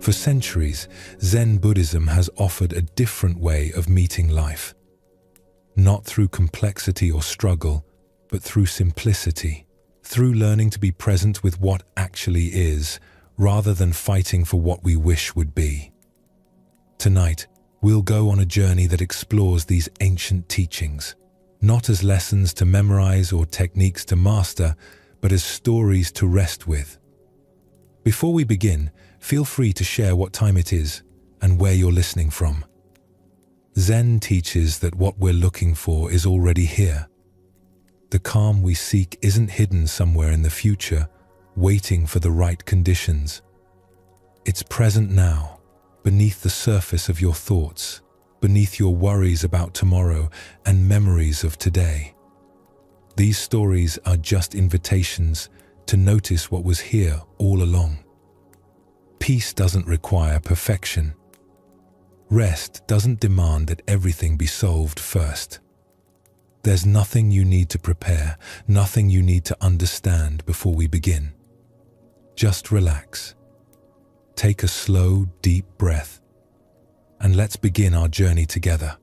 For centuries, Zen Buddhism has offered a different way of meeting life. Not through complexity or struggle, but through simplicity, through learning to be present with what actually is, rather than fighting for what we wish would be. Tonight, we'll go on a journey that explores these ancient teachings, not as lessons to memorize or techniques to master, but as stories to rest with. Before we begin, feel free to share what time it is and where you're listening from. Zen teaches that what we're looking for is already here. The calm we seek isn't hidden somewhere in the future, waiting for the right conditions. It's present now, beneath the surface of your thoughts, beneath your worries about tomorrow and memories of today. These stories are just invitations to notice what was here all along. Peace doesn't require perfection. Rest doesn't demand that everything be solved first. There's nothing you need to prepare, nothing you need to understand before we begin. Just relax. Take a slow, deep breath, and let's begin our journey together.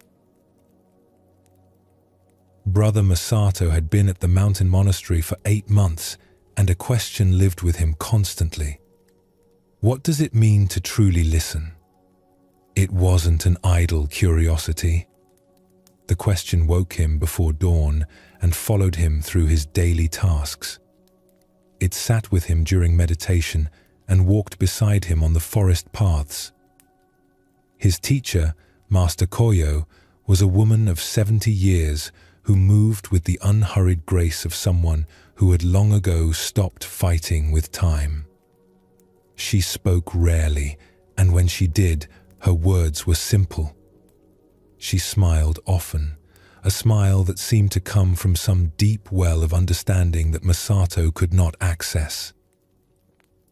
Brother Masato had been at the mountain monastery for 8 months, and a question lived with him constantly. What does it mean to truly listen? It wasn't an idle curiosity. The question woke him before dawn and followed him through his daily tasks. It sat with him during meditation and walked beside him on the forest paths. His teacher, Master Koyo, was a woman of 70 years who moved with the unhurried grace of someone who had long ago stopped fighting with time. She spoke rarely, and when she did, her words were simple. She smiled often, a smile that seemed to come from some deep well of understanding that Masato could not access.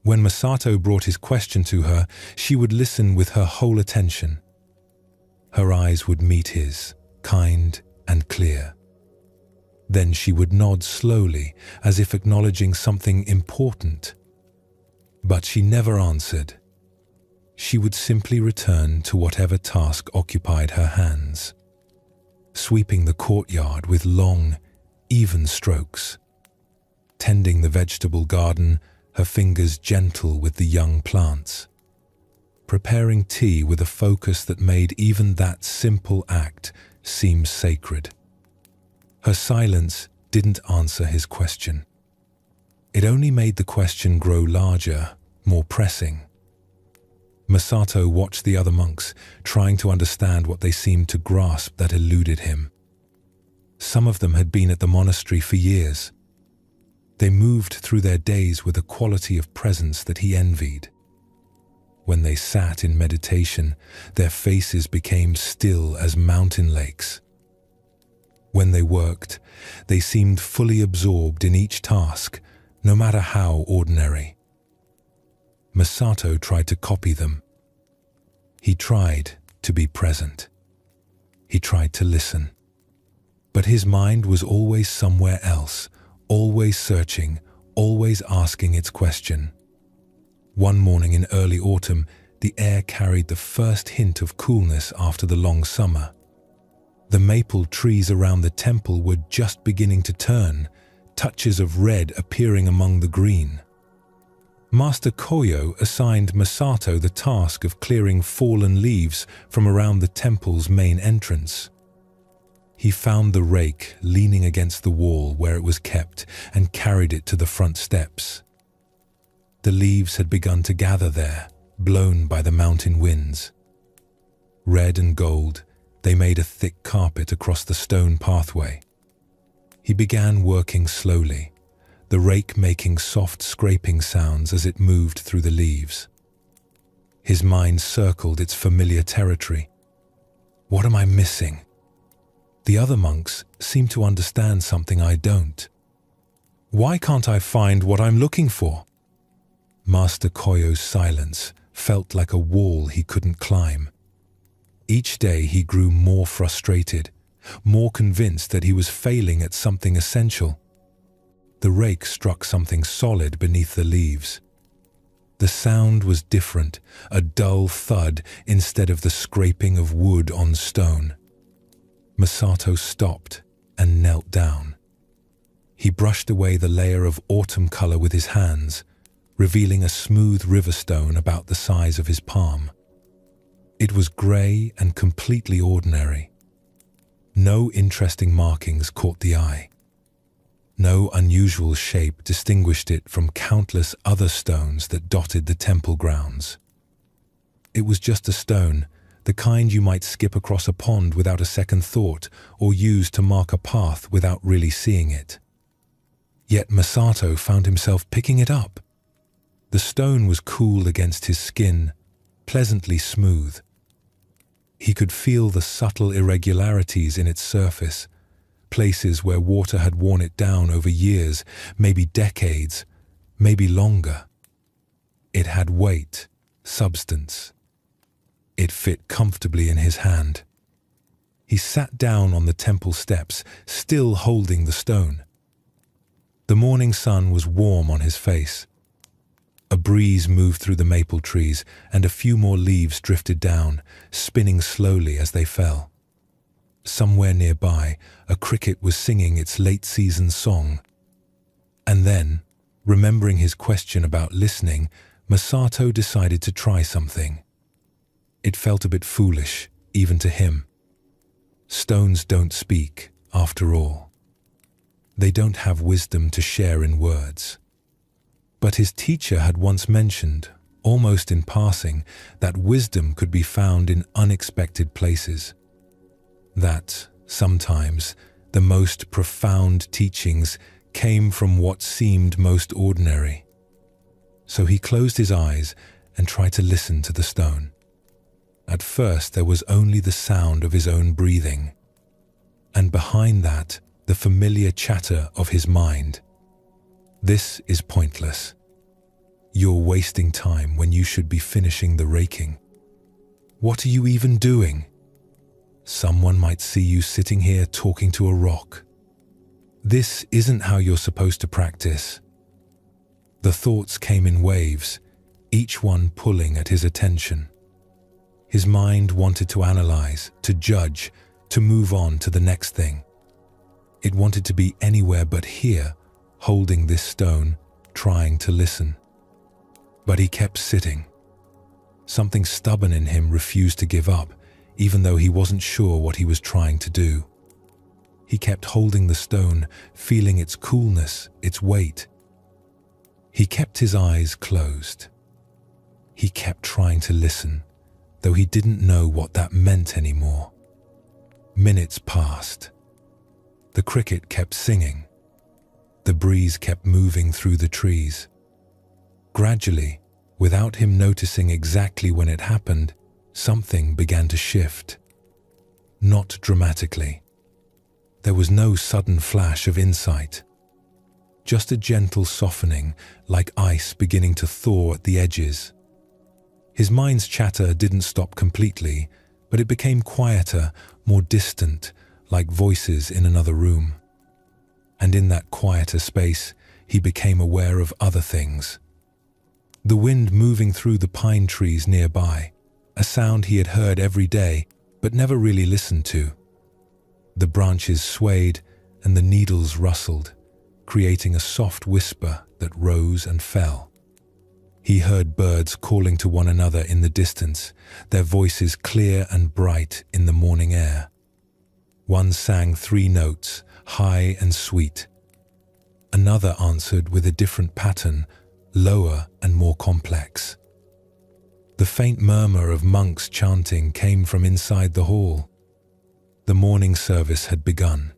When Masato brought his question to her, she would listen with her whole attention. Her eyes would meet his, kind and clear. Then she would nod slowly, as if acknowledging something important. But she never answered. She would simply return to whatever task occupied her hands, sweeping the courtyard with long, even strokes, tending the vegetable garden, her fingers gentle with the young plants, preparing tea with a focus that made even that simple act seem sacred. Her silence didn't answer his question. It only made the question grow larger, more pressing. Masato watched the other monks, trying to understand what they seemed to grasp that eluded him. Some of them had been at the monastery for years. They moved through their days with a quality of presence that he envied. When they sat in meditation, their faces became still as mountain lakes. When they worked, they seemed fully absorbed in each task, no matter how ordinary. Masato tried to copy them. He tried to be present. He tried to listen. But his mind was always somewhere else, always searching, always asking its question. One morning in early autumn, the air carried the first hint of coolness after the long summer. The maple trees around the temple were just beginning to turn, touches of red appearing among the green. Master Koyo assigned Masato the task of clearing fallen leaves from around the temple's main entrance. He found the rake leaning against the wall where it was kept and carried it to the front steps. The leaves had begun to gather there, blown by the mountain winds. Red and gold, they made a thick carpet across the stone pathway. He began working slowly, the rake making soft scraping sounds as it moved through the leaves. His mind circled its familiar territory. What am I missing? The other monks seem to understand something I don't. Why can't I find what I'm looking for? Master Koyo's silence felt like a wall he couldn't climb. Each day he grew more frustrated, more convinced that he was failing at something essential. The rake struck something solid beneath the leaves. The sound was different, a dull thud instead of the scraping of wood on stone. Masato stopped and knelt down. He brushed away the layer of autumn color with his hands, revealing a smooth river stone about the size of his palm. It was gray and completely ordinary. No interesting markings caught the eye. No unusual shape distinguished it from countless other stones that dotted the temple grounds. It was just a stone, the kind you might skip across a pond without a second thought or use to mark a path without really seeing it. Yet Masato found himself picking it up. The stone was cool against his skin, pleasantly smooth. He could feel the subtle irregularities in its surface, places where water had worn it down over years, maybe decades, maybe longer. It had weight, substance. It fit comfortably in his hand. He sat down on the temple steps, still holding the stone. The morning sun was warm on his face. A breeze moved through the maple trees, and a few more leaves drifted down, spinning slowly as they fell. Somewhere nearby, a cricket was singing its late-season song. And then, remembering his question about listening, Masato decided to try something. It felt a bit foolish, even to him. Stones don't speak, after all. They don't have wisdom to share in words. But his teacher had once mentioned, almost in passing, that wisdom could be found in unexpected places. That, sometimes, the most profound teachings came from what seemed most ordinary. So he closed his eyes and tried to listen to the stone. At first there was only the sound of his own breathing, and behind that, the familiar chatter of his mind. This is pointless. You're wasting time when you should be finishing the raking. What are you even doing? Someone might see you sitting here talking to a rock. This isn't how you're supposed to practice. The thoughts came in waves, each one pulling at his attention. His mind wanted to analyze, to judge, to move on to the next thing. It wanted to be anywhere but here, holding this stone, trying to listen. But he kept sitting. Something stubborn in him refused to give up, even though he wasn't sure what he was trying to do. He kept holding the stone, feeling its coolness, its weight. He kept his eyes closed. He kept trying to listen, though he didn't know what that meant anymore. Minutes passed. The cricket kept singing. The breeze kept moving through the trees. Gradually, without him noticing exactly when it happened, something began to shift. Not dramatically. There was no sudden flash of insight. Just a gentle softening, like ice beginning to thaw at the edges. His mind's chatter didn't stop completely, but it became quieter, more distant, like voices in another room. And in that quieter space, he became aware of other things. The wind moving through the pine trees nearby, a sound he had heard every day, but never really listened to. The branches swayed and the needles rustled, creating a soft whisper that rose and fell. He heard birds calling to one another in the distance, their voices clear and bright in the morning air. One sang 3 notes, high and sweet. Another answered with a different pattern, lower and more complex. The faint murmur of monks chanting came from inside the hall. The morning service had begun.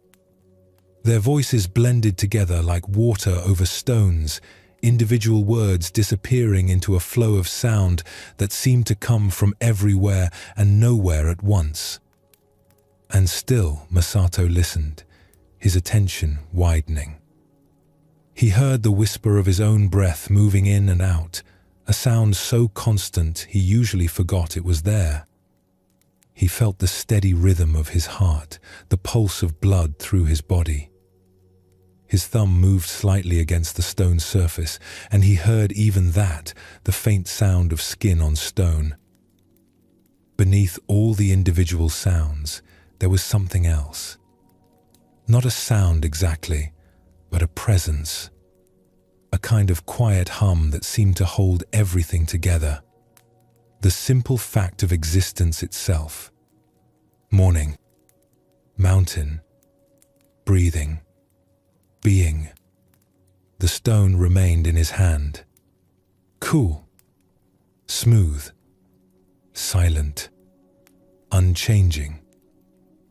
Their voices blended together like water over stones, individual words disappearing into a flow of sound that seemed to come from everywhere and nowhere at once. And still Masato listened, his attention widening. He heard the whisper of his own breath moving in and out, a sound so constant he usually forgot it was there. He felt the steady rhythm of his heart, the pulse of blood through his body. His thumb moved slightly against the stone surface, and he heard even that, the faint sound of skin on stone. Beneath all the individual sounds, there was something else. Not a sound exactly, but a presence. A kind of quiet hum that seemed to hold everything together. The simple fact of existence itself. Morning. Mountain. Breathing. Being. The stone remained in his hand. Cool. Smooth. Silent. Unchanging.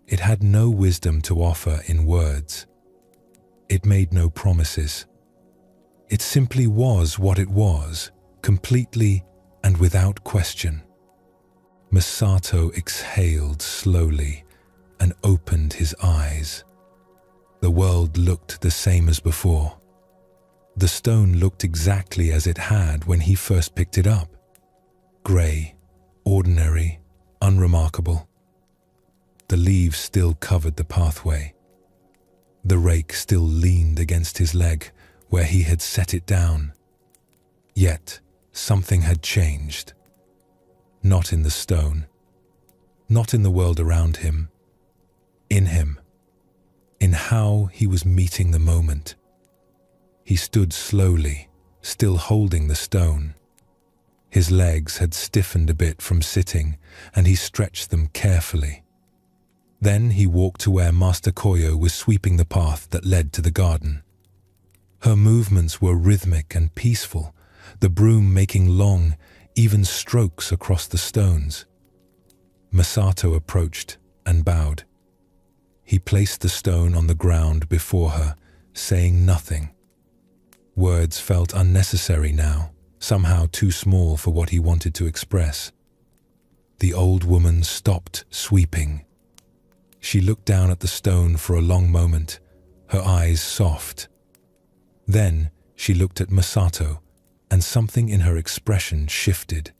It had no wisdom to offer in words. It made no promises. It simply was what it was, completely and without question. Masato exhaled slowly and opened his eyes. The world looked the same as before. The stone looked exactly as it had when he first picked it up. Grey, ordinary, unremarkable. The leaves still covered the pathway. The rake still leaned against his leg where he had set it down. Yet, something had changed. Not in the stone. Not in the world around him. In him. In how he was meeting the moment. He stood slowly, still holding the stone. His legs had stiffened a bit from sitting, and he stretched them carefully. Then he walked to where Master Koyo was sweeping the path that led to the garden. Her movements were rhythmic and peaceful, the broom making long, even strokes across the stones. Masato approached and bowed. He placed the stone on the ground before her, saying nothing. Words felt unnecessary now, somehow too small for what he wanted to express. The old woman stopped sweeping. She looked down at the stone for a long moment, her eyes soft. Then she looked at Masato, and something in her expression shifted.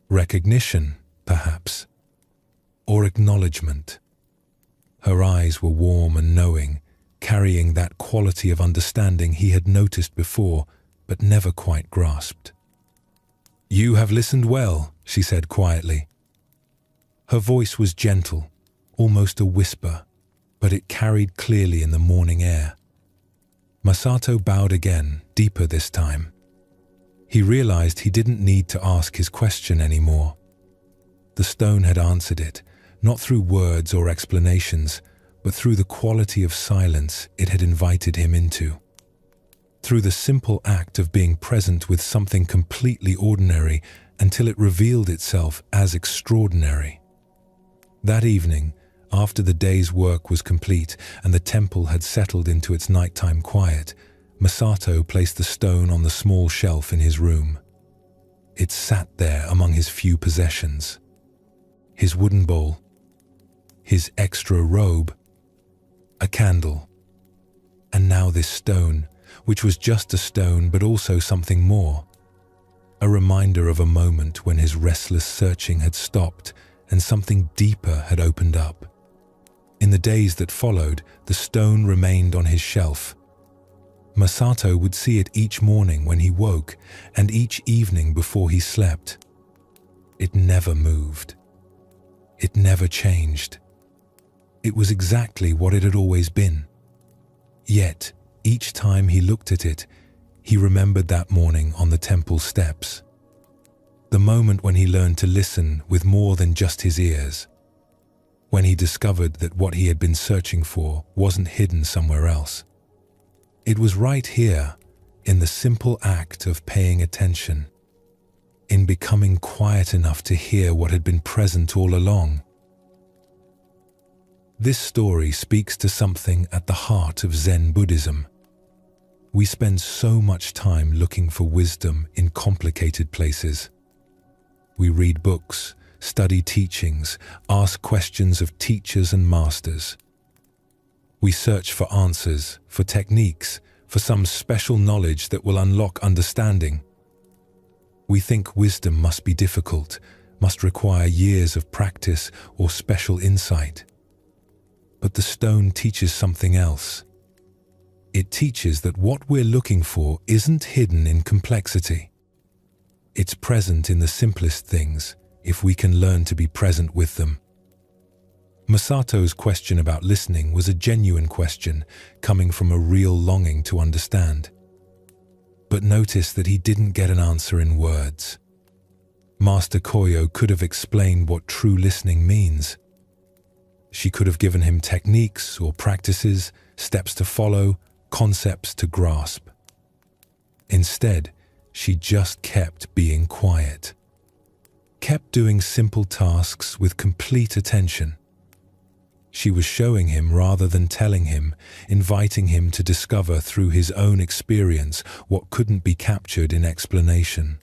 Recognition, perhaps, or acknowledgement. Her eyes were warm and knowing, carrying that quality of understanding he had noticed before, but never quite grasped. "You have listened well," she said quietly. Her voice was gentle, almost a whisper, but it carried clearly in the morning air. Masato bowed again, deeper this time. He realized he didn't need to ask his question anymore. The stone had answered it, not through words or explanations, but through the quality of silence it had invited him into. Through the simple act of being present with something completely ordinary until it revealed itself as extraordinary. That evening, after the day's work was complete and the temple had settled into its nighttime quiet, Masato placed the stone on the small shelf in his room. It sat there among his few possessions. His wooden bowl, his extra robe, a candle, and now this stone, which was just a stone but also something more. A reminder of a moment when his restless searching had stopped and something deeper had opened up. In the days that followed, the stone remained on his shelf. Masato would see it each morning when he woke and each evening before he slept. It never moved. It never changed. It was exactly what it had always been. Yet, each time he looked at it, he remembered that morning on the temple steps. The moment when he learned to listen with more than just his ears. When he discovered that what he had been searching for wasn't hidden somewhere else. It was right here, in the simple act of paying attention, in becoming quiet enough to hear what had been present all along. This story speaks to something at the heart of Zen Buddhism. We spend so much time looking for wisdom in complicated places. We read books, study teachings, ask questions of teachers and masters. We search for answers, for techniques, for some special knowledge that will unlock understanding. We think wisdom must be difficult, must require years of practice or special insight. But the stone teaches something else. It teaches that what we're looking for isn't hidden in complexity. It's present in the simplest things, if we can learn to be present with them. Masato's question about listening was a genuine question, coming from a real longing to understand. But notice that he didn't get an answer in words. Master Koyo could have explained what true listening means. She could have given him techniques or practices, steps to follow, concepts to grasp. Instead, she just kept being quiet. Kept doing simple tasks with complete attention. She was showing him rather than telling him, inviting him to discover through his own experience what couldn't be captured in explanation.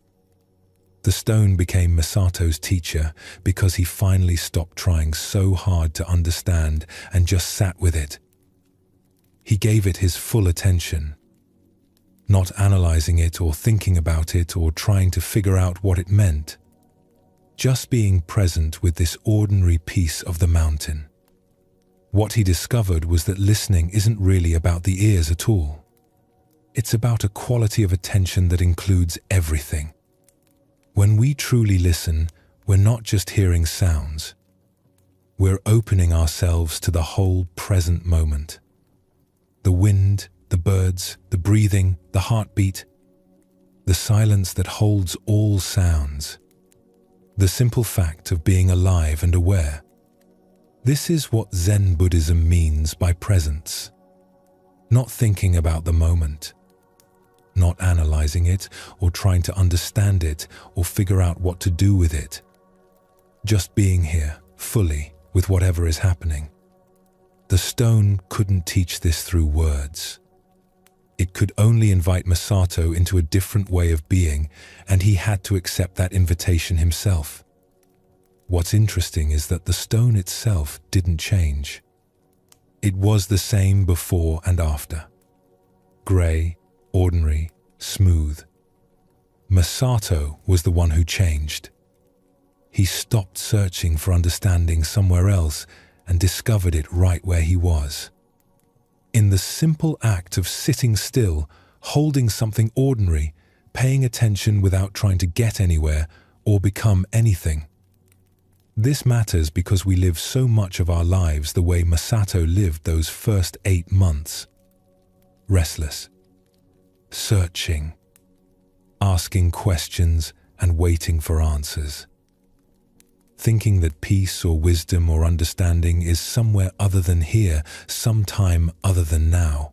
The stone became Masato's teacher because he finally stopped trying so hard to understand and just sat with it. He gave it his full attention, not analyzing it or thinking about it or trying to figure out what it meant. Just being present with this ordinary piece of the mountain. What he discovered was that listening isn't really about the ears at all. It's about a quality of attention that includes everything. When we truly listen, we're not just hearing sounds. We're opening ourselves to the whole present moment. The wind, the birds, the breathing, the heartbeat, the silence that holds all sounds. The simple fact of being alive and aware. This is what Zen Buddhism means by presence. Not thinking about the moment. Not analyzing it or trying to understand it or figure out what to do with it. Just being here, fully, with whatever is happening. The stone couldn't teach this through words. It could only invite Masato into a different way of being, and he had to accept that invitation himself. What's interesting is that the stone itself didn't change. It was the same before and after. Grey, ordinary, smooth. Masato was the one who changed. He stopped searching for understanding somewhere else and discovered it right where he was. In the simple act of sitting still, holding something ordinary, paying attention without trying to get anywhere or become anything. This matters because we live so much of our lives the way Masato lived those first 8 months. Restless, searching, asking questions and waiting for answers. Thinking that peace or wisdom or understanding is somewhere other than here, sometime other than now.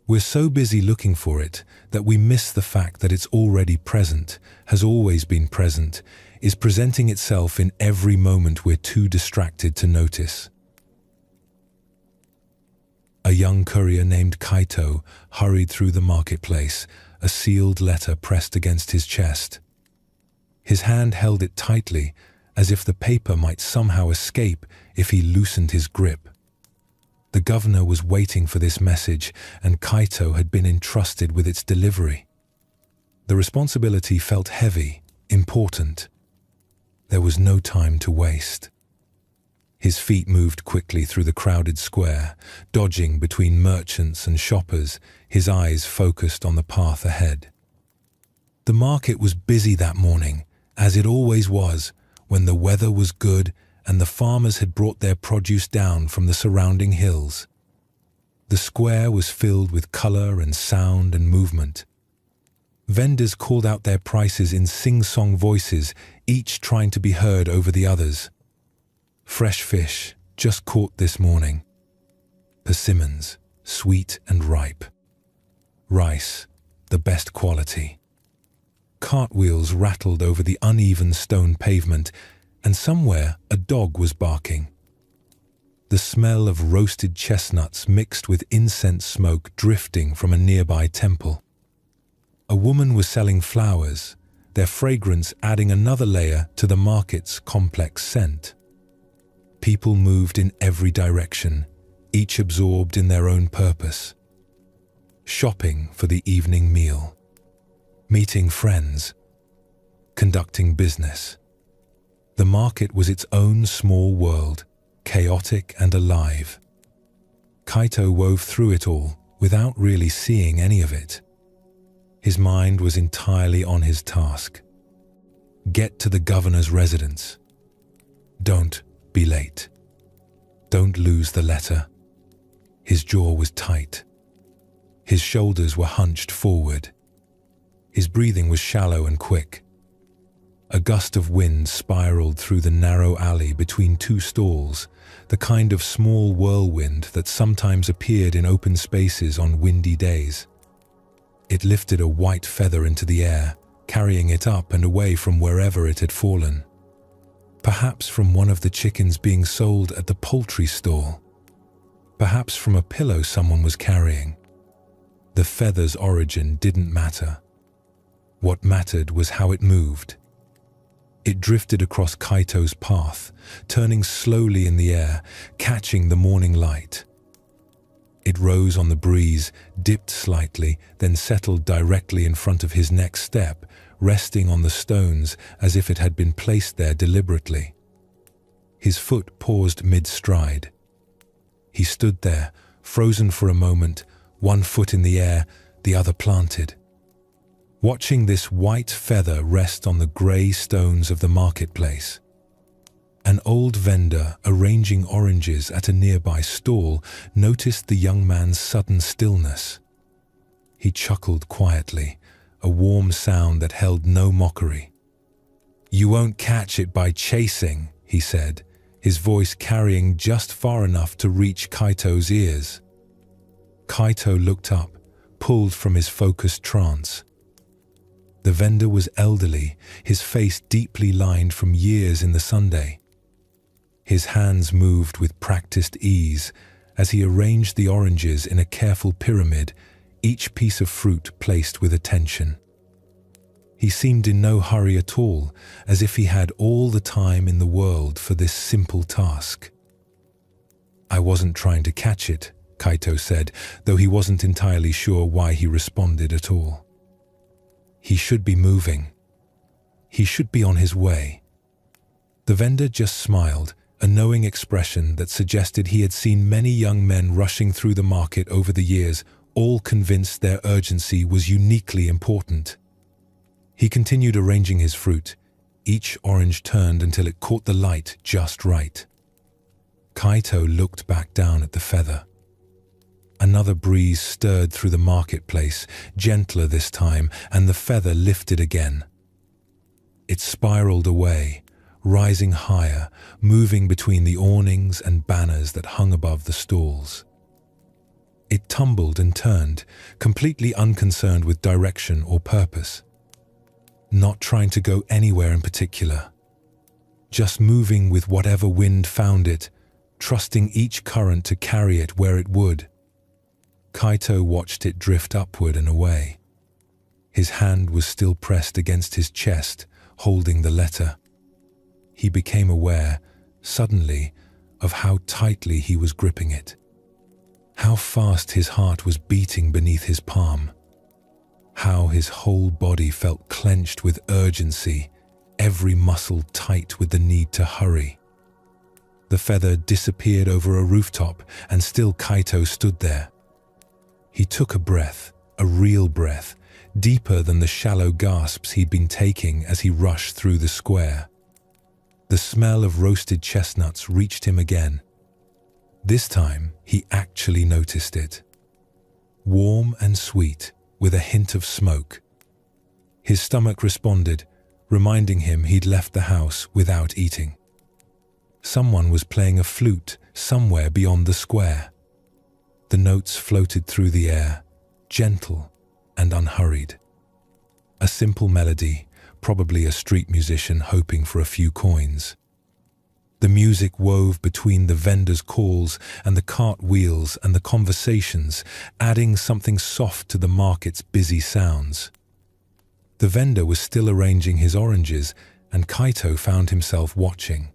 We're so busy looking for it that we miss the fact that it's already present, has always been present, is presenting itself in every moment we're too distracted to notice. A young courier named Kaito hurried through the marketplace, a sealed letter pressed against his chest. His hand held it tightly, as if the paper might somehow escape if he loosened his grip. The governor was waiting for this message, and Kaito had been entrusted with its delivery. The responsibility felt heavy, important. There was no time to waste. His feet moved quickly through the crowded square, dodging between merchants and shoppers, his eyes focused on the path ahead. The market was busy that morning, as it always was, when the weather was good and the farmers had brought their produce down from the surrounding hills. The square was filled with color and sound and movement. Vendors called out their prices in sing-song voices, each trying to be heard over the others. Fresh fish, just caught this morning. Persimmons, sweet and ripe. Rice, the best quality. Cartwheels rattled over the uneven stone pavement, and somewhere a dog was barking. The smell of roasted chestnuts mixed with incense smoke drifting from a nearby temple. A woman was selling flowers, their fragrance adding another layer to the market's complex scent. People moved in every direction, each absorbed in their own purpose. Shopping for the evening meal. Meeting friends. Conducting business. The market was its own small world, chaotic and alive. Kaito wove through it all, without really seeing any of it. His mind was entirely on his task. Get to the governor's residence. Don't be late. Don't lose the letter. His jaw was tight. His shoulders were hunched forward. His breathing was shallow and quick. A gust of wind spiraled through the narrow alley between two stalls, the kind of small whirlwind that sometimes appeared in open spaces on windy days. It lifted a white feather into the air, carrying it up and away from wherever it had fallen. Perhaps from one of the chickens being sold at the poultry stall. Perhaps from a pillow someone was carrying. The feather's origin didn't matter. What mattered was how it moved. It drifted across Kaito's path, turning slowly in the air, catching the morning light. It rose on the breeze, dipped slightly, then settled directly in front of his next step, resting on the stones as if it had been placed there deliberately. His foot paused mid-stride. He stood there, frozen for a moment, one foot in the air, the other planted. Watching this white feather rest on the grey stones of the marketplace. An old vendor arranging oranges at a nearby stall noticed the young man's sudden stillness. He chuckled quietly, a warm sound that held no mockery. "You won't catch it by chasing," he said, his voice carrying just far enough to reach Kaito's ears. Kaito looked up, pulled from his focused trance. The vendor was elderly, his face deeply lined from years in the Sunday. His hands moved with practiced ease as he arranged the oranges in a careful pyramid, each piece of fruit placed with attention. He seemed in no hurry at all, as if he had all the time in the world for this simple task. "I wasn't trying to catch it," Kaito said, though he wasn't entirely sure why he responded at all. He should be moving. He should be on his way. The vendor just smiled, a knowing expression that suggested he had seen many young men rushing through the market over the years, all convinced their urgency was uniquely important. He continued arranging his fruit. Each orange turned until it caught the light just right. Kaito looked back down at the feather. Another breeze stirred through the marketplace, gentler this time, and the feather lifted again. It spiraled away, rising higher, moving between the awnings and banners that hung above the stalls. It tumbled and turned, completely unconcerned with direction or purpose. Not trying to go anywhere in particular. Just moving with whatever wind found it, trusting each current to carry it where it would. Kaito watched it drift upward and away. His hand was still pressed against his chest, holding the letter. He became aware, suddenly, of how tightly he was gripping it. How fast his heart was beating beneath his palm. How his whole body felt clenched with urgency, every muscle tight with the need to hurry. The feather disappeared over a rooftop, and still Kaito stood there. He took a breath, a real breath, deeper than the shallow gasps he'd been taking as he rushed through the square. The smell of roasted chestnuts reached him again. This time, he actually noticed it. Warm and sweet, with a hint of smoke. His stomach responded, reminding him he'd left the house without eating. Someone was playing a flute somewhere beyond the square. The notes floated through the air, gentle and unhurried. A simple melody, probably a street musician hoping for a few coins. The music wove between the vendors' calls and the cart wheels and the conversations, adding something soft to the market's busy sounds. The vendor was still arranging his oranges, and Kaito found himself watching.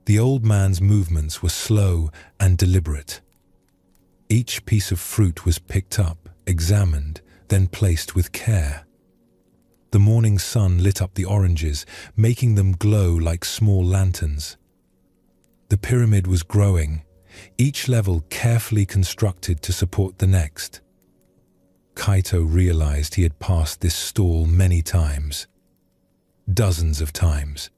The old man's movements were slow and deliberate. Each piece of fruit was picked up, examined, then placed with care. The morning sun lit up the oranges, making them glow like small lanterns. The pyramid was growing, each level carefully constructed to support the next. Kaito realized he had passed this stall many times. Dozens of times.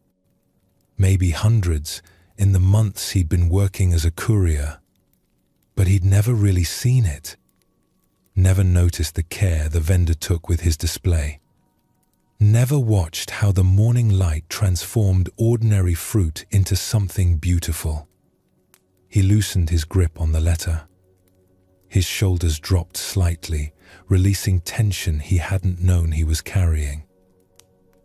Maybe hundreds in the months he'd been working as a courier. But he'd never really seen it. Never noticed the care the vendor took with his display. Never watched how the morning light transformed ordinary fruit into something beautiful. He loosened his grip on the letter. His shoulders dropped slightly, releasing tension he hadn't known he was carrying.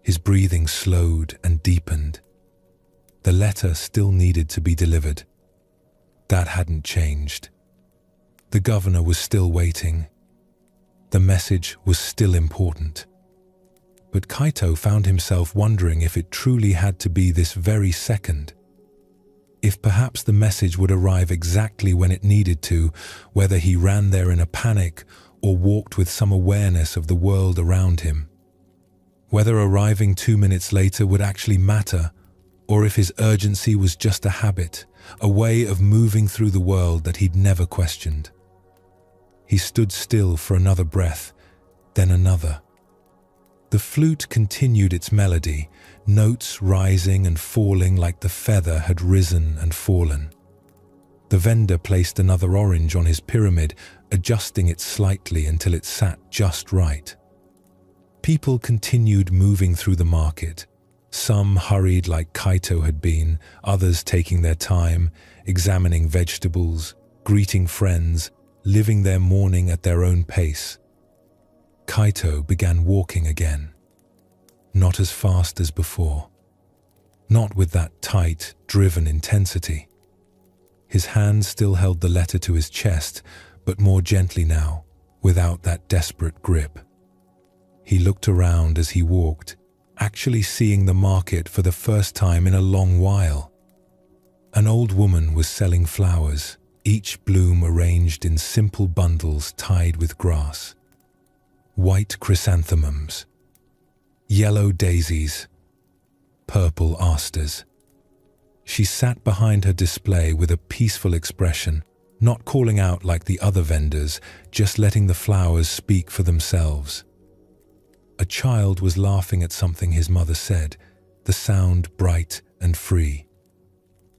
His breathing slowed and deepened. The letter still needed to be delivered. That hadn't changed. The governor was still waiting. The message was still important. But Kaito found himself wondering if it truly had to be this very second. If perhaps the message would arrive exactly when it needed to, whether he ran there in a panic or walked with some awareness of the world around him. Whether arriving 2 minutes later would actually matter, or if his urgency was just a habit, a way of moving through the world that he'd never questioned. He stood still for another breath, then another. The flute continued its melody, notes rising and falling like the feather had risen and fallen. The vendor placed another orange on his pyramid, adjusting it slightly until it sat just right. People continued moving through the market. Some hurried like Kaito had been, others taking their time, examining vegetables, greeting friends, living their morning at their own pace. Kaito began walking again. Not as fast as before. Not with that tight, driven intensity. His hand still held the letter to his chest, but more gently now, without that desperate grip. He looked around as he walked, actually seeing the market for the first time in a long while. An old woman was selling flowers, each bloom arranged in simple bundles tied with grass. White chrysanthemums, yellow daisies, purple asters. She sat behind her display with a peaceful expression, not calling out like the other vendors, just letting the flowers speak for themselves. A child was laughing at something his mother said, the sound bright and free.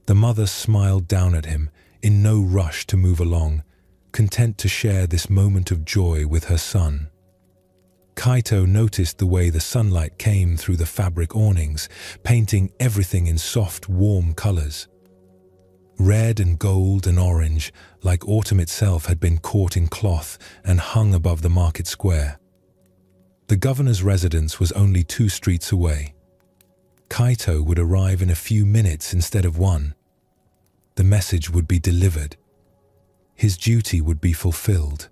The mother smiled down at him, in no rush to move along, content to share this moment of joy with her son. Kaito noticed the way the sunlight came through the fabric awnings, painting everything in soft, warm colors. Red and gold and orange, like autumn itself, had been caught in cloth and hung above the market square. The governor's residence was only 2 streets away. Kaito would arrive in a few minutes instead of 1. The message would be delivered. His duty would be fulfilled.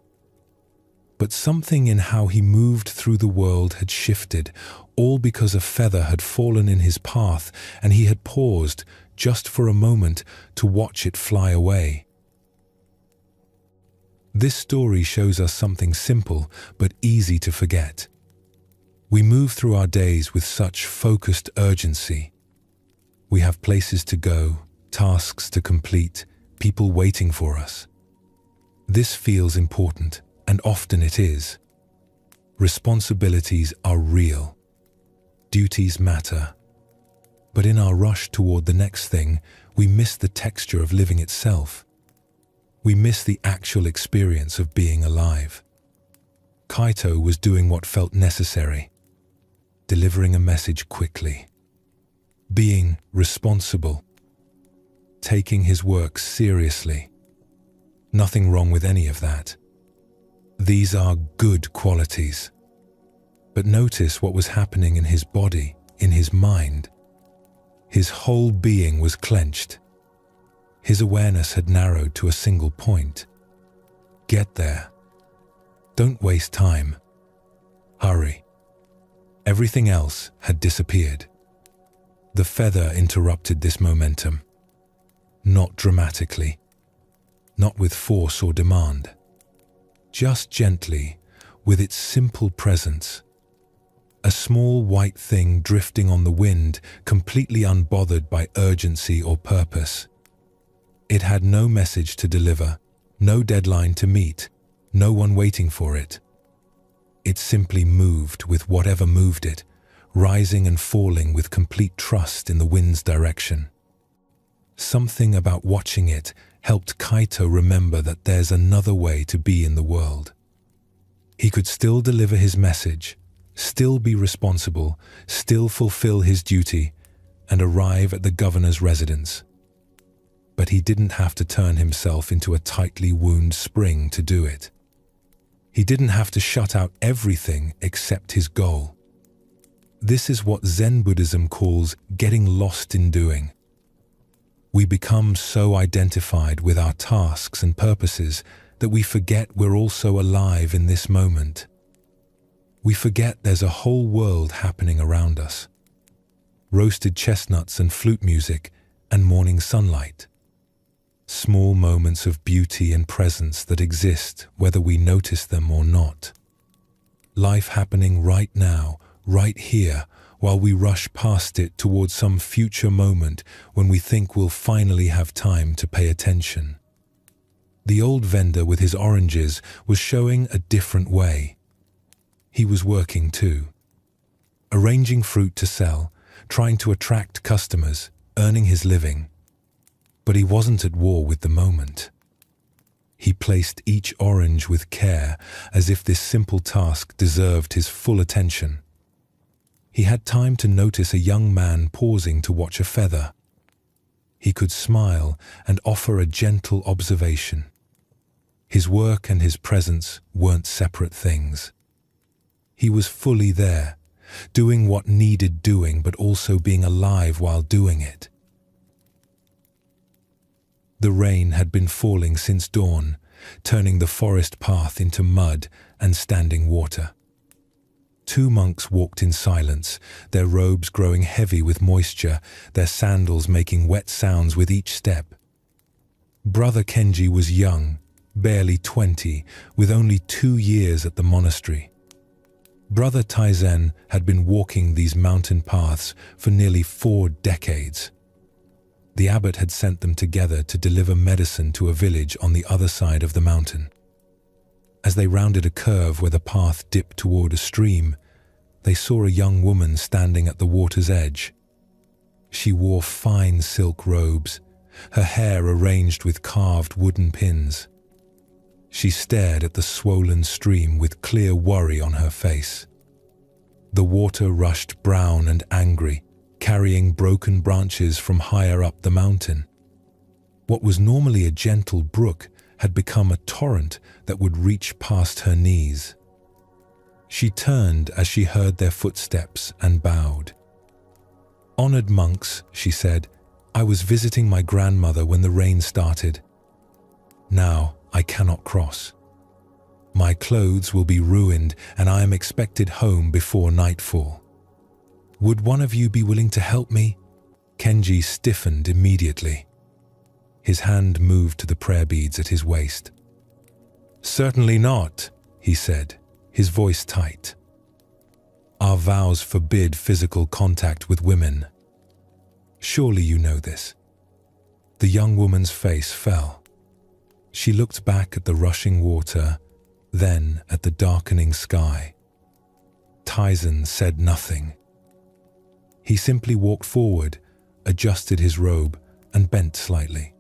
But something in how he moved through the world had shifted, all because a feather had fallen in his path and he had paused just for a moment to watch it fly away. This story shows us something simple but easy to forget. We move through our days with such focused urgency. We have places to go, tasks to complete, people waiting for us. This feels important. And often it is. Responsibilities are real. Duties matter. But in our rush toward the next thing, we miss the texture of living itself. We miss the actual experience of being alive. Kaito was doing what felt necessary. Delivering a message quickly. Being responsible. Taking his work seriously. Nothing wrong with any of that. These are good qualities. But notice what was happening in his body, in his mind. His whole being was clenched. His awareness had narrowed to a single point. Get there. Don't waste time. Hurry. Everything else had disappeared. The feather interrupted this momentum. Not dramatically. Not with force or demand. Just gently, with its simple presence. A small white thing drifting on the wind, completely unbothered by urgency or purpose. It had no message to deliver, no deadline to meet, no one waiting for it. It simply moved with whatever moved it, rising and falling with complete trust in the wind's direction. Something about watching it helped Kaito remember that there's another way to be in the world. He could still deliver his message, still be responsible, still fulfill his duty, and arrive at the governor's residence. But he didn't have to turn himself into a tightly wound spring to do it. He didn't have to shut out everything except his goal. This is what Zen Buddhism calls getting lost in doing. We become so identified with our tasks and purposes that we forget we're also alive in this moment. We forget there's a whole world happening around us. Roasted chestnuts and flute music and morning sunlight. Small moments of beauty and presence that exist whether we notice them or not. Life happening right now, right here, while we rush past it towards some future moment when we think we'll finally have time to pay attention. The old vendor with his oranges was showing a different way. He was working too. Arranging fruit to sell, trying to attract customers, earning his living. But he wasn't at war with the moment. He placed each orange with care, as if this simple task deserved his full attention. He had time to notice a young man pausing to watch a feather. He could smile and offer a gentle observation. His work and his presence weren't separate things. He was fully there, doing what needed doing, but also being alive while doing it. The rain had been falling since dawn, turning the forest path into mud and standing water. 2 monks walked in silence, their robes growing heavy with moisture, their sandals making wet sounds with each step. Brother Kenji was young, barely 20, with only 2 years at the monastery. Brother Taizen had been walking these mountain paths for nearly 4 decades. The abbot had sent them together to deliver medicine to a village on the other side of the mountain. As they rounded a curve where the path dipped toward a stream, they saw a young woman standing at the water's edge. She wore fine silk robes, her hair arranged with carved wooden pins. She stared at the swollen stream with clear worry on her face. The water rushed brown and angry, carrying broken branches from higher up the mountain. What was normally a gentle brook had become a torrent that would reach past her knees. She turned as she heard their footsteps and bowed. "Honored monks," she said, "I was visiting my grandmother when the rain started. Now I cannot cross. My clothes will be ruined and I am expected home before nightfall. Would one of you be willing to help me?" Kenji stiffened immediately. His hand moved to the prayer beads at his waist. "Certainly not," he said, his voice tight. "Our vows forbid physical contact with women. Surely you know this." The young woman's face fell. She looked back at the rushing water, then at the darkening sky. Taizen said nothing. He simply walked forward, adjusted his robe, and bent slightly.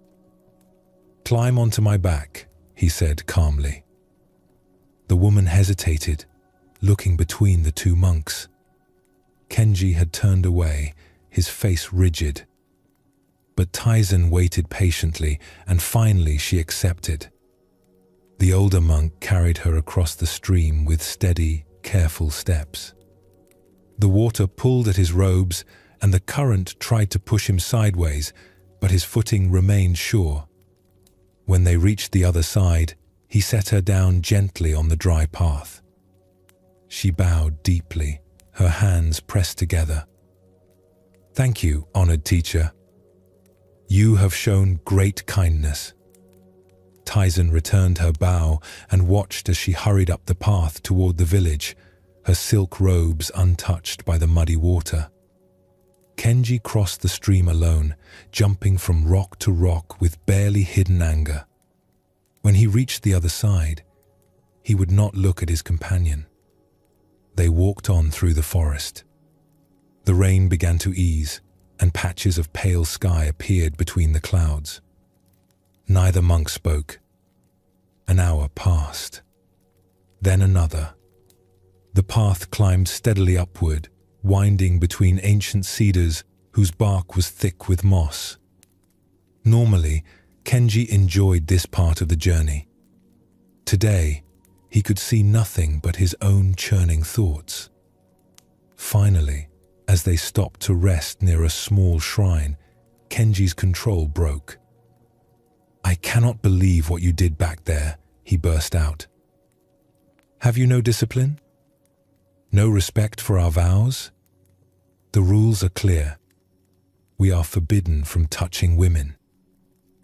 "Climb onto my back," he said calmly. The woman hesitated, looking between the 2 monks. Kenji had turned away, his face rigid. But Taizen waited patiently, and finally she accepted. The older monk carried her across the stream with steady, careful steps. The water pulled at his robes, and the current tried to push him sideways, but his footing remained sure. When they reached the other side, he set her down gently on the dry path. She bowed deeply, her hands pressed together. "Thank you, honored teacher. You have shown great kindness." Taizen returned her bow and watched as she hurried up the path toward the village, her silk robes untouched by the muddy water. Kenji crossed the stream alone, jumping from rock to rock with barely hidden anger. When he reached the other side, he would not look at his companion. They walked on through the forest. The rain began to ease, and patches of pale sky appeared between the clouds. Neither monk spoke. An hour passed. Then another. The path climbed steadily upward, winding between ancient cedars whose bark was thick with moss. Normally, Kenji enjoyed this part of the journey. Today, he could see nothing but his own churning thoughts. Finally, as they stopped to rest near a small shrine, Kenji's control broke. "I cannot believe what you did back there," he burst out. "Have you no discipline? No respect for our vows? The rules are clear. We are forbidden from touching women.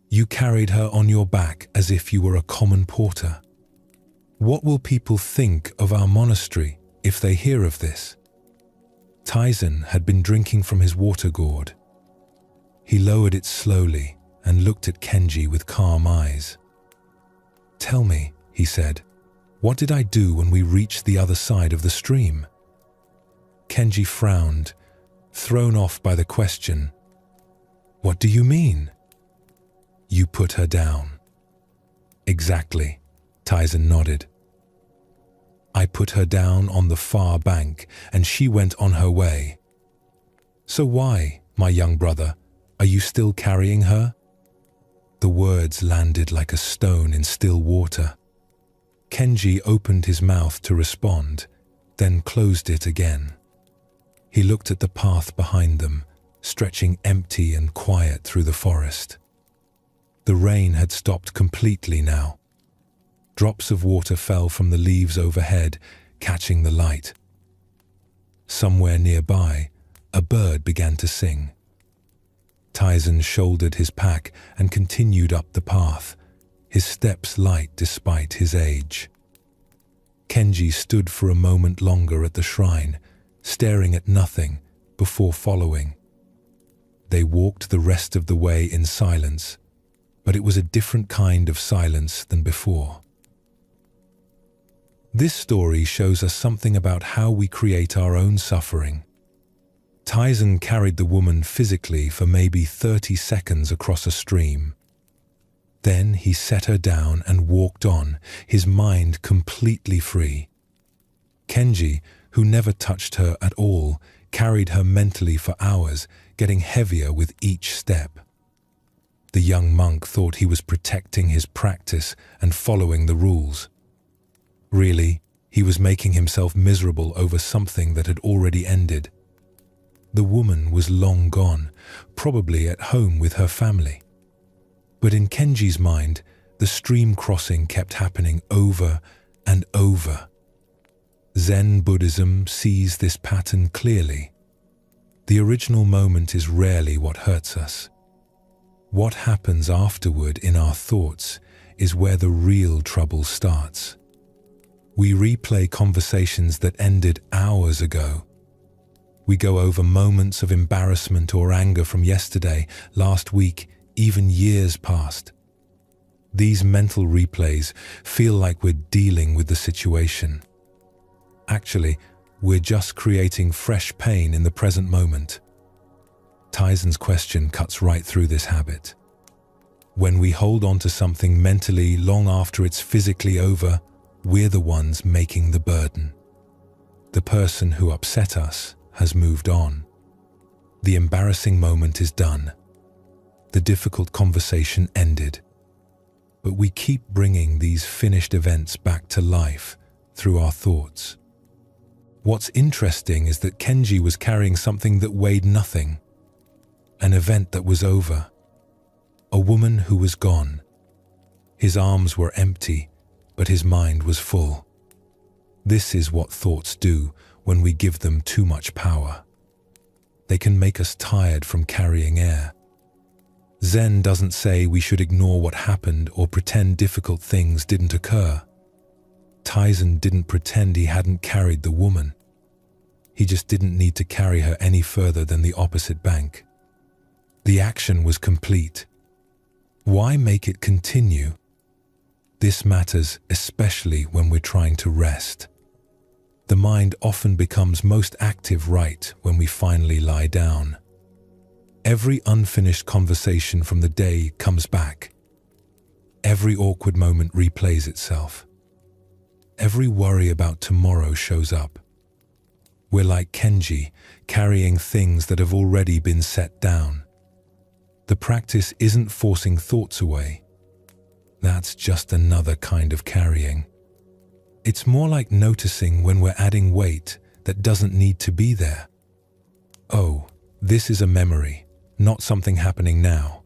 You carried her on your back as if you were a common porter. What will people think of our monastery if they hear of this?" Taizen had been drinking from his water gourd. He lowered it slowly and looked at Kenji with calm eyes. "Tell me," he said, "what did I do when we reached the other side of the stream?" Kenji frowned, thrown off by the question. "What do you mean?" "You put her down." "Exactly," Taizen nodded. "I put her down on the far bank, and she went on her way." "So why, my young brother, are you still carrying her?" The words landed like a stone in still water. Kenji opened his mouth to respond, then closed it again. He looked at the path behind them, stretching empty and quiet through the forest. The rain had stopped completely now. Drops of water fell from the leaves overhead, catching the light. Somewhere nearby, a bird began to sing. Taizen shouldered his pack and continued up the path, his steps light despite his age. Kenji stood for a moment longer at the shrine, staring at nothing before following. They walked the rest of the way in silence, but it was a different kind of silence than before. This story shows us something about how we create our own suffering. Taizen carried the woman physically for maybe 30 seconds across a stream. Then he set her down and walked on, his mind completely free. Kenji, who never touched her at all, carried her mentally for hours, getting heavier with each step. The young monk thought he was protecting his practice and following the rules. Really, he was making himself miserable over something that had already ended. The woman was long gone, probably at home with her family. But in Kenji's mind, the stream crossing kept happening over and over. Zen Buddhism sees this pattern clearly. The original moment is rarely what hurts us. What happens afterward in our thoughts is where the real trouble starts. We replay conversations that ended hours ago. We go over moments of embarrassment or anger from yesterday, last week, even years past. These mental replays feel like we're dealing with the situation. Actually, we're just creating fresh pain in the present moment. Taizen's question cuts right through this habit. When we hold on to something mentally long after it's physically over, we're the ones making the burden. The person who upset us has moved on. The embarrassing moment is done. The difficult conversation ended. But we keep bringing these finished events back to life through our thoughts. What's interesting is that Kenji was carrying something that weighed nothing. An event that was over. A woman who was gone. His arms were empty, but his mind was full. This is what thoughts do when we give them too much power. They can make us tired from carrying air. Zen doesn't say we should ignore what happened or pretend difficult things didn't occur. Taizen didn't pretend he hadn't carried the woman. He just didn't need to carry her any further than the opposite bank. The action was complete. Why make it continue? This matters especially when we're trying to rest. The mind often becomes most active right when we finally lie down. Every unfinished conversation from the day comes back. Every awkward moment replays itself. Every worry about tomorrow shows up. We're like Kenji, carrying things that have already been set down. The practice isn't forcing thoughts away. That's just another kind of carrying. It's more like noticing when we're adding weight that doesn't need to be there. Oh, this is a memory, not something happening now.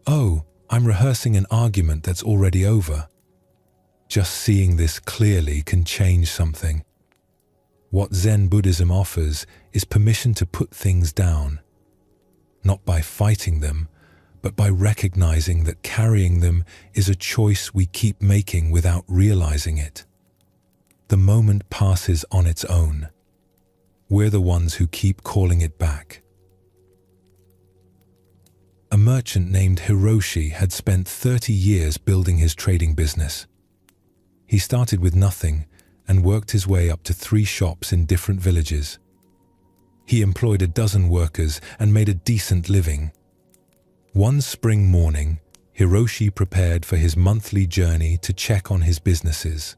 Oh, I'm rehearsing an argument that's already over. Just seeing this clearly can change something. What Zen Buddhism offers is permission to put things down, not by fighting them, but by recognizing that carrying them is a choice we keep making without realizing it. The moment passes on its own. We're the ones who keep calling it back. A merchant named Hiroshi had spent 30 years building his trading business. He started with nothing and worked his way up to 3 shops in different villages. He employed a dozen workers and made a decent living. One spring morning, Hiroshi prepared for his monthly journey to check on his businesses.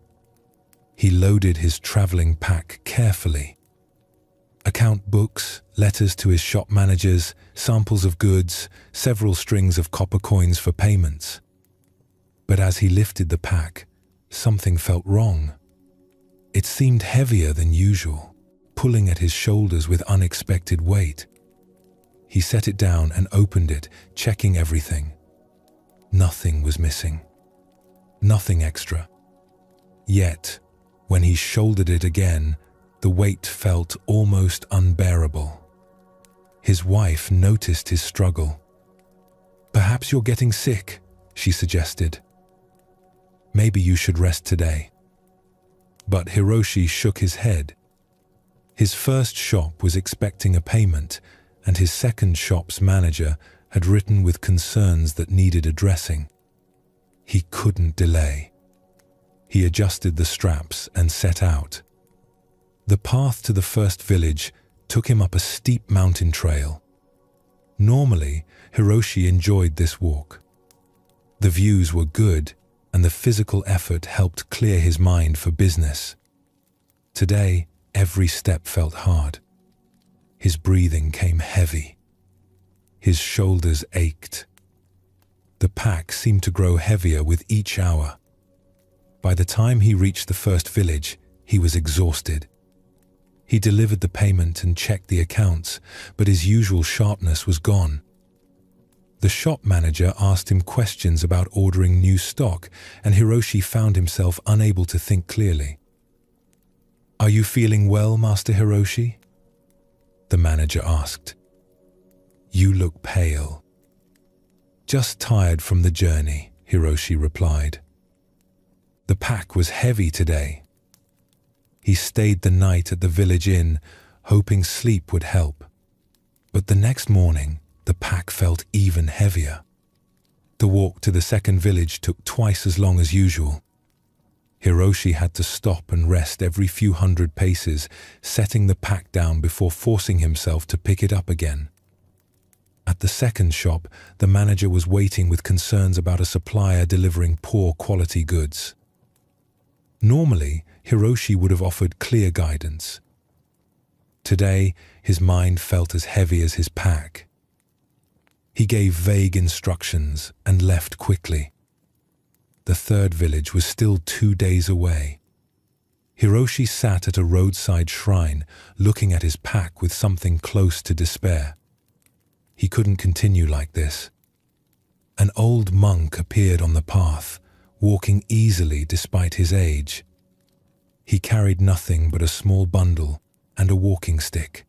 He loaded his traveling pack carefully. Account books, letters to his shop managers, samples of goods, several strings of copper coins for payments. But as he lifted the pack, something felt wrong. It seemed heavier than usual, pulling at his shoulders with unexpected weight. He set it down and opened it, checking everything. Nothing was missing. Nothing extra. Yet, when he shouldered it again, the weight felt almost unbearable. His wife noticed his struggle. "Perhaps you're getting sick," she suggested. "Maybe you should rest today." But Hiroshi shook his head. His first shop was expecting a payment, and his second shop's manager had written with concerns that needed addressing. He couldn't delay. He adjusted the straps and set out. The path to the first village took him up a steep mountain trail. Normally, Hiroshi enjoyed this walk. The views were good, and the physical effort helped clear his mind for business. Today, every step felt hard. His breathing came heavy. His shoulders ached. The pack seemed to grow heavier with each hour. By the time he reached the first village, he was exhausted. He delivered the payment and checked the accounts, but his usual sharpness was gone. The shop manager asked him questions about ordering new stock, and Hiroshi found himself unable to think clearly. "Are you feeling well, Master Hiroshi?" the manager asked. "You look pale." "Just tired from the journey," Hiroshi replied. The pack was heavy today. He stayed the night at the village inn, hoping sleep would help. But the next morning, the pack felt even heavier. The walk to the second village took twice as long as usual. Hiroshi had to stop and rest every few hundred paces, setting the pack down before forcing himself to pick it up again. At the second shop, the manager was waiting with concerns about a supplier delivering poor quality goods. Normally, Hiroshi would have offered clear guidance. Today, his mind felt as heavy as his pack. He gave vague instructions and left quickly. The third village was still 2 days away. Hiroshi sat at a roadside shrine, looking at his pack with something close to despair. He couldn't continue like this. An old monk appeared on the path, walking easily despite his age. He carried nothing but a small bundle and a walking stick.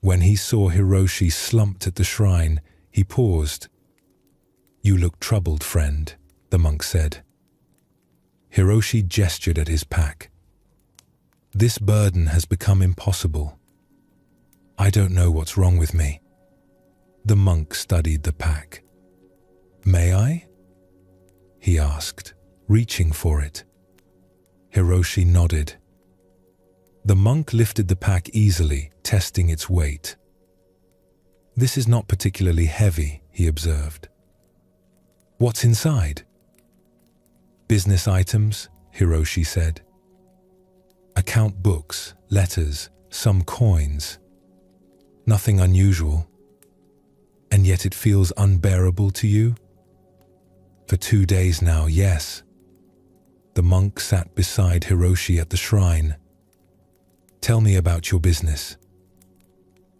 When he saw Hiroshi slumped at the shrine, he paused. "You look troubled, friend," the monk said. Hiroshi gestured at his pack. This burden has become impossible. I don't know what's wrong with me. The monk studied the pack. May I? He asked, reaching for it. Hiroshi nodded. The monk lifted the pack easily, testing its weight. This is not particularly heavy, he observed. What's inside? Business items, Hiroshi said. Account books, letters, some coins. Nothing unusual. And yet it feels unbearable to you? For 2 days now, yes. The monk sat beside Hiroshi at the shrine. Tell me about your business.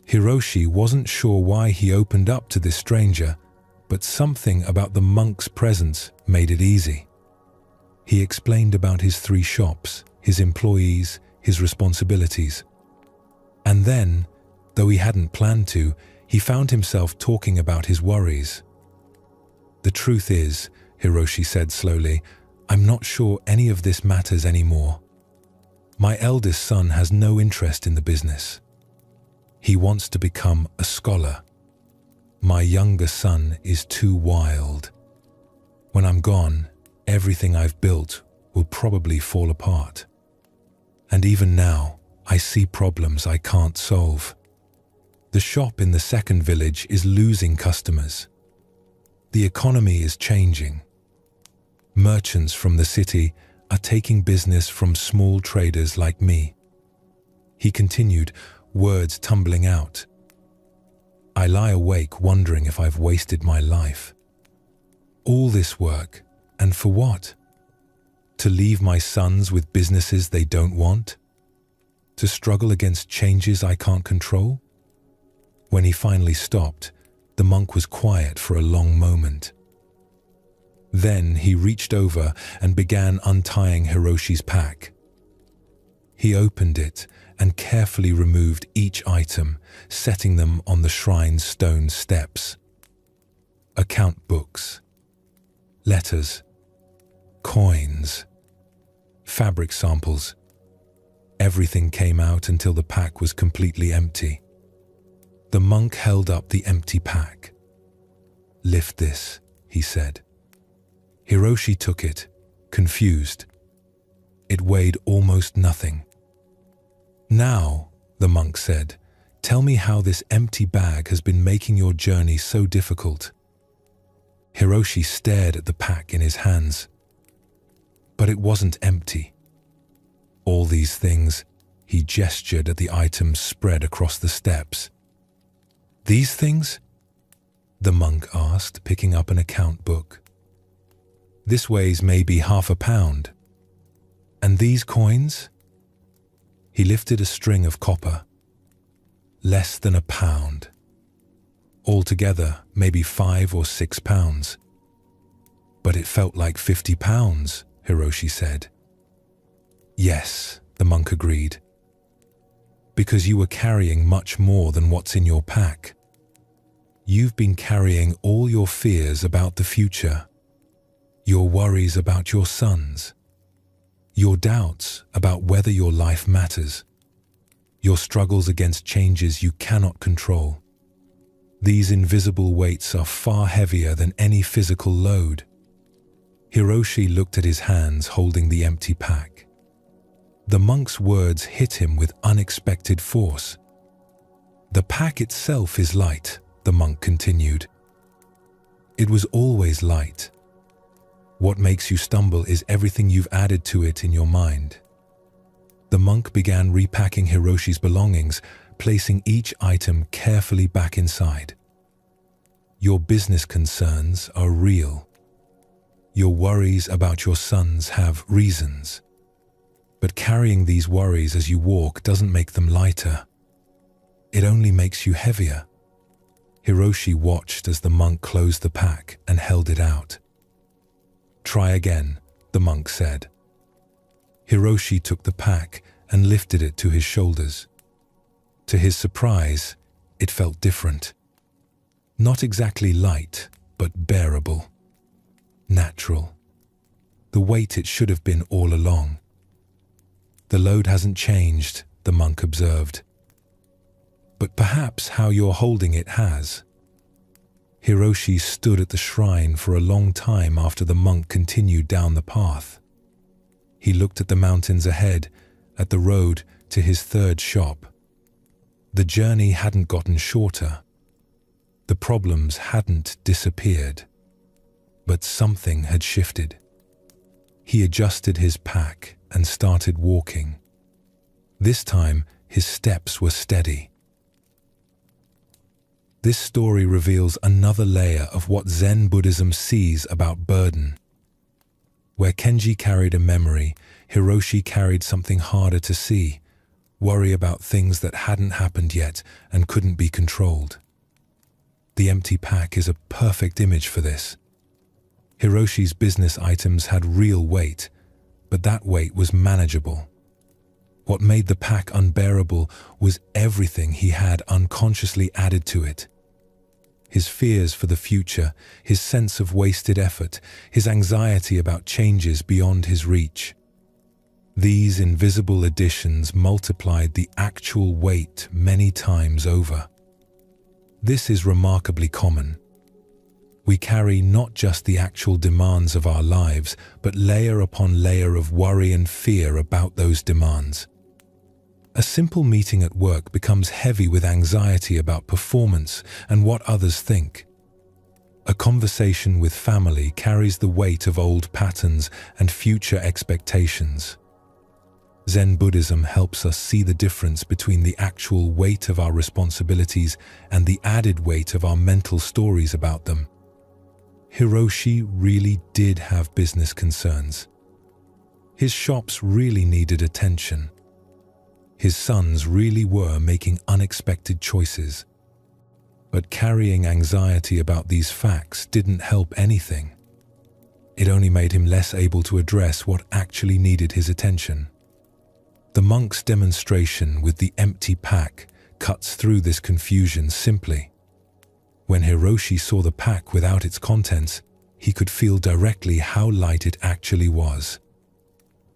Hiroshi wasn't sure why he opened up to this stranger, but something about the monk's presence made it easy. He explained about his 3 shops, his employees, his responsibilities. And then, though he hadn't planned to, he found himself talking about his worries. The truth is, Hiroshi said slowly, I'm not sure any of this matters anymore. My eldest son has no interest in the business. He wants to become a scholar. My younger son is too wild. When I'm gone, everything I've built will probably fall apart. And even now, I see problems I can't solve. The shop in the second village is losing customers. The economy is changing. Merchants from the city are taking business from small traders like me. He continued, words tumbling out. I lie awake wondering if I've wasted my life. All this work, and for what? To leave my sons with businesses they don't want? To struggle against changes I can't control? When he finally stopped, the monk was quiet for a long moment. Then he reached over and began untying Hiroshi's pack. He opened it and carefully removed each item, setting them on the shrine's stone steps. Account books, letters, coins, fabric samples. Everything came out until the pack was completely empty. The monk held up the empty pack. Lift this, he said. Hiroshi took it, confused. It weighed almost nothing. Now, the monk said, tell me how this empty bag has been making your journey so difficult. Hiroshi stared at the pack in his hands. But it wasn't empty. All these things, he gestured at the items spread across the steps. These things? The monk asked, picking up an account book. This weighs maybe ½ pound. And these coins? He lifted a string of copper. Less than a pound. Altogether, maybe 5 or 6 pounds. But it felt like 50 pounds, Hiroshi said. Yes, the monk agreed. Because you were carrying much more than what's in your pack. You've been carrying all your fears about the future, your worries about your sons, your doubts about whether your life matters, your struggles against changes you cannot control. These invisible weights are far heavier than any physical load. Hiroshi looked at his hands holding the empty pack. The monk's words hit him with unexpected force. The pack itself is light, the monk continued. It was always light. What makes you stumble is everything you've added to it in your mind. The monk began repacking Hiroshi's belongings, placing each item carefully back inside. Your business concerns are real. Your worries about your sons have reasons. But carrying these worries as you walk doesn't make them lighter. It only makes you heavier. Hiroshi watched as the monk closed the pack and held it out. Try again, the monk said. Hiroshi took the pack and lifted it to his shoulders. To his surprise, it felt different. Not exactly light, but bearable. Natural. The weight it should have been all along. The load hasn't changed, the monk observed. But perhaps how you're holding it has. Hiroshi stood at the shrine for a long time after the monk continued down the path. He looked at the mountains ahead, at the road to his third shop. The journey hadn't gotten shorter. The problems hadn't disappeared. But something had shifted. He adjusted his pack and started walking. This time, his steps were steady. This story reveals another layer of what Zen Buddhism sees about burden. Where Kenji carried a memory, Hiroshi carried something harder to see, worry about things that hadn't happened yet and couldn't be controlled. The empty pack is a perfect image for this. Hiroshi's business items had real weight, but that weight was manageable. What made the pack unbearable was everything he had unconsciously added to it. His fears for the future, his sense of wasted effort, his anxiety about changes beyond his reach. These invisible additions multiplied the actual weight many times over. This is remarkably common. We carry not just the actual demands of our lives, but layer upon layer of worry and fear about those demands. A simple meeting at work becomes heavy with anxiety about performance and what others think. A conversation with family carries the weight of old patterns and future expectations. Zen Buddhism helps us see the difference between the actual weight of our responsibilities and the added weight of our mental stories about them. Hiroshi really did have business concerns. His shops really needed attention. His sons really were making unexpected choices. But carrying anxiety about these facts didn't help anything. It only made him less able to address what actually needed his attention. The monk's demonstration with the empty pack cuts through this confusion simply. When Hiroshi saw the pack without its contents, he could feel directly how light it actually was.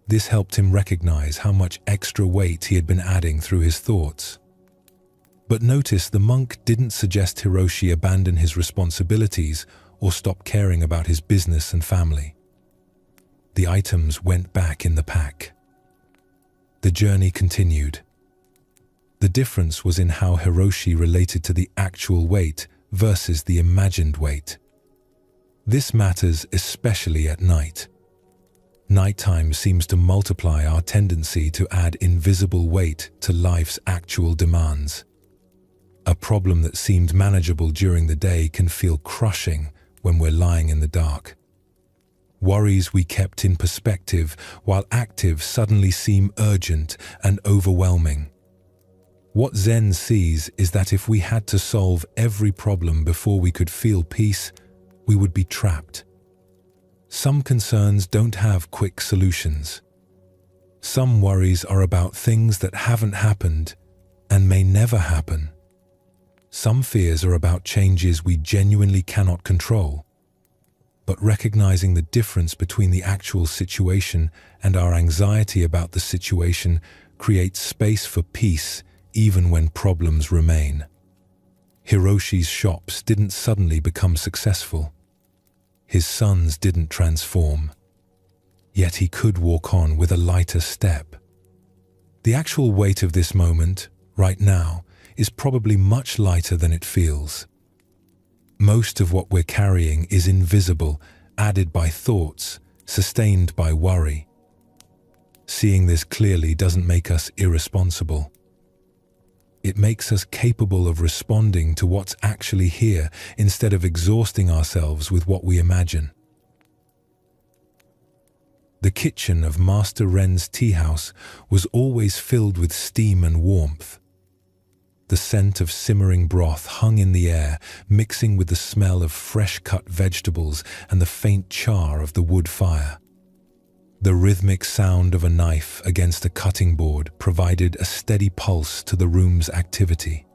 This helped him recognize how much extra weight he had been adding through his thoughts. But notice the monk didn't suggest Hiroshi abandon his responsibilities or stop caring about his business and family. The items went back in the pack. The journey continued. The difference was in how Hiroshi related to the actual weight versus the imagined weight. This matters especially at night. Nighttime seems to multiply our tendency to add invisible weight to life's actual demands. A problem that seemed manageable during the day can feel crushing when we're lying in the dark. Worries we kept in perspective while active suddenly seem urgent and overwhelming. What Zen sees is that if we had to solve every problem before we could feel peace, we would be trapped. Some concerns don't have quick solutions. Some worries are about things that haven't happened and may never happen. Some fears are about changes we genuinely cannot control. But recognizing the difference between the actual situation and our anxiety about the situation creates space for peace even when problems remain. Hiroshi's shops didn't suddenly become successful. His sons didn't transform. Yet he could walk on with a lighter step. The actual weight of this moment, right now, is probably much lighter than it feels. Most of what we're carrying is invisible, added by thoughts, sustained by worry. Seeing this clearly doesn't make us irresponsible. It makes us capable of responding to what's actually here instead of exhausting ourselves with what we imagine. The kitchen of Master Ren's tea house was always filled with steam and warmth. The scent of simmering broth hung in the air, mixing with the smell of fresh-cut vegetables and the faint char of the wood fire. The rhythmic sound of a knife against a cutting board provided a steady pulse to the room's activity.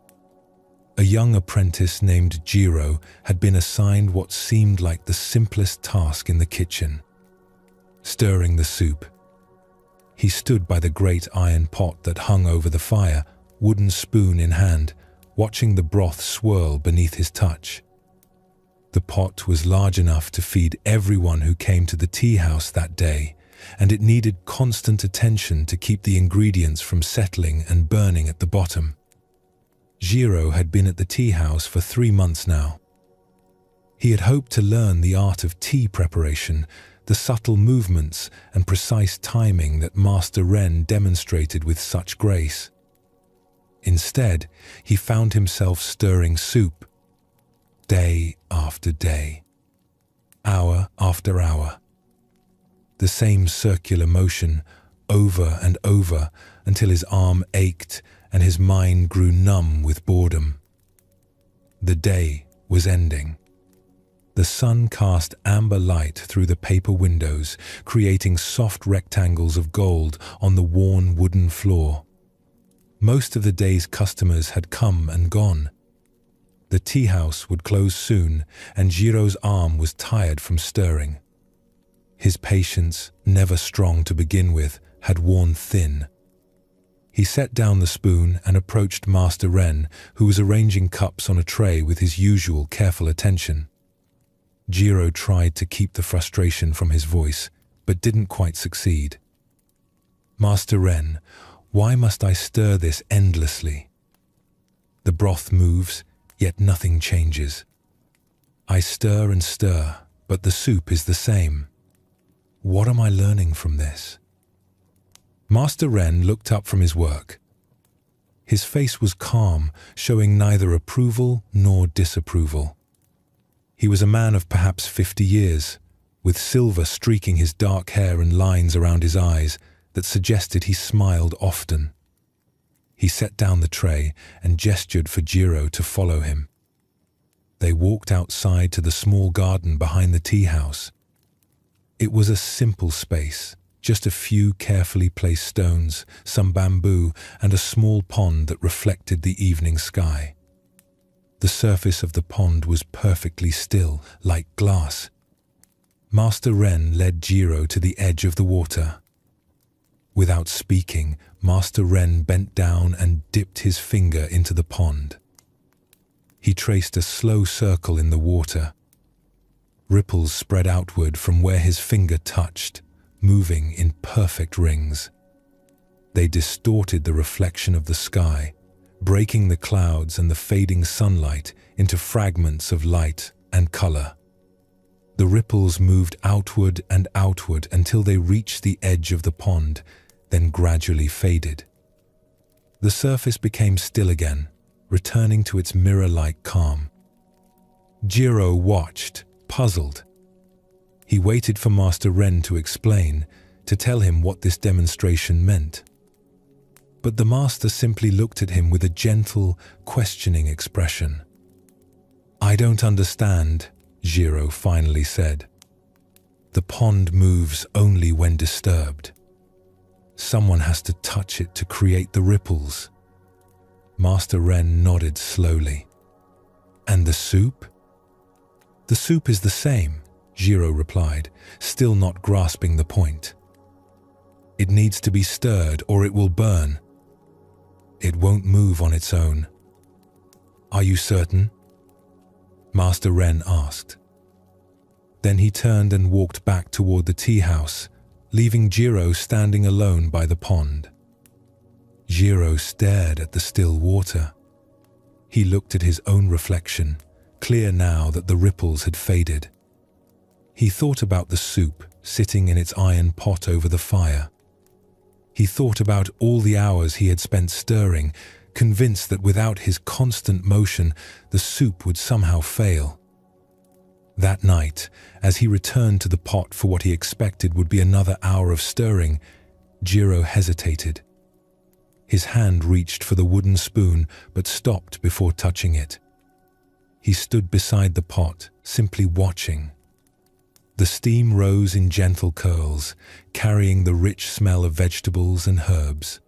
A young apprentice named Jiro had been assigned what seemed like the simplest task in the kitchen: stirring the soup. He stood by the great iron pot that hung over the fire, wooden spoon in hand, watching the broth swirl beneath his touch. The pot was large enough to feed everyone who came to the tea house that day, and it needed constant attention to keep the ingredients from settling and burning at the bottom. Jiro had been at the tea house for 3 months now. He had hoped to learn the art of tea preparation, the subtle movements and precise timing that Master Ren demonstrated with such grace. Instead, he found himself stirring soup, day after day, hour after hour. The same circular motion, over and over, until his arm ached and his mind grew numb with boredom. The day was ending. The sun cast amber light through the paper windows, creating soft rectangles of gold on the worn wooden floor. Most of the day's customers had come and gone. The tea house would close soon, and Jiro's arm was tired from stirring. His patience, never strong to begin with, had worn thin. He set down the spoon and approached Master Ren, who was arranging cups on a tray with his usual careful attention. Jiro tried to keep the frustration from his voice, but didn't quite succeed. "Master Ren, why must I stir this endlessly? The broth moves, yet nothing changes. I stir and stir, but the soup is the same. What am I learning from this?" Master Ren looked up from his work. His face was calm, showing neither approval nor disapproval. He was a man of perhaps 50 years, with silver streaking his dark hair and lines around his eyes that suggested he smiled often. He set down the tray and gestured for Jiro to follow him. They walked outside to the small garden behind the tea house. It was a simple space, just a few carefully placed stones, some bamboo, and a small pond that reflected the evening sky. The surface of the pond was perfectly still, like glass. Master Ren led Jiro to the edge of the water. Without speaking, Master Ren bent down and dipped his finger into the pond. He traced a slow circle in the water. Ripples spread outward from where his finger touched, moving in perfect rings. They distorted the reflection of the sky, breaking the clouds and the fading sunlight into fragments of light and color. The ripples moved outward and outward until they reached the edge of the pond, then gradually faded. The surface became still again, returning to its mirror-like calm. Jiro watched, puzzled. He waited for Master Ren to explain, to tell him what this demonstration meant. But the master simply looked at him with a gentle, questioning expression. "I don't understand," Jiro finally said. "The pond moves only when disturbed. Someone has to touch it to create the ripples." Master Ren nodded slowly. "And the soup?" "The soup is the same," Jiro replied, still not grasping the point. "It needs to be stirred or it will burn. It won't move on its own." "Are you certain?" Master Ren asked. Then he turned and walked back toward the tea house, leaving Jiro standing alone by the pond. Jiro stared at the still water. He looked at his own reflection, clear now that the ripples had faded. He thought about the soup sitting in its iron pot over the fire. He thought about all the hours he had spent stirring, convinced that without his constant motion, the soup would somehow fail. That night, as he returned to the pot for what he expected would be another hour of stirring, Jiro hesitated. His hand reached for the wooden spoon, but stopped before touching it. He stood beside the pot, simply watching. The steam rose in gentle curls, carrying the rich smell of vegetables and herbs.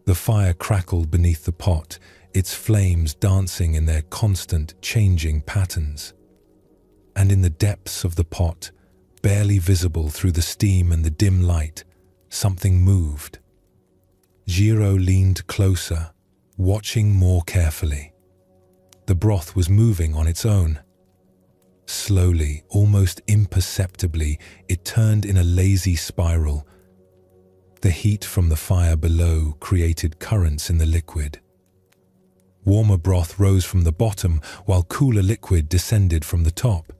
The fire crackled beneath the pot, its flames dancing in their constant, changing patterns. And in the depths of the pot, barely visible through the steam and the dim light, something moved. Jiro leaned closer, watching more carefully. The broth was moving on its own. Slowly, almost imperceptibly, it turned in a lazy spiral. The heat from the fire below created currents in the liquid. Warmer broth rose from the bottom, while cooler liquid descended from the top.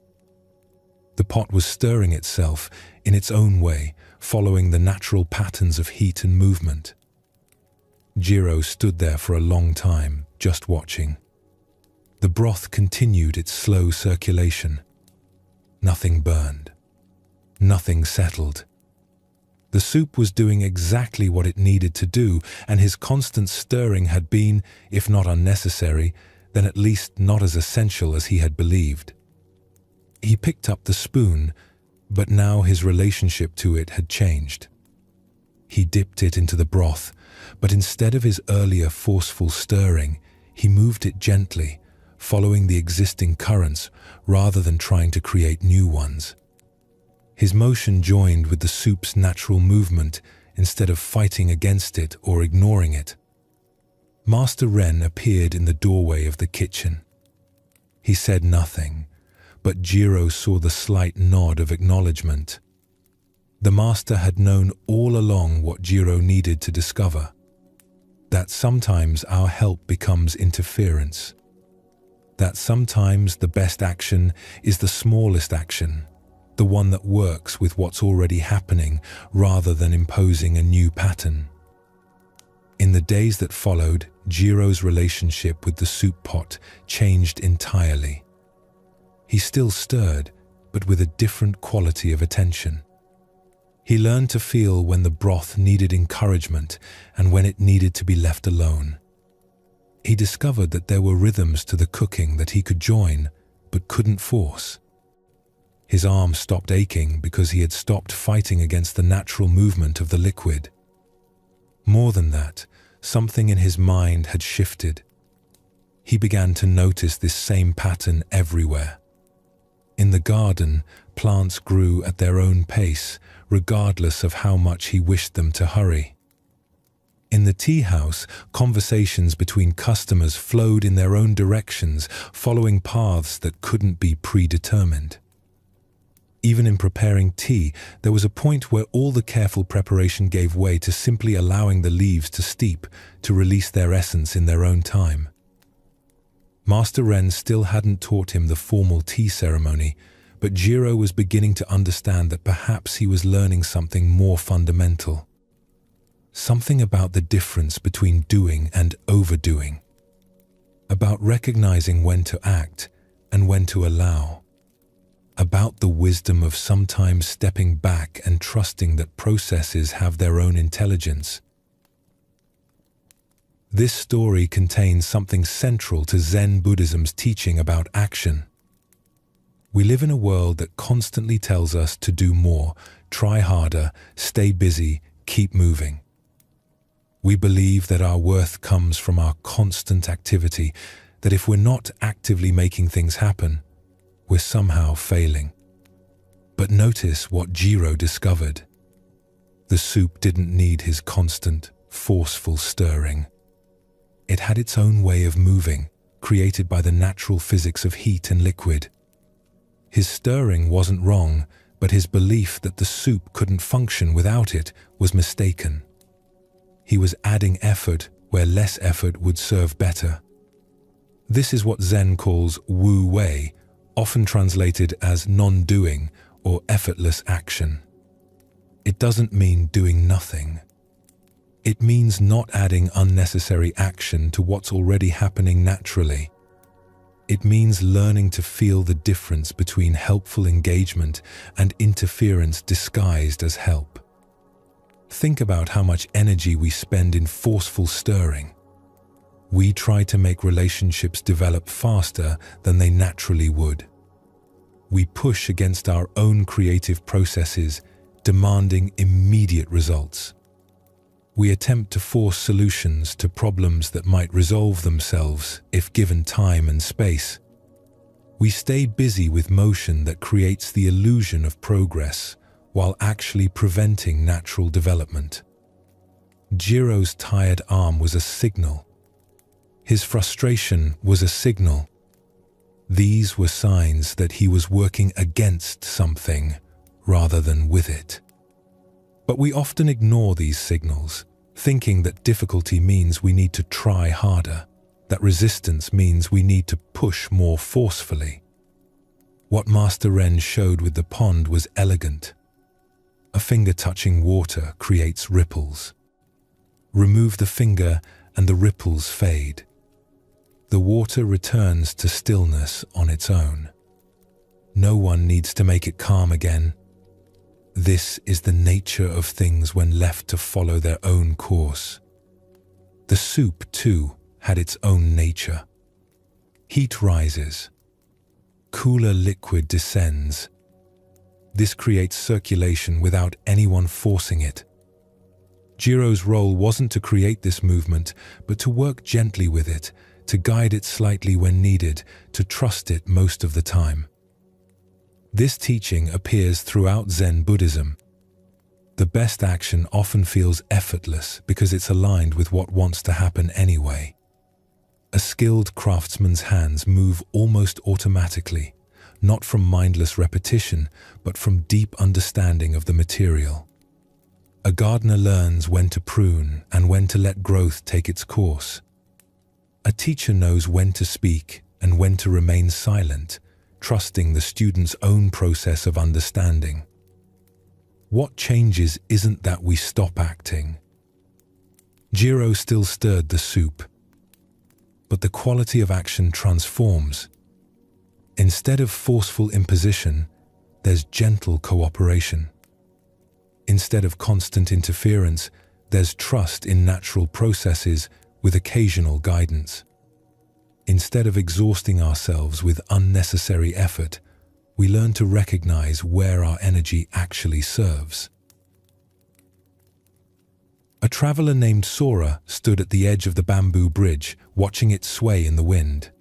The pot was stirring itself in its own way, following the natural patterns of heat and movement. Jiro stood there for a long time, just watching. The broth continued its slow circulation. Nothing burned. Nothing settled. The soup was doing exactly what it needed to do, and his constant stirring had been, if not unnecessary, then at least not as essential as he had believed. He picked up the spoon, but now his relationship to it had changed. He dipped it into the broth, but instead of his earlier forceful stirring, he moved it gently, following the existing currents rather than trying to create new ones. His motion joined with the soup's natural movement instead of fighting against it or ignoring it. Master Ren appeared in the doorway of the kitchen. He said nothing, but Jiro saw the slight nod of acknowledgement. The master had known all along what Jiro needed to discover, that sometimes our help becomes interference, that sometimes the best action is the smallest action, the one that works with what's already happening rather than imposing a new pattern. In the days that followed, Jiro's relationship with the soup pot changed entirely. He still stirred, but with a different quality of attention. He learned to feel when the broth needed encouragement and when it needed to be left alone. He discovered that there were rhythms to the cooking that he could join, but couldn't force. His arm stopped aching because he had stopped fighting against the natural movement of the liquid. More than that, something in his mind had shifted. He began to notice this same pattern everywhere. In the garden, plants grew at their own pace, regardless of how much he wished them to hurry. In the tea house, conversations between customers flowed in their own directions, following paths that couldn't be predetermined. Even in preparing tea, there was a point where all the careful preparation gave way to simply allowing the leaves to steep, to release their essence in their own time. Master Ren still hadn't taught him the formal tea ceremony, but Jiro was beginning to understand that perhaps he was learning something more fundamental. Something about the difference between doing and overdoing. About recognizing when to act and when to allow. About the wisdom of sometimes stepping back and trusting that processes have their own intelligence. This story contains something central to Zen Buddhism's teaching about action. We live in a world that constantly tells us to do more, try harder, stay busy, keep moving. We believe that our worth comes from our constant activity, that if we're not actively making things happen, we're somehow failing. But notice what Jiro discovered. The soup didn't need his constant, forceful stirring. It had its own way of moving, created by the natural physics of heat and liquid. His stirring wasn't wrong, but his belief that the soup couldn't function without it was mistaken. He was adding effort where less effort would serve better. This is what Zen calls wu wei, often translated as non-doing or effortless action. It doesn't mean doing nothing. It means not adding unnecessary action to what's already happening naturally. It means learning to feel the difference between helpful engagement and interference disguised as help. Think about how much energy we spend in forceful stirring. We try to make relationships develop faster than they naturally would. We push against our own creative processes, demanding immediate results. We attempt to force solutions to problems that might resolve themselves if given time and space. We stay busy with motion that creates the illusion of progress, while actually preventing natural development. Jiro's tired arm was a signal. His frustration was a signal. These were signs that he was working against something rather than with it. But we often ignore these signals, thinking that difficulty means we need to try harder, that resistance means we need to push more forcefully. What Master Ren showed with the pond was elegant. A finger touching water creates ripples. Remove the finger and the ripples fade. The water returns to stillness on its own. No one needs to make it calm again. This is the nature of things when left to follow their own course. The soup, too, had its own nature. Heat rises. Cooler liquid descends. This creates circulation without anyone forcing it. Jiro's role wasn't to create this movement, but to work gently with it, to guide it slightly when needed, to trust it most of the time. This teaching appears throughout Zen Buddhism. The best action often feels effortless because it's aligned with what wants to happen anyway. A skilled craftsman's hands move almost automatically, not from mindless repetition, but from deep understanding of the material. A gardener learns when to prune and when to let growth take its course. A teacher knows when to speak and when to remain silent, trusting the student's own process of understanding. What changes isn't that we stop acting. Jiro still stirred the soup, but the quality of action transforms. Instead of forceful imposition, there's gentle cooperation. Instead of constant interference, there's trust in natural processes with occasional guidance. Instead of exhausting ourselves with unnecessary effort, we learn to recognize where our energy actually serves. A traveler named Sora stood at the edge of the bamboo bridge, watching it sway in the wind.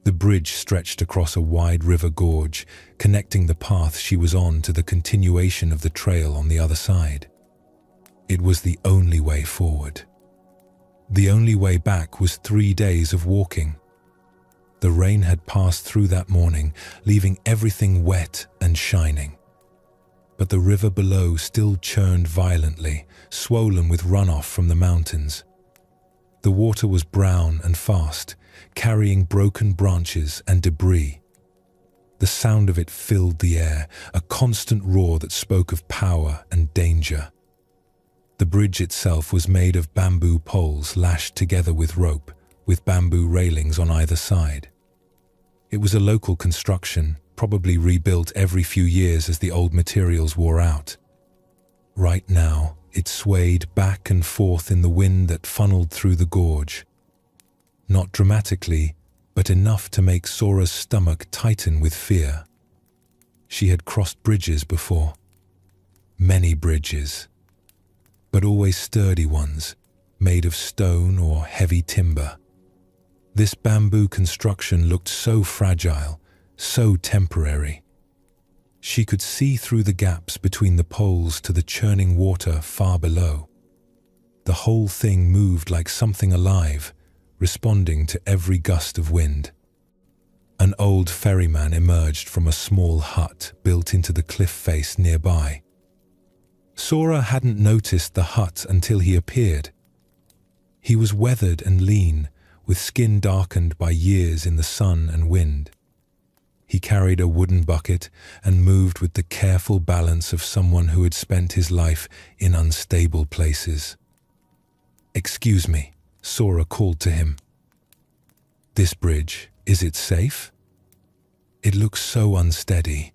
The bridge stretched across a wide river gorge, connecting the path she was on to the continuation of the trail on the other side. It was the only way forward. The only way back was 3 days of walking. The rain had passed through that morning, leaving everything wet and shining. But the river below still churned violently, swollen with runoff from the mountains. The water was brown and fast, carrying broken branches and debris. The sound of it filled the air, a constant roar that spoke of power and danger. The bridge itself was made of bamboo poles lashed together with rope, with bamboo railings on either side. It was a local construction, probably rebuilt every few years as the old materials wore out. Right now, it swayed back and forth in the wind that funneled through the gorge. Not dramatically, but enough to make Sora's stomach tighten with fear. She had crossed bridges before. Many bridges. But always sturdy ones, made of stone or heavy timber. This bamboo construction looked so fragile, so temporary. She could see through the gaps between the poles to the churning water far below. The whole thing moved like something alive, responding to every gust of wind. An old ferryman emerged from a small hut built into the cliff face nearby. Sora hadn't noticed the hut until he appeared. He was weathered and lean, with skin darkened by years in the sun and wind. He carried a wooden bucket and moved with the careful balance of someone who had spent his life in unstable places. "Excuse me," Sora called to him. "This bridge, is it safe? It looks so unsteady."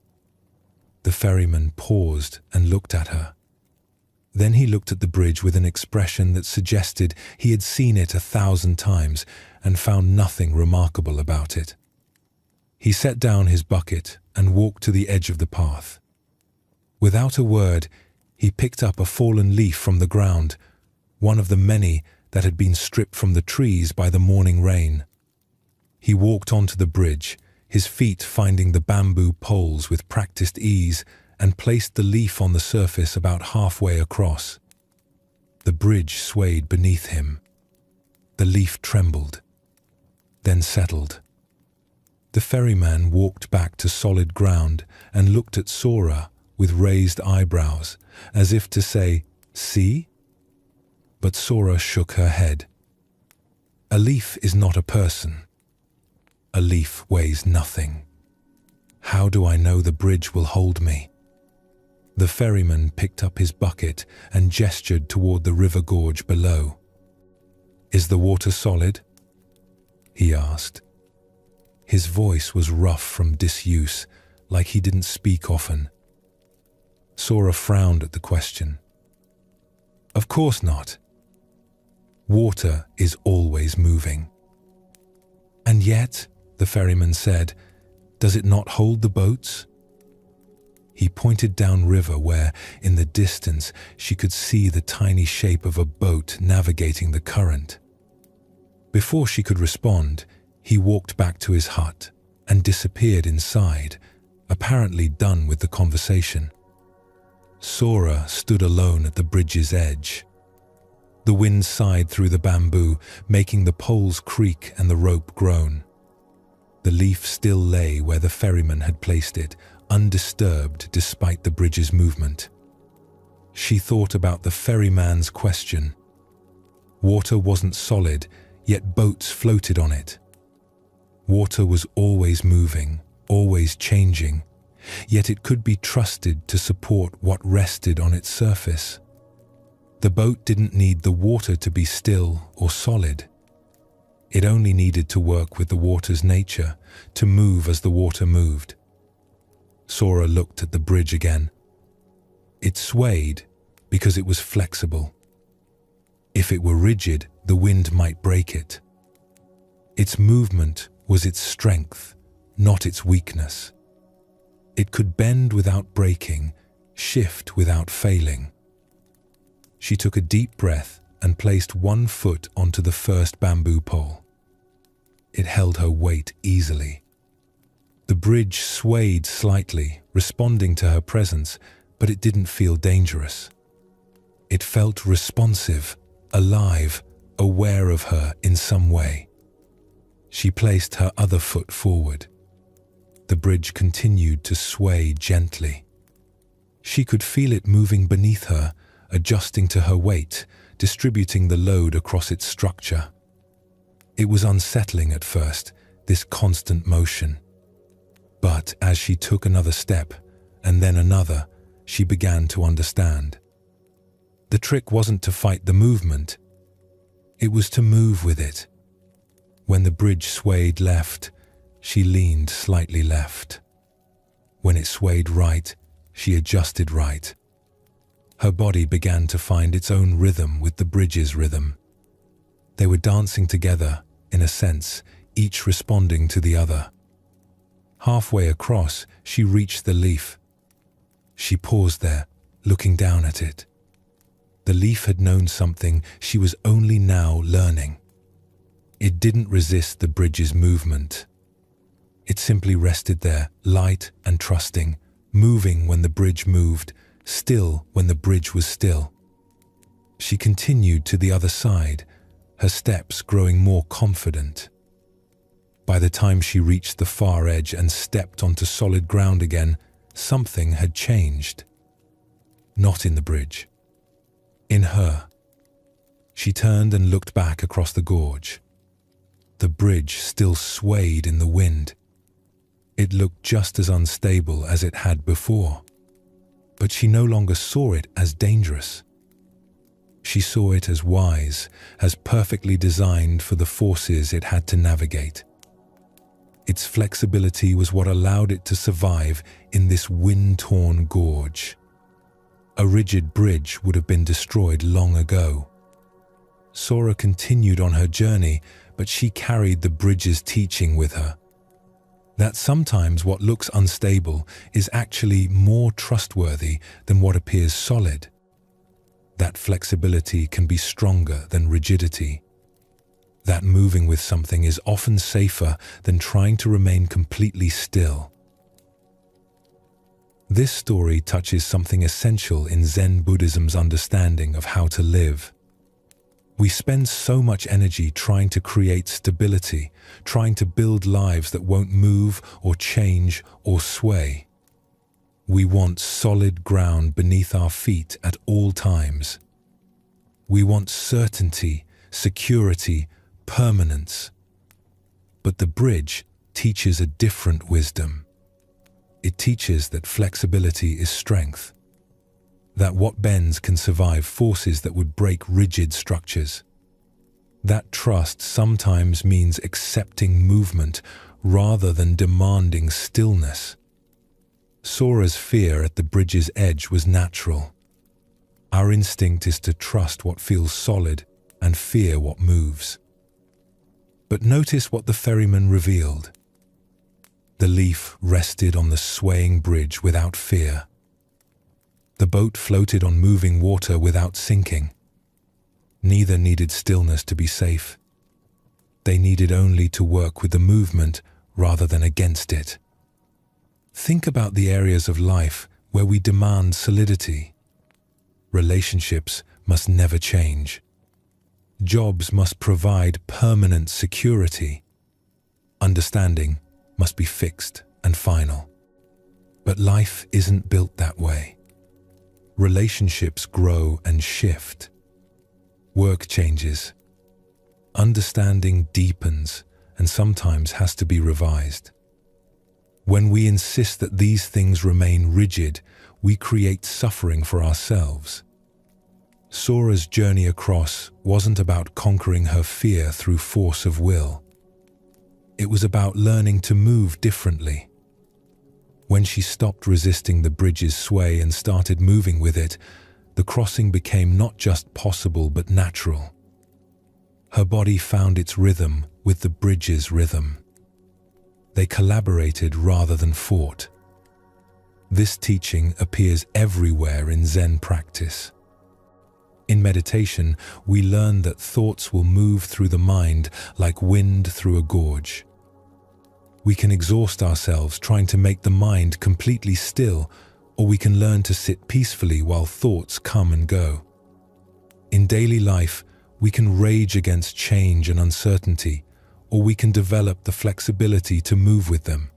The ferryman paused and looked at her. Then he looked at the bridge with an expression that suggested he had seen it 1,000 times and found nothing remarkable about it. He set down his bucket and walked to the edge of the path. Without a word, he picked up a fallen leaf from the ground, one of the many that had been stripped from the trees by the morning rain. He walked onto the bridge, his feet finding the bamboo poles with practiced ease and placed the leaf on the surface about halfway across. The bridge swayed beneath him. The leaf trembled, then settled. The ferryman walked back to solid ground and looked at Sora with raised eyebrows, as if to say, "See?" But Sora shook her head. A leaf is not a person. A leaf weighs nothing. How do I know the bridge will hold me? The ferryman picked up his bucket and gestured toward the river gorge below. "Is the water solid?" he asked. His voice was rough from disuse, like he didn't speak often. Sora frowned at the question. "Of course not. Water is always moving." "And yet," the ferryman said, "does it not hold the boats?" He pointed downriver where, in the distance, she could see the tiny shape of a boat navigating the current. Before she could respond, he walked back to his hut and disappeared inside, apparently done with the conversation. Sora stood alone at the bridge's edge. The wind sighed through the bamboo, making the poles creak and the rope groan. The leaf still lay where the ferryman had placed it, undisturbed despite the bridge's movement. She thought about the ferryman's question. Water wasn't solid, yet boats floated on it. Water was always moving, always changing, yet it could be trusted to support what rested on its surface. The boat didn't need the water to be still or solid. It only needed to work with the water's nature, to move as the water moved. Sora looked at the bridge again. It swayed because it was flexible. If it were rigid, the wind might break it. Its movement was its strength, not its weakness. It could bend without breaking, shift without failing. She took a deep breath and placed one foot onto the first bamboo pole. It held her weight easily. The bridge swayed slightly, responding to her presence, but it didn't feel dangerous. It felt responsive, alive, aware of her in some way. She placed her other foot forward. The bridge continued to sway gently. She could feel it moving beneath her, adjusting to her weight, distributing the load across its structure. It was unsettling at first, this constant motion. But as she took another step, and then another, she began to understand. The trick wasn't to fight the movement. It was to move with it. When the bridge swayed left, she leaned slightly left. When it swayed right, she adjusted right. Her body began to find its own rhythm with the bridge's rhythm. They were dancing together, in a sense, each responding to the other. Halfway across, she reached the leaf. She paused there, looking down at it. The leaf had known something she was only now learning. It didn't resist the bridge's movement. It simply rested there, light and trusting, moving when the bridge moved, still when the bridge was still. She continued to the other side, her steps growing more confident. By the time she reached the far edge and stepped onto solid ground again, something had changed. Not in the bridge. In her. She turned and looked back across the gorge. The bridge still swayed in the wind. It looked just as unstable as it had before. But she no longer saw it as dangerous. She saw it as wise, as perfectly designed for the forces it had to navigate. Its flexibility was what allowed it to survive in this wind-torn gorge. A rigid bridge would have been destroyed long ago. Sora continued on her journey, but she carried the bridge's teaching with her. That sometimes what looks unstable is actually more trustworthy than what appears solid. That flexibility can be stronger than rigidity. That moving with something is often safer than trying to remain completely still. This story touches something essential in Zen Buddhism's understanding of how to live. We spend so much energy trying to create stability, trying to build lives that won't move or change or sway. We want solid ground beneath our feet at all times. We want certainty, security, permanence. But the bridge teaches a different wisdom. It teaches that flexibility is strength, that what bends can survive forces that would break rigid structures. That trust sometimes means accepting movement rather than demanding stillness. Sora's fear at the bridge's edge was natural. Our instinct is to trust what feels solid and fear what moves. But notice what the ferryman revealed. The leaf rested on the swaying bridge without fear. The boat floated on moving water without sinking. Neither needed stillness to be safe. They needed only to work with the movement rather than against it. Think about the areas of life where we demand solidity. Relationships must never change. Jobs must provide permanent security. Understanding must be fixed and final. But life isn't built that way. Relationships grow and shift. Work changes. Understanding deepens and sometimes has to be revised. When we insist that these things remain rigid, we create suffering for ourselves. Sora's journey across wasn't about conquering her fear through force of will. It was about learning to move differently. When she stopped resisting the bridge's sway and started moving with it, the crossing became not just possible but natural. Her body found its rhythm with the bridge's rhythm. They collaborated rather than fought. This teaching appears everywhere in Zen practice. In meditation, we learn that thoughts will move through the mind like wind through a gorge. We can exhaust ourselves trying to make the mind completely still, or we can learn to sit peacefully while thoughts come and go. In daily life, we can rage against change and uncertainty, or we can develop the flexibility to move with them.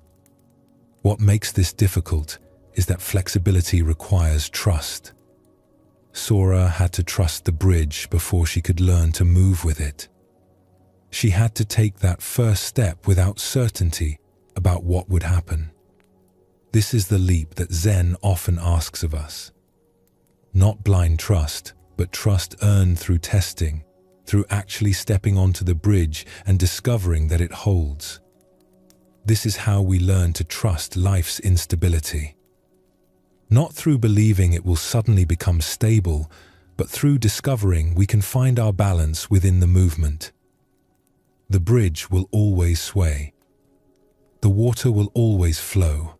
What makes this difficult is that flexibility requires trust. Sora had to trust the bridge before she could learn to move with it. She had to take that first step without certainty about what would happen. This is the leap that Zen often asks of us. Not blind trust, but trust earned through testing, through actually stepping onto the bridge and discovering that it holds. This is how we learn to trust life's instability. Not through believing it will suddenly become stable, but through discovering we can find our balance within the movement. The bridge will always sway. The water will always flow.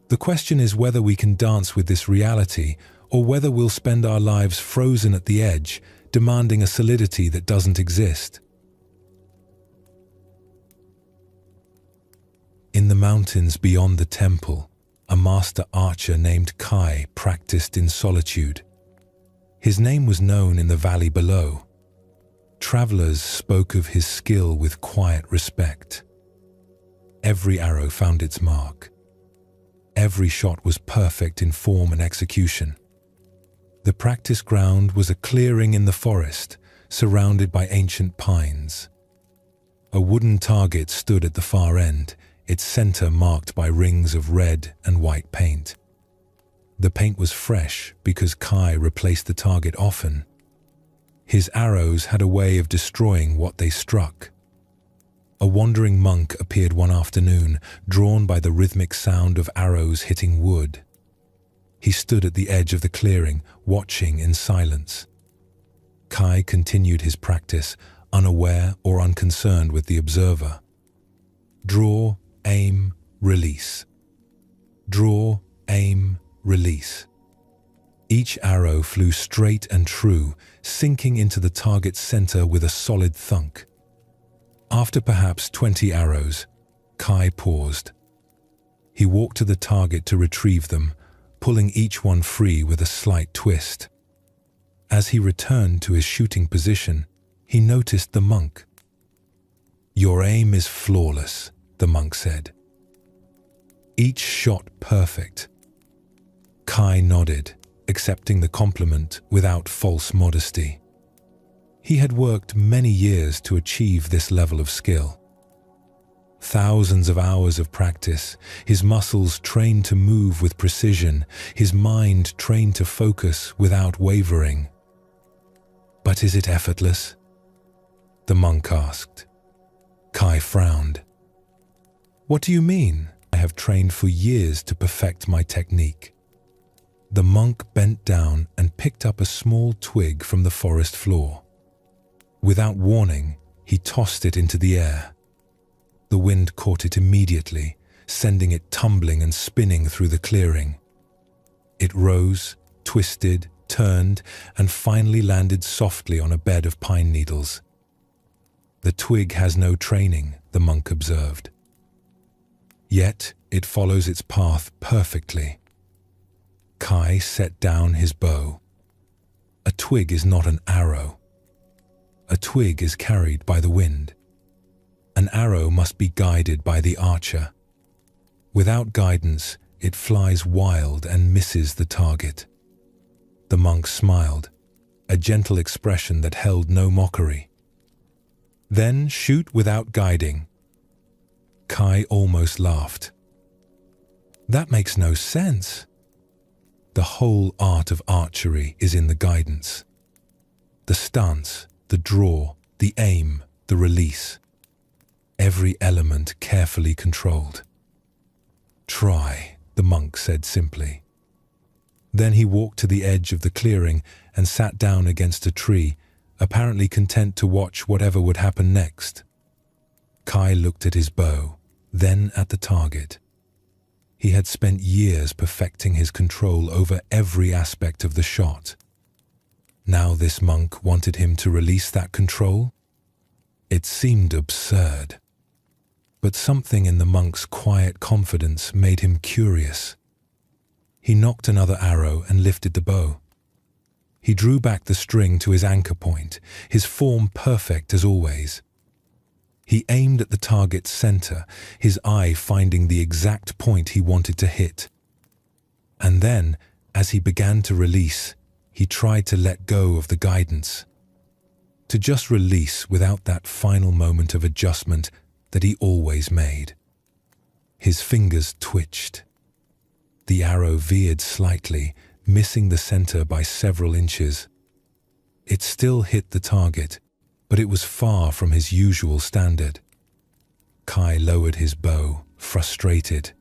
The question is whether we can dance with this reality or whether we'll spend our lives frozen at the edge, demanding a solidity that doesn't exist. In the mountains beyond the temple, a master archer named Kai practiced in solitude. His name was known in the valley below. Travelers spoke of his skill with quiet respect. Every arrow found its mark. Every shot was perfect in form and execution. The practice ground was a clearing in the forest, surrounded by ancient pines. A wooden target stood at the far end, its center marked by rings of red and white paint. The paint was fresh because Kai replaced the target often. His arrows had a way of destroying what they struck. A wandering monk appeared one afternoon, drawn by the rhythmic sound of arrows hitting wood. He stood at the edge of the clearing, watching in silence. Kai continued his practice, unaware or unconcerned with the observer. Draw, aim, release. Draw, aim, release. Each arrow flew straight and true, sinking into the target's center with a solid thunk. After perhaps 20 arrows, Kai paused. He walked to the target to retrieve them, pulling each one free with a slight twist. As he returned to his shooting position, he noticed the monk. "Your aim is flawless," the monk said. "Each shot perfect." Kai nodded, accepting the compliment without false modesty. He had worked many years to achieve this level of skill. Thousands of hours of practice, his muscles trained to move with precision, his mind trained to focus without wavering. "But is it effortless?" the monk asked. Kai frowned. "What do you mean? I have trained for years to perfect my technique." The monk bent down and picked up a small twig from the forest floor. Without warning, he tossed it into the air. The wind caught it immediately, sending it tumbling and spinning through the clearing. It rose, twisted, turned, and finally landed softly on a bed of pine needles. "The twig has no training," the monk observed. "Yet it follows its path perfectly." Kai set down his bow. A twig is not an arrow. A twig is carried by the wind. An arrow must be guided by the archer. Without guidance, it flies wild and misses the target. The monk smiled, a gentle expression that held no mockery. "Then shoot without guiding." Kai almost laughed. "That makes no sense." The whole art of archery is in the guidance. The stance, the draw, the aim, the release. Every element carefully controlled. "Try," the monk said simply. Then he walked to the edge of the clearing and sat down against a tree, apparently content to watch whatever would happen next. Kai looked at his bow, then at the target. He had spent years perfecting his control over every aspect of the shot. Now this monk wanted him to release that control? It seemed absurd. But something in the monk's quiet confidence made him curious. He nocked another arrow and lifted the bow. He drew back the string to his anchor point, his form perfect as always. He aimed at the target's center, his eye finding the exact point he wanted to hit. And then, as he began to release, he tried to let go of the guidance. To just release without that final moment of adjustment that he always made. His fingers twitched. The arrow veered slightly, missing the center by several inches. It still hit the target, but it was far from his usual standard. Kai lowered his bow, frustrated.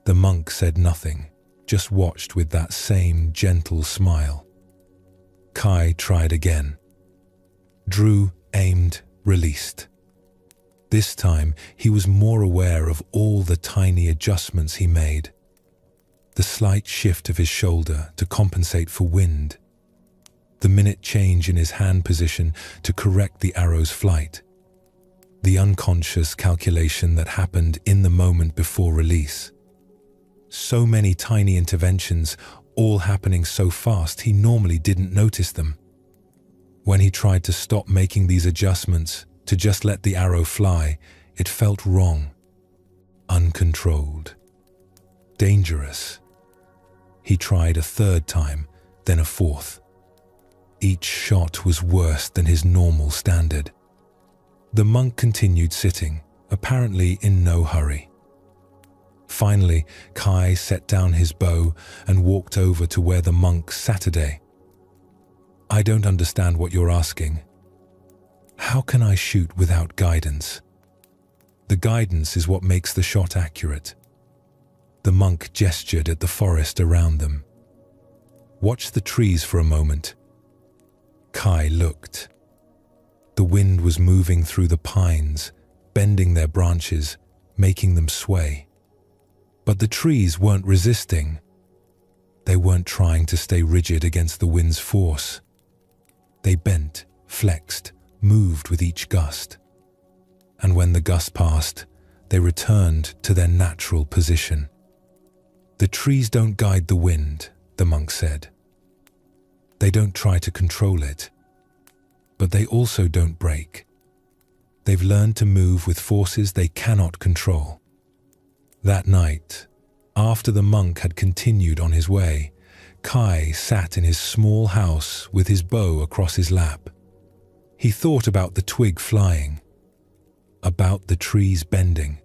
The monk said nothing, just watched with that same gentle smile. Kai tried again. Drew, aimed, released. This time, he was more aware of all the tiny adjustments he made. The slight shift of his shoulder to compensate for wind. The minute change in his hand position to correct the arrow's flight. The unconscious calculation that happened in the moment before release. So many tiny interventions, all happening so fast he normally didn't notice them. When he tried to stop making these adjustments, to just let the arrow fly, it felt wrong. Uncontrolled. Dangerous. He tried a third time, then a fourth. Each shot was worse than his normal standard. The monk continued sitting, apparently in no hurry. Finally, Kai set down his bow and walked over to where the monk sat. "I don't understand what you're asking. How can I shoot without guidance? The guidance is what makes the shot accurate." The monk gestured at the forest around them. "Watch the trees for a moment." Kai looked. The wind was moving through the pines, bending their branches, making them sway. But the trees weren't resisting. They weren't trying to stay rigid against the wind's force. They bent, flexed, moved with each gust. And when the gust passed, they returned to their natural position. The trees don't guide the wind, the monk said. They don't try to control it, but they also don't break. They've learned to move with forces they cannot control. That night, after the monk had continued on his way, Kai sat in his small house with his bow across his lap. He thought about the twig flying, about the trees bending,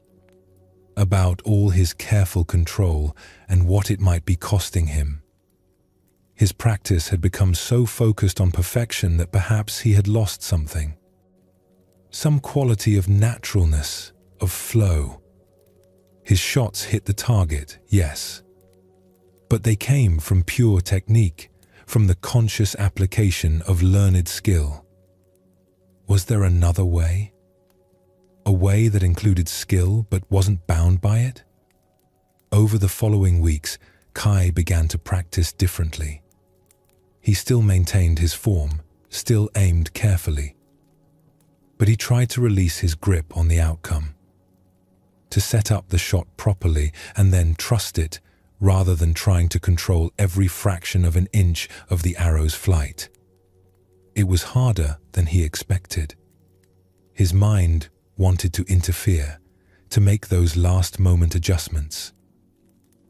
about all his careful control and what it might be costing him. His practice had become so focused on perfection that perhaps he had lost something. Some quality of naturalness, of flow. His shots hit the target, yes, but they came from pure technique, from the conscious application of learned skill. Was there another way? A way that included skill but wasn't bound by it? Over the following weeks, Kai began to practice differently. He still maintained his form, still aimed carefully, but he tried to release his grip on the outcome, to set up the shot properly and then trust it, rather than trying to control every fraction of an inch of the arrow's flight. It was harder than he expected. His mind wanted to interfere, to make those last-moment adjustments.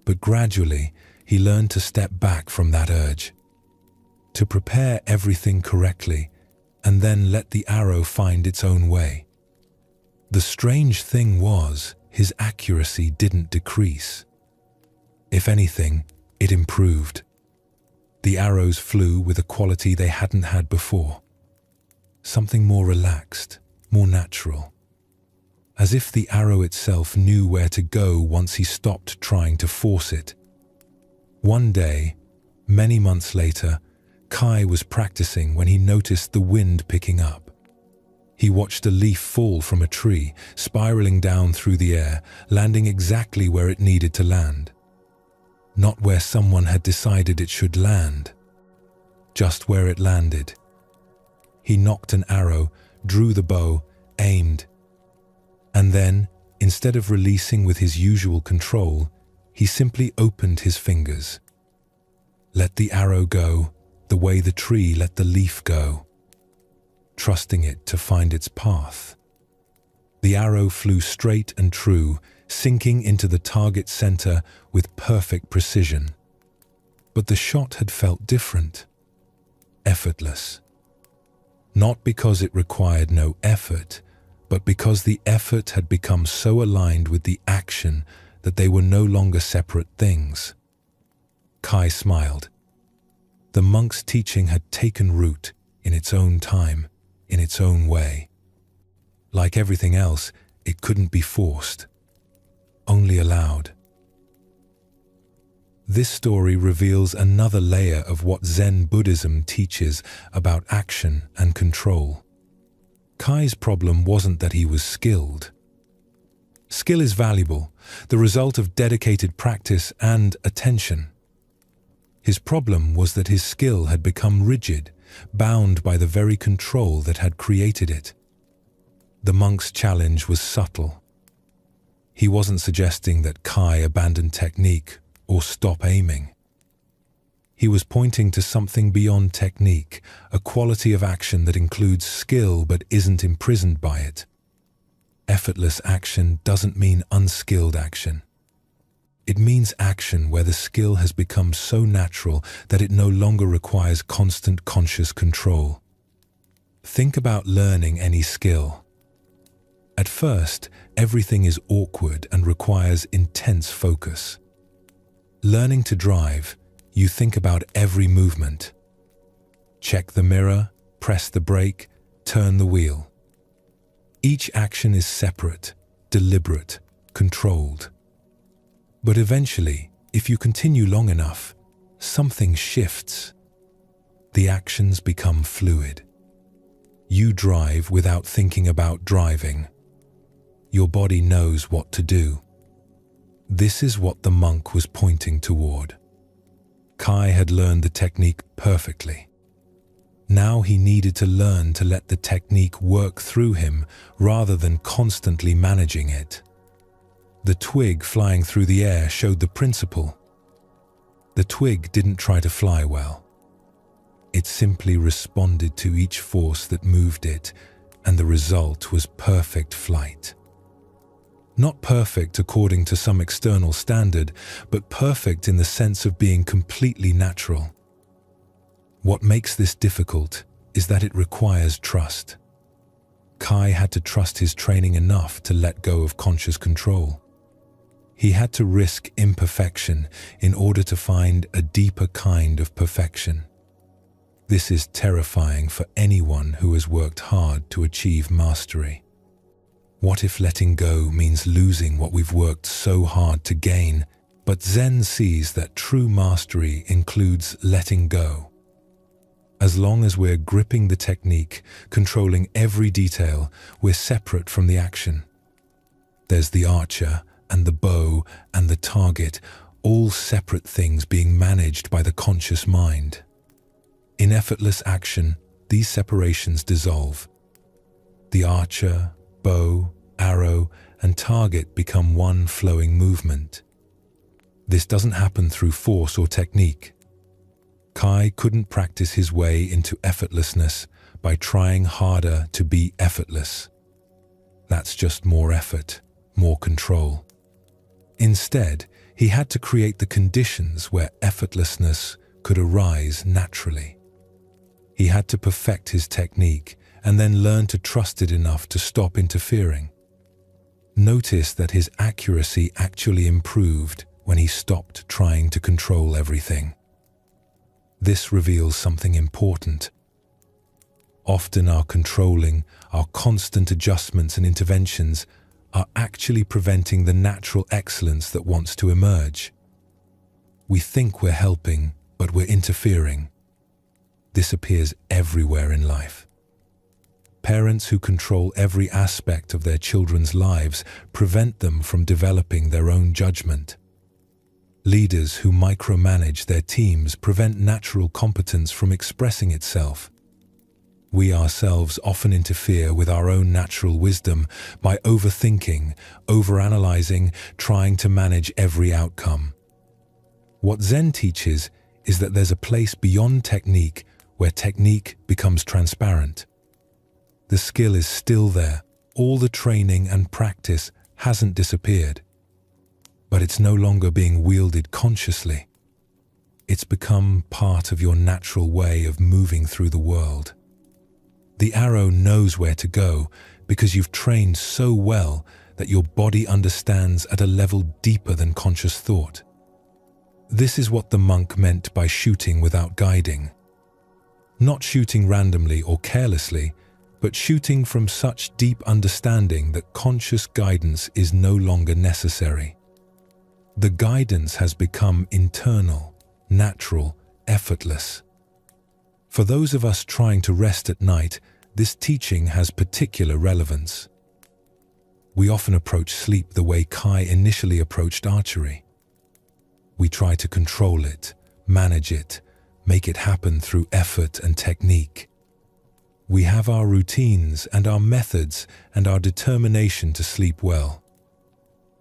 But gradually, he learned to step back from that urge, to prepare everything correctly, and then let the arrow find its own way. The strange thing was, his accuracy didn't decrease. If anything, it improved. The arrows flew with a quality they hadn't had before. Something more relaxed, more natural. As if the arrow itself knew where to go once he stopped trying to force it. One day, many months later, Kai was practicing when he noticed the wind picking up. He watched a leaf fall from a tree, spiraling down through the air, landing exactly where it needed to land. Not where someone had decided it should land, just where it landed. He nocked an arrow, drew the bow, aimed, and then, instead of releasing with his usual control, he simply opened his fingers. Let the arrow go, the way the tree let the leaf go, trusting it to find its path. The arrow flew straight and true, sinking into the target center with perfect precision. But the shot had felt different, effortless. Not because it required no effort, but because the effort had become so aligned with the action that they were no longer separate things. Kai smiled. The monk's teaching had taken root in its own time, in its own way. Like everything else, it couldn't be forced, only allowed. This story reveals another layer of what Zen Buddhism teaches about action and control. Kai's problem wasn't that he was skilled. Skill is valuable, the result of dedicated practice and attention. His problem was that his skill had become rigid, bound by the very control that had created it. The monk's challenge was subtle. He wasn't suggesting that Kai abandon technique or stop aiming. He was pointing to something beyond technique, a quality of action that includes skill but isn't imprisoned by it. Effortless action doesn't mean unskilled action. It means action where the skill has become so natural that it no longer requires constant conscious control. Think about learning any skill. At first, everything is awkward and requires intense focus. Learning to drive, you think about every movement. Check the mirror, press the brake, turn the wheel. Each action is separate, deliberate, controlled. But eventually, if you continue long enough, something shifts. The actions become fluid. You drive without thinking about driving. Your body knows what to do. This is what the monk was pointing toward. Kai had learned the technique perfectly. Now he needed to learn to let the technique work through him rather than constantly managing it. The twig flying through the air showed the principle. The twig didn't try to fly well. It simply responded to each force that moved it, and the result was perfect flight. Not perfect according to some external standard, but perfect in the sense of being completely natural. What makes this difficult is that it requires trust. Kai had to trust his training enough to let go of conscious control. He had to risk imperfection in order to find a deeper kind of perfection. This is terrifying for anyone who has worked hard to achieve mastery. What if letting go means losing what we've worked so hard to gain? But Zen sees that true mastery includes letting go. As long as we're gripping the technique, controlling every detail, we're separate from the action. There's the archer and the bow and the target, all separate things being managed by the conscious mind. In effortless action, these separations dissolve. The archer, bow, arrow, and target become one flowing movement. This doesn't happen through force or technique. Kai couldn't practice his way into effortlessness by trying harder to be effortless. That's just more effort, more control. Instead, he had to create the conditions where effortlessness could arise naturally. He had to perfect his technique and then learn to trust it enough to stop interfering. Notice that his accuracy actually improved when he stopped trying to control everything. This reveals something important. Often our controlling, our constant adjustments and interventions are actually preventing the natural excellence that wants to emerge. We think we're helping, but we're interfering. This appears everywhere in life. Parents who control every aspect of their children's lives prevent them from developing their own judgment. Leaders who micromanage their teams prevent natural competence from expressing itself. We ourselves often interfere with our own natural wisdom by overthinking, overanalyzing, trying to manage every outcome. What Zen teaches is that there's a place beyond technique where technique becomes transparent. The skill is still there, all the training and practice hasn't disappeared. But it's no longer being wielded consciously. It's become part of your natural way of moving through the world. The arrow knows where to go because you've trained so well that your body understands at a level deeper than conscious thought. This is what the monk meant by shooting without guiding. Not shooting randomly or carelessly, but shooting from such deep understanding that conscious guidance is no longer necessary. The guidance has become internal, natural, effortless. For those of us trying to rest at night, this teaching has particular relevance. We often approach sleep the way Kai initially approached archery. We try to control it, manage it, make it happen through effort and technique. We have our routines and our methods and our determination to sleep well.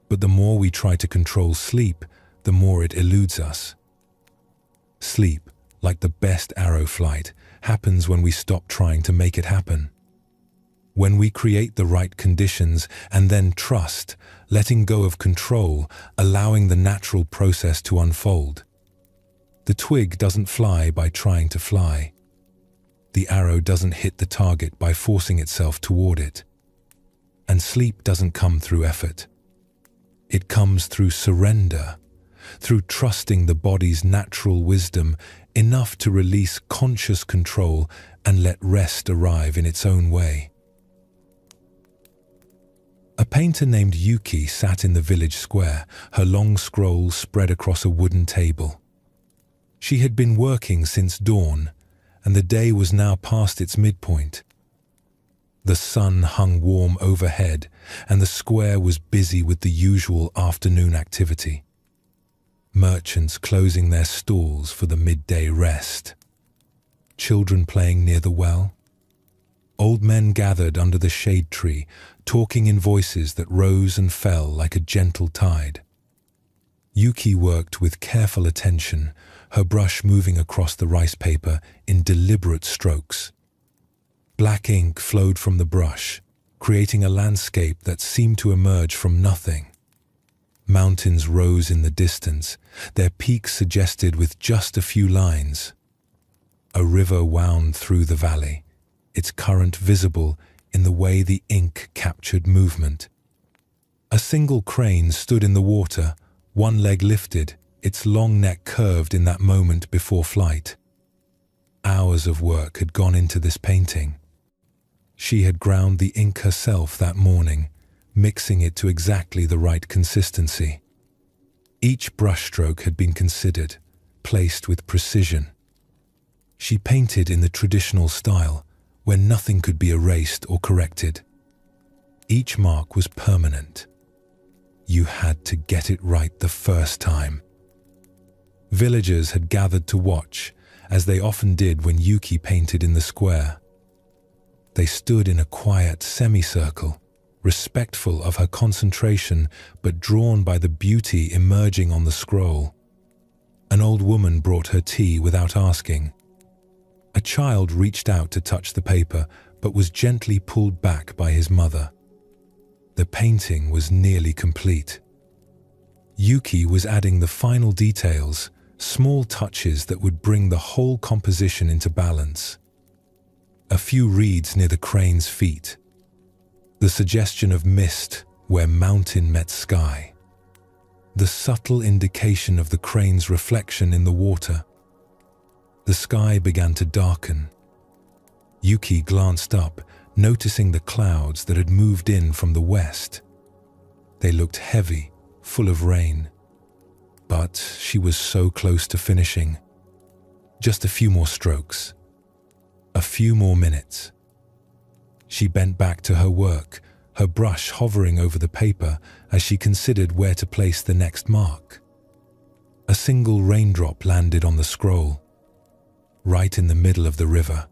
But the more we try to control sleep, the more it eludes us. Sleep, like the best arrow flight, happens when we stop trying to make it happen. When we create the right conditions and then trust, letting go of control, allowing the natural process to unfold. The twig doesn't fly by trying to fly. The arrow doesn't hit the target by forcing itself toward it. And sleep doesn't come through effort. It comes through surrender, through trusting the body's natural wisdom enough to release conscious control and let rest arrive in its own way. A painter named Yuki sat in the village square, her long scroll spread across a wooden table. She had been working since dawn, and the day was now past its midpoint. The sun hung warm overhead, and the square was busy with the usual afternoon activity. Merchants closing their stalls for the midday rest. Children playing near the well. Old men gathered under the shade tree, talking in voices that rose and fell like a gentle tide. Yuki worked with careful attention, her brush moving across the rice paper in deliberate strokes. Black ink flowed from the brush, creating a landscape that seemed to emerge from nothing. Mountains rose in the distance, their peaks suggested with just a few lines. A river wound through the valley, its current visible in the way the ink captured movement. A single crane stood in the water, one leg lifted, its long neck curved in that moment before flight. Hours of work had gone into this painting. She had ground the ink herself that morning, mixing it to exactly the right consistency. Each brushstroke had been considered, placed with precision. She painted in the traditional style, where nothing could be erased or corrected. Each mark was permanent. You had to get it right the first time. Villagers had gathered to watch, as they often did when Yuki painted in the square. They stood in a quiet semicircle, respectful of her concentration but drawn by the beauty emerging on the scroll. An old woman brought her tea without asking. A child reached out to touch the paper but was gently pulled back by his mother. The painting was nearly complete. Yuki was adding the final details, small touches that would bring the whole composition into balance. A few reeds near the crane's feet. The suggestion of mist where mountain met sky. The subtle indication of the crane's reflection in the water. The sky began to darken. Yuki glanced up, noticing the clouds that had moved in from the west. They looked heavy, full of rain. But she was so close to finishing. Just a few more strokes. A few more minutes. She bent back to her work, her brush hovering over the paper as she considered where to place the next mark. A single raindrop landed on the scroll, right in the middle of the river.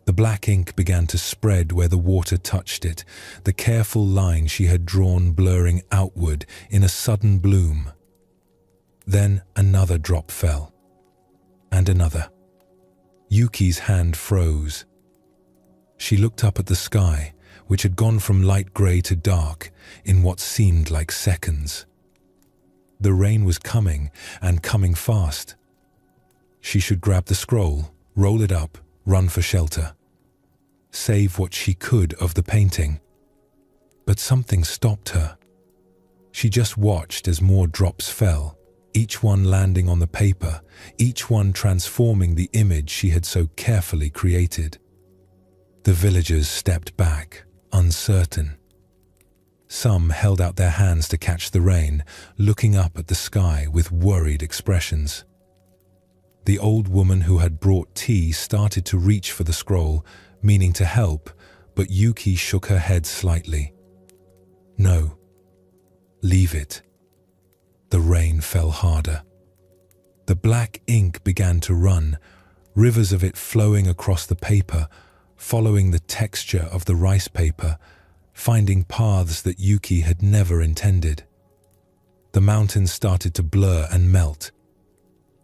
The black ink began to spread where the water touched it, the careful line she had drawn blurring outward in a sudden bloom. Then another drop fell, and another. Yuki's hand froze. She looked up at the sky, which had gone from light grey to dark in what seemed like seconds. The rain was coming, and coming fast. She should grab the scroll, roll it up, run for shelter. Save what she could of the painting. But something stopped her. She just watched as more drops fell, each one landing on the paper, each one transforming the image she had so carefully created. The villagers stepped back, uncertain. Some held out their hands to catch the rain, looking up at the sky with worried expressions. The old woman who had brought tea started to reach for the scroll, meaning to help, but Yuki shook her head slightly. No. Leave it. The rain fell harder. The black ink began to run, rivers of it flowing across the paper, following the texture of the rice paper, finding paths that Yuki had never intended. The mountains started to blur and melt.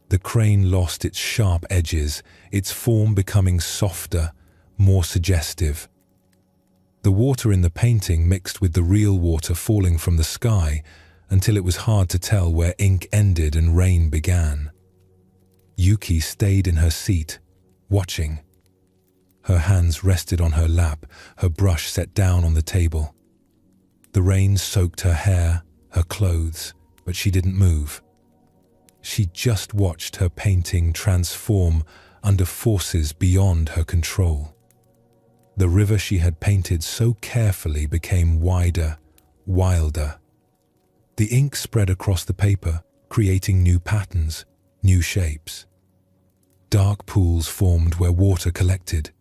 The crane lost its sharp edges, its form becoming softer, more suggestive. The water in the painting mixed with the real water falling from the sky until it was hard to tell where ink ended and rain began. Yuki stayed in her seat, watching. Her hands rested on her lap, her brush set down on the table. The rain soaked her hair, her clothes, but she didn't move. She just watched her painting transform under forces beyond her control. The river she had painted so carefully became wider, wilder. The ink spread across the paper, creating new patterns, new shapes. Dark pools formed where water collected.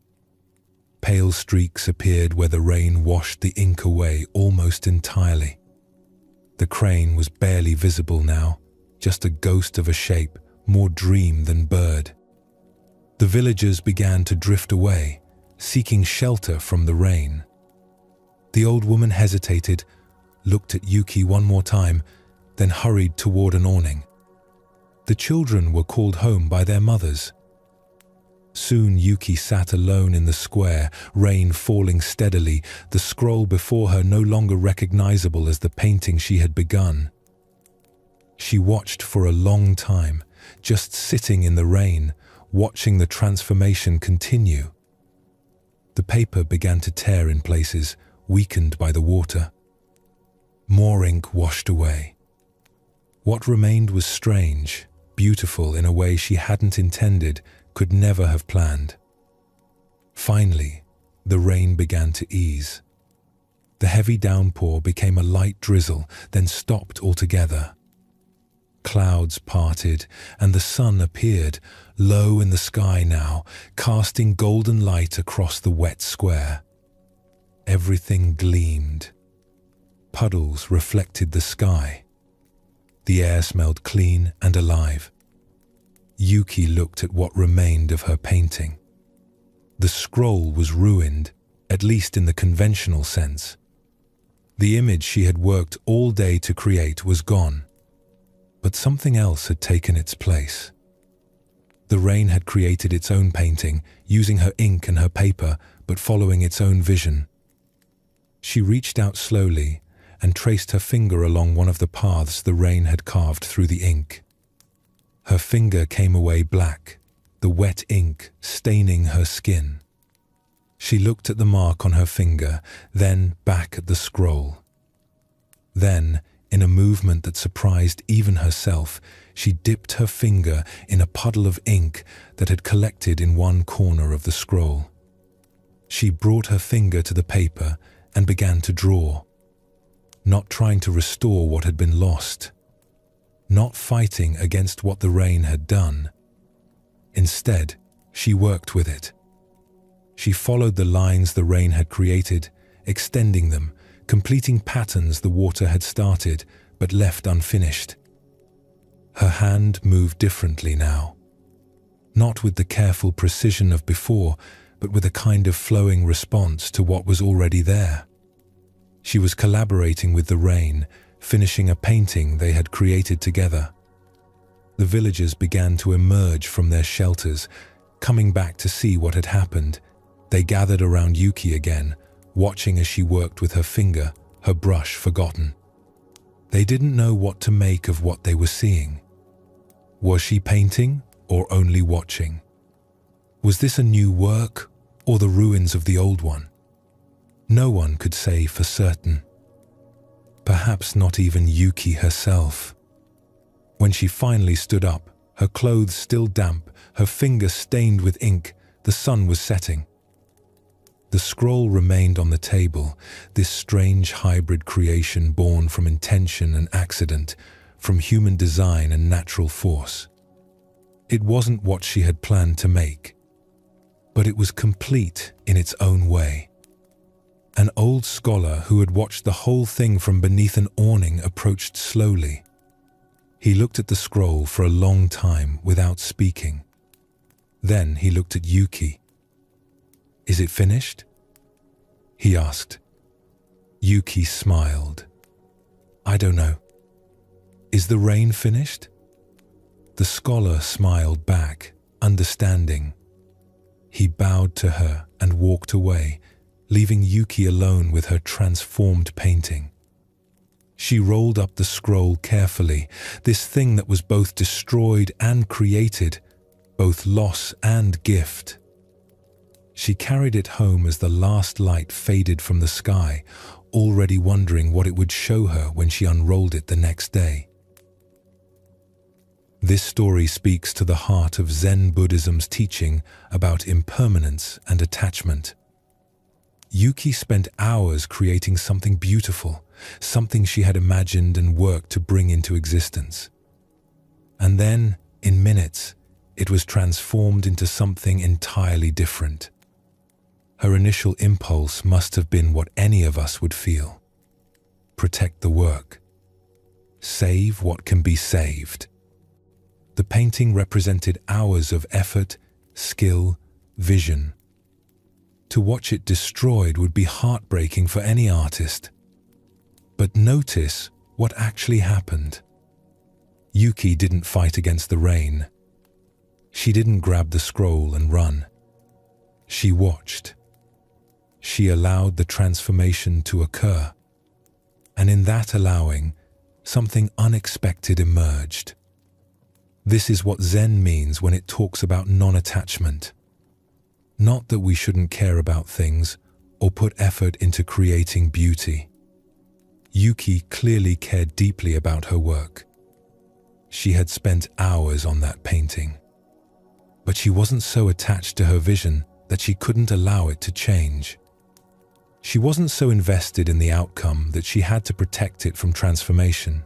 Pale streaks appeared where the rain washed the ink away almost entirely. The crane was barely visible now, just a ghost of a shape, more dream than bird. The villagers began to drift away, seeking shelter from the rain. The old woman hesitated, looked at Yuki one more time, then hurried toward an awning. The children were called home by their mothers. Soon Yuki sat alone in the square, rain falling steadily, the scroll before her no longer recognizable as the painting she had begun. She watched for a long time, just sitting in the rain, watching the transformation continue. The paper began to tear in places, weakened by the water. More ink washed away. What remained was strange, beautiful in a way she hadn't intended, could never have planned. Finally, the rain began to ease. The heavy downpour became a light drizzle, then stopped altogether. Clouds parted, and the sun appeared, low in the sky now, casting golden light across the wet square. Everything gleamed. Puddles reflected the sky. The air smelled clean and alive. Yuki looked at what remained of her painting. The scroll was ruined, at least in the conventional sense. The image she had worked all day to create was gone, but something else had taken its place. The rain had created its own painting, using her ink and her paper, but following its own vision. She reached out slowly and traced her finger along one of the paths the rain had carved through the ink. Her finger came away black, the wet ink staining her skin. She looked at the mark on her finger, then back at the scroll. Then, in a movement that surprised even herself, she dipped her finger in a puddle of ink that had collected in one corner of the scroll. She brought her finger to the paper and began to draw, not trying to restore what had been lost, not fighting against what the rain had done. Instead, she worked with it. She followed the lines the rain had created, extending them, completing patterns the water had started but left unfinished. Her hand moved differently now, not with the careful precision of before, but with a kind of flowing response to what was already there. She was collaborating with the rain, finishing a painting they had created together. The villagers began to emerge from their shelters, coming back to see what had happened. They gathered around Yuki again, watching as she worked with her finger, her brush forgotten. They didn't know what to make of what they were seeing. Was she painting or only watching? Was this a new work or the ruins of the old one? No one could say for certain. Perhaps not even Yuki herself. When she finally stood up, her clothes still damp, her finger stained with ink, the sun was setting. The scroll remained on the table, this strange hybrid creation born from intention and accident, from human design and natural force. It wasn't what she had planned to make, but it was complete in its own way. An old scholar who had watched the whole thing from beneath an awning approached slowly. He looked at the scroll for a long time without speaking. Then he looked at Yuki. "Is it finished?" he asked. Yuki smiled. "I don't know. Is the rain finished?" The scholar smiled back, understanding. He bowed to her and walked away, leaving Yuki alone with her transformed painting. She rolled up the scroll carefully, this thing that was both destroyed and created, both loss and gift. She carried it home as the last light faded from the sky, already wondering what it would show her when she unrolled it the next day. This story speaks to the heart of Zen Buddhism's teaching about impermanence and attachment. Yuki spent hours creating something beautiful, something she had imagined and worked to bring into existence. And then, in minutes, it was transformed into something entirely different. Her initial impulse must have been what any of us would feel. Protect the work. Save what can be saved. The painting represented hours of effort, skill, vision. To watch it destroyed would be heartbreaking for any artist. But notice what actually happened. Yuki didn't fight against the rain. She didn't grab the scroll and run. She watched. She allowed the transformation to occur. And in that allowing, something unexpected emerged. This is what Zen means when it talks about non-attachment. Not that we shouldn't care about things or put effort into creating beauty. Yuki clearly cared deeply about her work. She had spent hours on that painting. But she wasn't so attached to her vision that she couldn't allow it to change. She wasn't so invested in the outcome that she had to protect it from transformation.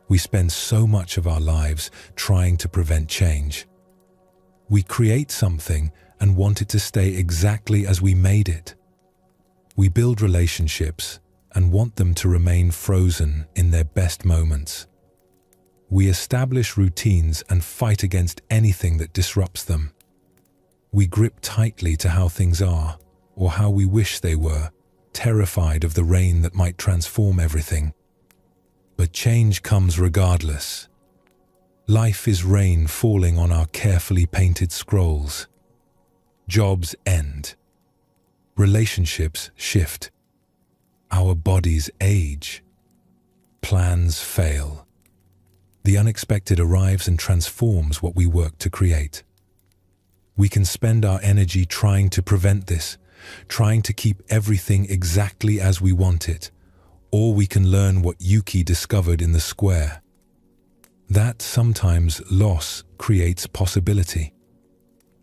We spend so much of our lives trying to prevent change. We create something and want it to stay exactly as we made it. We build relationships and want them to remain frozen in their best moments. We establish routines and fight against anything that disrupts them. We grip tightly to how things are, or how we wish they were, terrified of the rain that might transform everything. But change comes regardless. Life is rain falling on our carefully painted scrolls. Jobs end. Relationships shift. Our bodies age. Plans fail. The unexpected arrives and transforms what we work to create. We can spend our energy trying to prevent this, trying to keep everything exactly as we want it, or we can learn what Yuki discovered in the square. That sometimes loss creates possibility.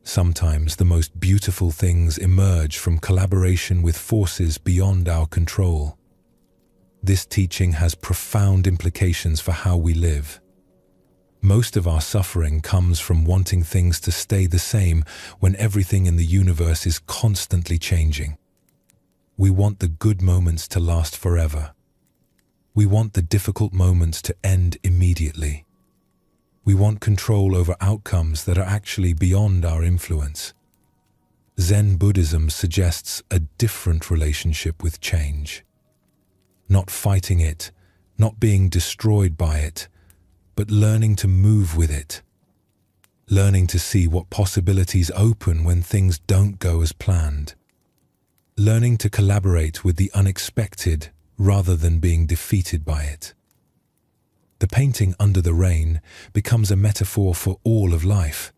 Sometimes the most beautiful things emerge from collaboration with forces beyond our control. This teaching has profound implications for how we live. Most of our suffering comes from wanting things to stay the same when everything in the universe is constantly changing. We want the good moments to last forever. We want the difficult moments to end immediately. We want control over outcomes that are actually beyond our influence. Zen Buddhism suggests a different relationship with change. Not fighting it, not being destroyed by it, but learning to move with it. Learning to see what possibilities open when things don't go as planned. Learning to collaborate with the unexpected rather than being defeated by it. The painting under the rain becomes a metaphor for all of life.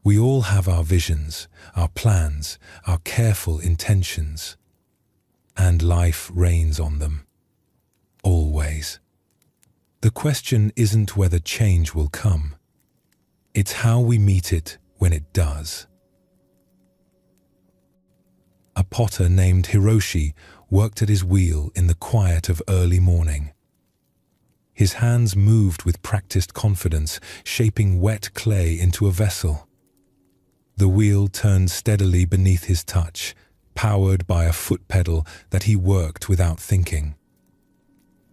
We all have our visions, our plans, our careful intentions, and life rains on them. Always. The question isn't whether change will come. It's how we meet it when it does. A potter named Hiroshi worked at his wheel in the quiet of early morning. His hands moved with practiced confidence, shaping wet clay into a vessel. The wheel turned steadily beneath his touch, powered by a foot pedal that he worked without thinking.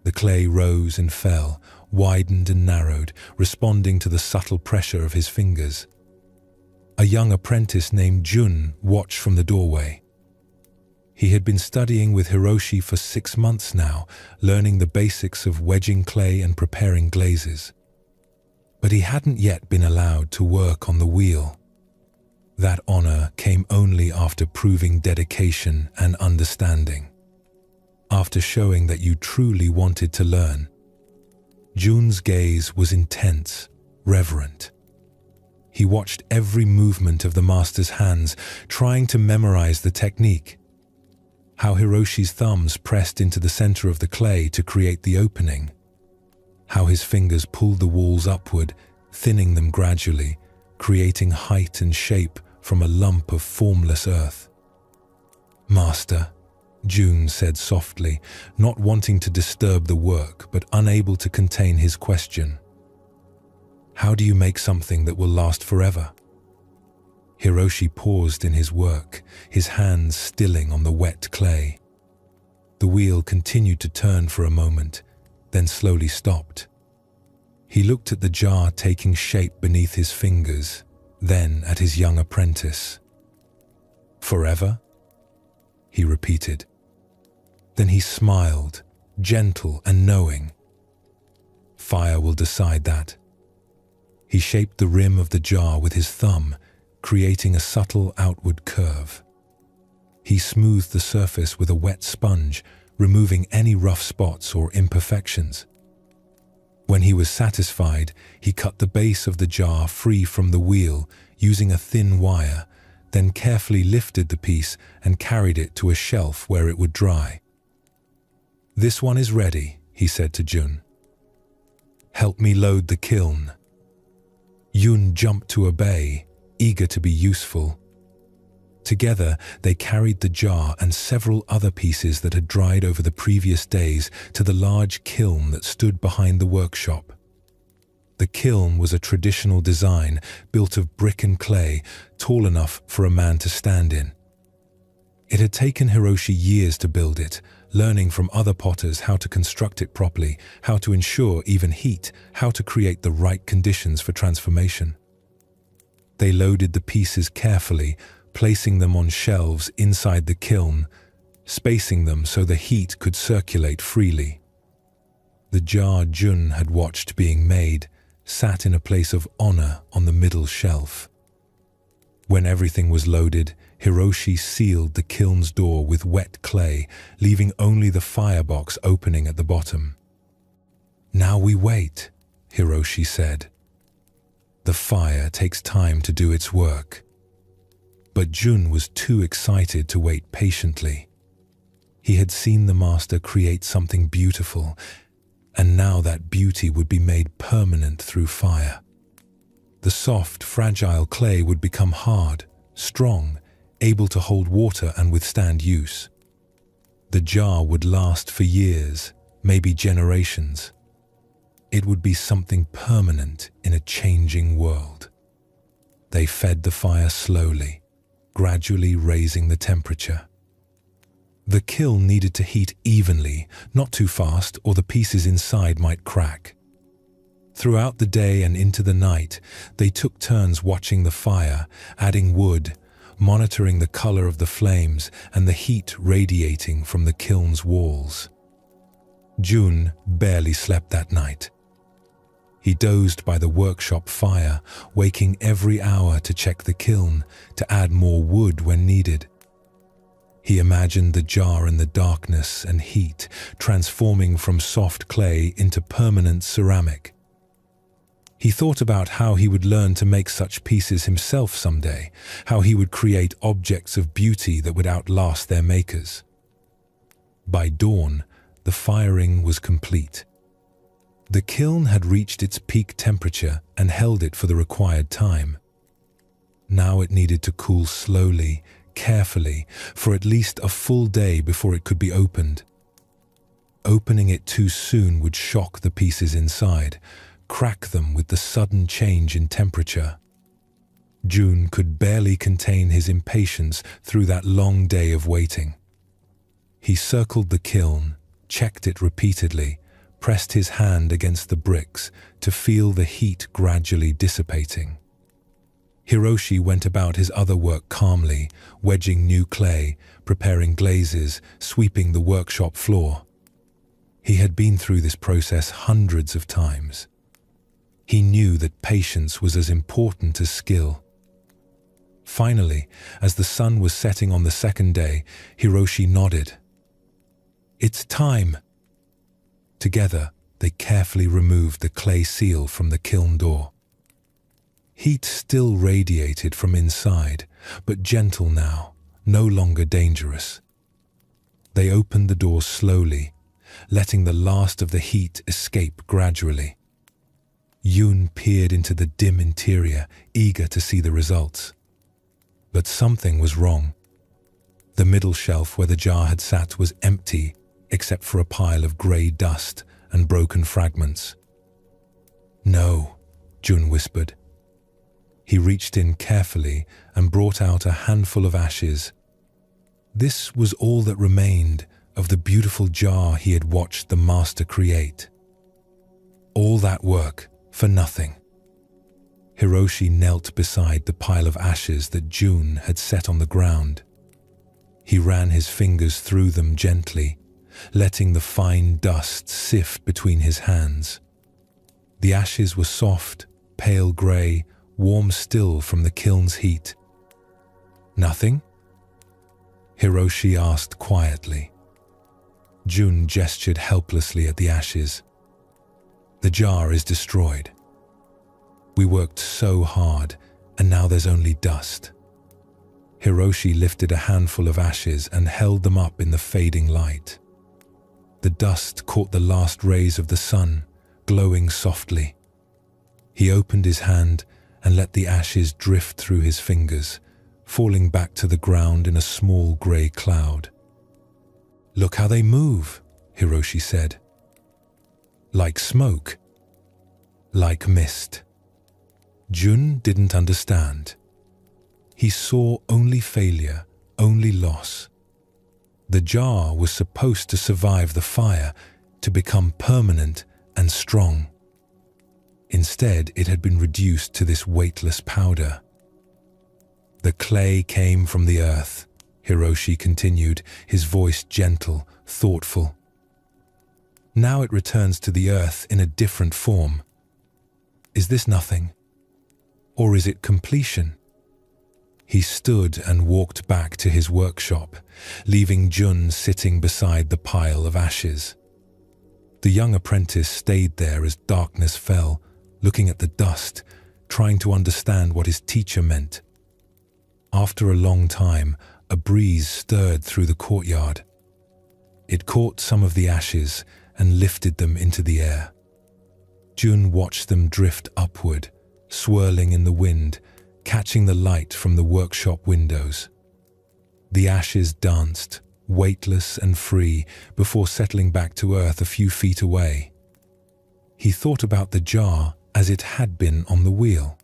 The clay rose and fell, widened and narrowed, responding to the subtle pressure of his fingers. A young apprentice named Jun watched from the doorway. He had been studying with Hiroshi for 6 months now, learning the basics of wedging clay and preparing glazes. But he hadn't yet been allowed to work on the wheel. That honor came only after proving dedication and understanding. After showing that you truly wanted to learn. Jun's gaze was intense, reverent. He watched every movement of the master's hands, trying to memorize the technique. How Hiroshi's thumbs pressed into the center of the clay to create the opening. How his fingers pulled the walls upward, thinning them gradually, creating height and shape from a lump of formless earth. "Master," Jun said softly, not wanting to disturb the work but unable to contain his question. "How do you make something that will last forever?" Hiroshi paused in his work, his hands stilling on the wet clay. The wheel continued to turn for a moment, then slowly stopped. He looked at the jar taking shape beneath his fingers, then at his young apprentice. Forever? He repeated. Then he smiled, gentle and knowing. Fire will decide that. He shaped the rim of the jar with his thumb, creating a subtle outward curve. He smoothed the surface with a wet sponge, removing any rough spots or imperfections. When he was satisfied, he cut the base of the jar free from the wheel using a thin wire, then carefully lifted the piece and carried it to a shelf where it would dry. "This one is ready," he said to Jun. "Help me load the kiln." Yun jumped to obey, eager to be useful. Together, they carried the jar and several other pieces that had dried over the previous days to the large kiln that stood behind the workshop. The kiln was a traditional design built of brick and clay, tall enough for a man to stand in. It had taken Hiroshi years to build it, learning from other potters how to construct it properly, how to ensure even heat, how to create the right conditions for transformation. They loaded the pieces carefully, placing them on shelves inside the kiln, spacing them so the heat could circulate freely. The jar Jun had watched being made sat in a place of honor on the middle shelf. When everything was loaded, Hiroshi sealed the kiln's door with wet clay, leaving only the firebox opening at the bottom. "Now we wait," Hiroshi said. "The fire takes time to do its work." But Jun was too excited to wait patiently. He had seen the master create something beautiful, and now that beauty would be made permanent through fire. The soft, fragile clay would become hard, strong, able to hold water and withstand use. The jar would last for years, maybe generations. It would be something permanent in a changing world. They fed the fire slowly, gradually raising the temperature. The kiln needed to heat evenly, not too fast, or the pieces inside might crack. Throughout the day and into the night, they took turns watching the fire, adding wood, monitoring the color of the flames and the heat radiating from the kiln's walls. Jun barely slept that night. He dozed by the workshop fire, waking every hour to check the kiln, to add more wood when needed. He imagined the jar in the darkness and heat, transforming from soft clay into permanent ceramic. He thought about how he would learn to make such pieces himself someday, how he would create objects of beauty that would outlast their makers. By dawn, the firing was complete. The kiln had reached its peak temperature and held it for the required time. Now it needed to cool slowly, carefully, for at least a full day before it could be opened. Opening it too soon would shock the pieces inside, crack them with the sudden change in temperature. Jun could barely contain his impatience through that long day of waiting. He circled the kiln, checked it repeatedly, pressed his hand against the bricks to feel the heat gradually dissipating. Hiroshi went about his other work calmly, wedging new clay, preparing glazes, sweeping the workshop floor. He had been through this process hundreds of times. He knew that patience was as important as skill. Finally, as the sun was setting on the second day, Hiroshi nodded. "It's time." Together, they carefully removed the clay seal from the kiln door. Heat still radiated from inside, but gentle now, no longer dangerous. They opened the door slowly, letting the last of the heat escape gradually. Yun peered into the dim interior, eager to see the results. But something was wrong. The middle shelf where the jar had sat was empty, except for a pile of grey dust and broken fragments. "No," Jun whispered. He reached in carefully and brought out a handful of ashes. This was all that remained of the beautiful jar he had watched the master create. All that work for nothing. Hiroshi knelt beside the pile of ashes that Jun had set on the ground. He ran his fingers through them gently, letting the fine dust sift between his hands. The ashes were soft, pale grey, warm still from the kiln's heat. "Nothing?" Hiroshi asked quietly. Jun gestured helplessly at the ashes. "The jar is destroyed. We worked so hard, and now there's only dust." Hiroshi lifted a handful of ashes and held them up in the fading light. The dust caught the last rays of the sun, glowing softly. He opened his hand and let the ashes drift through his fingers, falling back to the ground in a small grey cloud. "Look how they move," Hiroshi said. "Like smoke. Like mist." Jun didn't understand. He saw only failure, only loss. The jar was supposed to survive the fire, to become permanent and strong. Instead, it had been reduced to this weightless powder. "The clay came from the earth," Hiroshi continued, his voice gentle, thoughtful. "Now it returns to the earth in a different form. Is this nothing? Or is it completion?" He stood and walked back to his workshop, leaving Jun sitting beside the pile of ashes. The young apprentice stayed there as darkness fell, looking at the dust, trying to understand what his teacher meant. After a long time, a breeze stirred through the courtyard. It caught some of the ashes and lifted them into the air. Jun watched them drift upward, swirling in the wind, catching the light from the workshop windows. The ashes danced, weightless and free, before settling back to earth a few feet away. He thought about the jar as it had been on the wheel.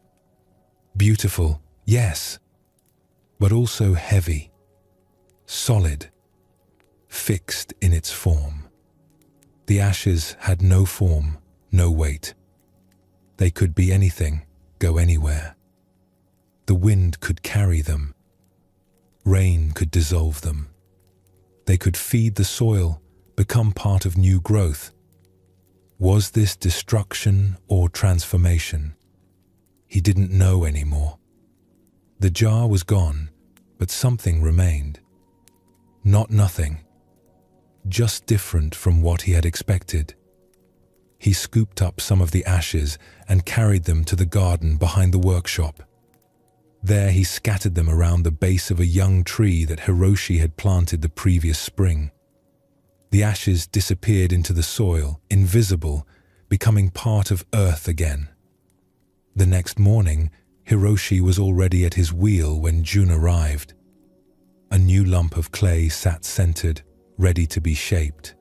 Beautiful, yes, but also heavy, solid, fixed in its form. The ashes had no form, no weight. They could be anything, go anywhere. The wind could carry them. Rain could dissolve them. They could feed the soil, become part of new growth. Was this destruction or transformation? He didn't know anymore. The jar was gone, but something remained. Not nothing, just different from what he had expected. He scooped up some of the ashes and carried them to the garden behind the workshop. There he scattered them around the base of a young tree that Hiroshi had planted the previous spring. The ashes disappeared into the soil, invisible, becoming part of earth again. The next morning, Hiroshi was already at his wheel when Jun arrived. A new lump of clay sat centered, ready to be shaped.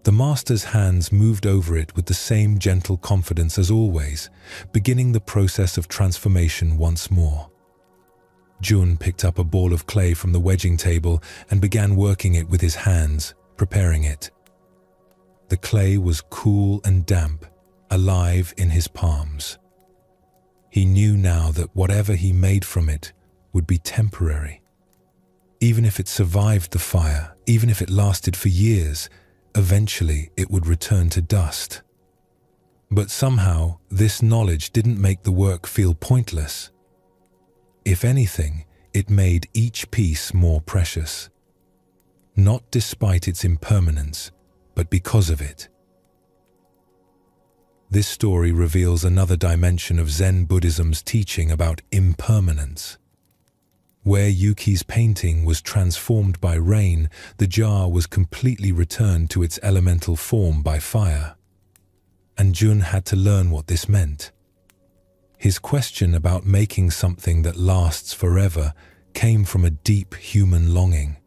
The master's hands moved over it with the same gentle confidence as always, beginning the process of transformation once more. Jun picked up a ball of clay from the wedging table and began working it with his hands, preparing it. The clay was cool and damp, alive in his palms. He knew now that whatever he made from it would be temporary. Even if it survived the fire, even if it lasted for years, eventually it would return to dust. But somehow, this knowledge didn't make the work feel pointless. If anything, it made each piece more precious. Not despite its impermanence, but because of it. This story reveals another dimension of Zen Buddhism's teaching about impermanence. Where Yuki's painting was transformed by rain, the jar was completely returned to its elemental form by fire. And Jun had to learn what this meant. His question about making something that lasts forever came from a deep human longing.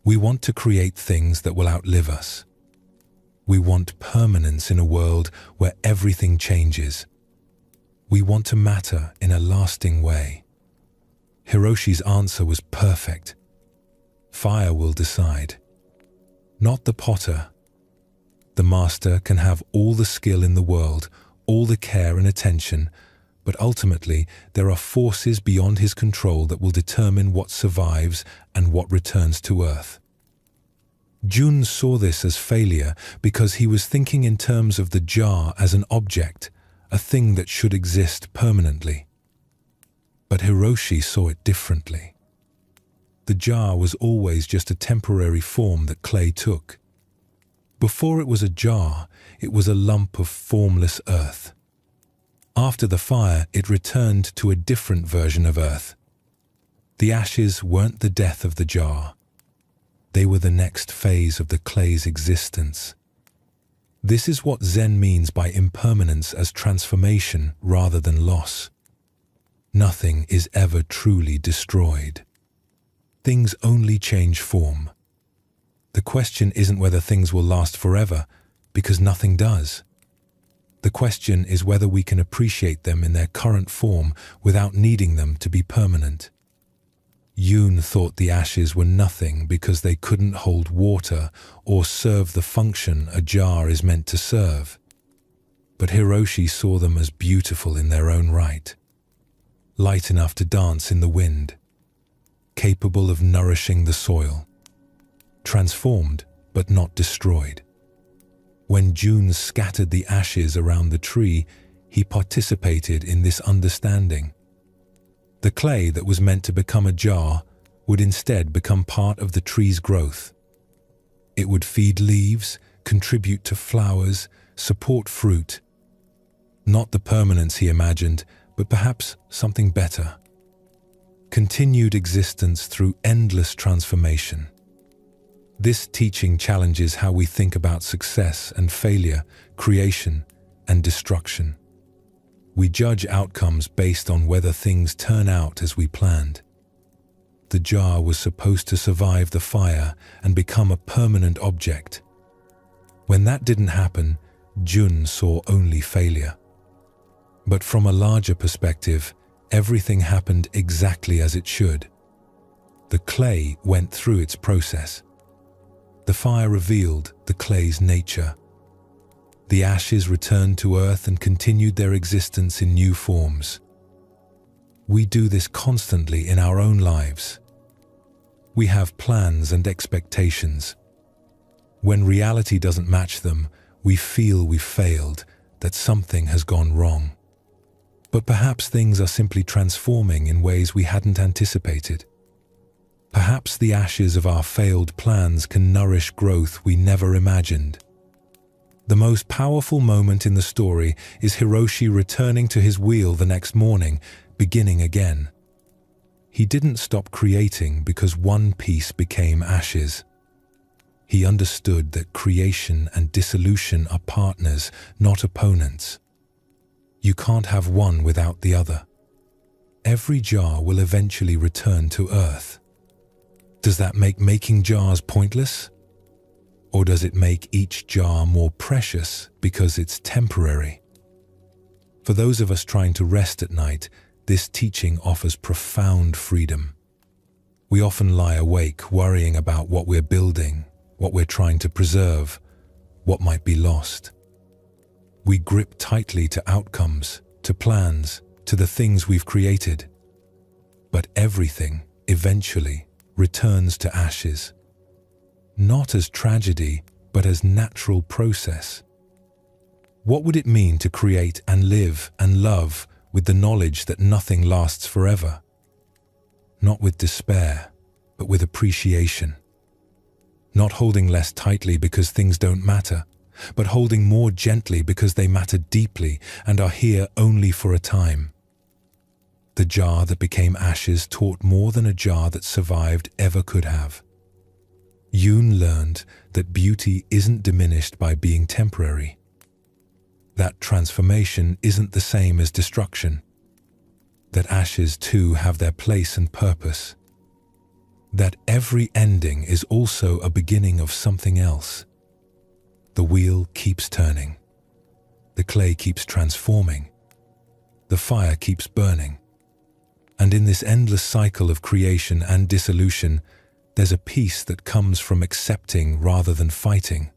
We want to create things that will outlive us. We want permanence in a world where everything changes. We want to matter in a lasting way. Hiroshi's answer was perfect. Fire will decide. Not the potter. The master can have all the skill in the world, all the care and attention, but ultimately there are forces beyond his control that will determine what survives and what returns to earth. Jun saw this as failure because he was thinking in terms of the jar as an object, a thing that should exist permanently. But Hiroshi saw it differently. The jar was always just a temporary form that clay took. Before it was a jar, it was a lump of formless earth. After the fire, it returned to a different version of earth. The ashes weren't the death of the jar. They were the next phase of the clay's existence. This is what Zen means by impermanence as transformation rather than loss. Nothing is ever truly destroyed. Things only change form. The question isn't whether things will last forever, because nothing does. The question is whether we can appreciate them in their current form without needing them to be permanent. Yoon thought the ashes were nothing because they couldn't hold water or serve the function a jar is meant to serve. But Hiroshi saw them as beautiful in their own right. Light enough to dance in the wind, capable of nourishing the soil, transformed but not destroyed. When Jun scattered the ashes around the tree, he participated in this understanding. The clay that was meant to become a jar would instead become part of the tree's growth. It would feed leaves, contribute to flowers, support fruit. Not the permanence he imagined, but perhaps something better. Continued existence through endless transformation. This teaching challenges how we think about success and failure, creation and destruction. We judge outcomes based on whether things turn out as we planned. The jar was supposed to survive the fire and become a permanent object. When that didn't happen, Jun saw only failure. But from a larger perspective, everything happened exactly as it should. The clay went through its process. The fire revealed the clay's nature. The ashes returned to earth and continued their existence in new forms. We do this constantly in our own lives. We have plans and expectations. When reality doesn't match them, we feel we've failed, that something has gone wrong. But perhaps things are simply transforming in ways we hadn't anticipated. Perhaps the ashes of our failed plans can nourish growth we never imagined. The most powerful moment in the story is Hiroshi returning to his wheel the next morning, beginning again. He didn't stop creating because one piece became ashes. He understood that creation and dissolution are partners, not opponents. You can't have one without the other. Every jar will eventually return to earth. Does that make making jars pointless? Or does it make each jar more precious because it's temporary? For those of us trying to rest at night, this teaching offers profound freedom. We often lie awake worrying about what we're building, what we're trying to preserve, what might be lost. We grip tightly to outcomes, to plans, to the things we've created. But everything, eventually, returns to ashes. Not as tragedy, but as natural process. What would it mean to create and live and love with the knowledge that nothing lasts forever? Not with despair, but with appreciation. Not holding less tightly because things don't matter, but holding more gently because they matter deeply and are here only for a time. The jar that became ashes taught more than a jar that survived ever could have. Yoon learned that beauty isn't diminished by being temporary. That transformation isn't the same as destruction. That ashes too have their place and purpose. That every ending is also a beginning of something else. The wheel keeps turning. The clay keeps transforming. The fire keeps burning. And in this endless cycle of creation and dissolution, there's a peace that comes from accepting rather than fighting,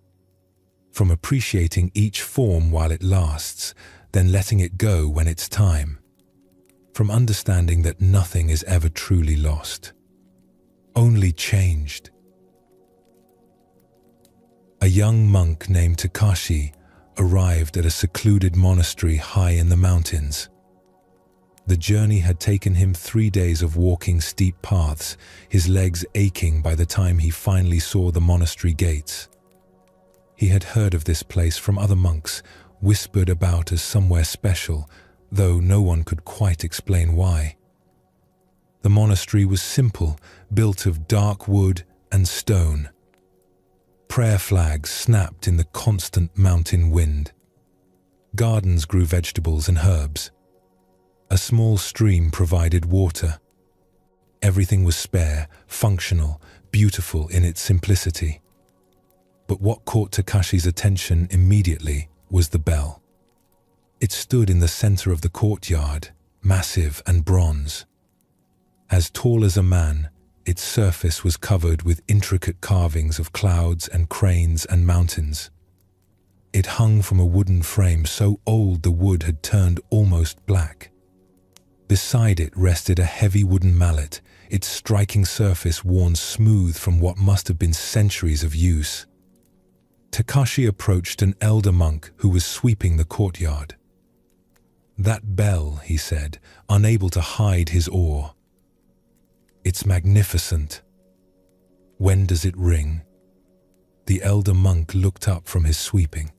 from appreciating each form while it lasts, then letting it go when it's time. from understanding that nothing is ever truly lost, only changed. A young monk named Takashi arrived at a secluded monastery high in the mountains. The journey had taken him 3 days of walking steep paths, his legs aching by the time he finally saw the monastery gates. He had heard of this place from other monks, whispered about as somewhere special, though no one could quite explain why. The monastery was simple, built of dark wood and stone. Prayer flags snapped in the constant mountain wind. Gardens grew vegetables and herbs. A small stream provided water. Everything was spare, functional, beautiful in its simplicity. But what caught Takashi's attention immediately was the bell. It stood in the center of the courtyard, massive and bronze. As tall as a man, its surface was covered with intricate carvings of clouds and cranes and mountains. It hung from a wooden frame so old the wood had turned almost black. Beside it rested a heavy wooden mallet, its striking surface worn smooth from what must have been centuries of use. Takashi approached an elder monk who was sweeping the courtyard. "That bell," he said, unable to hide his awe. "It's magnificent. When does it ring?" The elder monk looked up from his sweeping.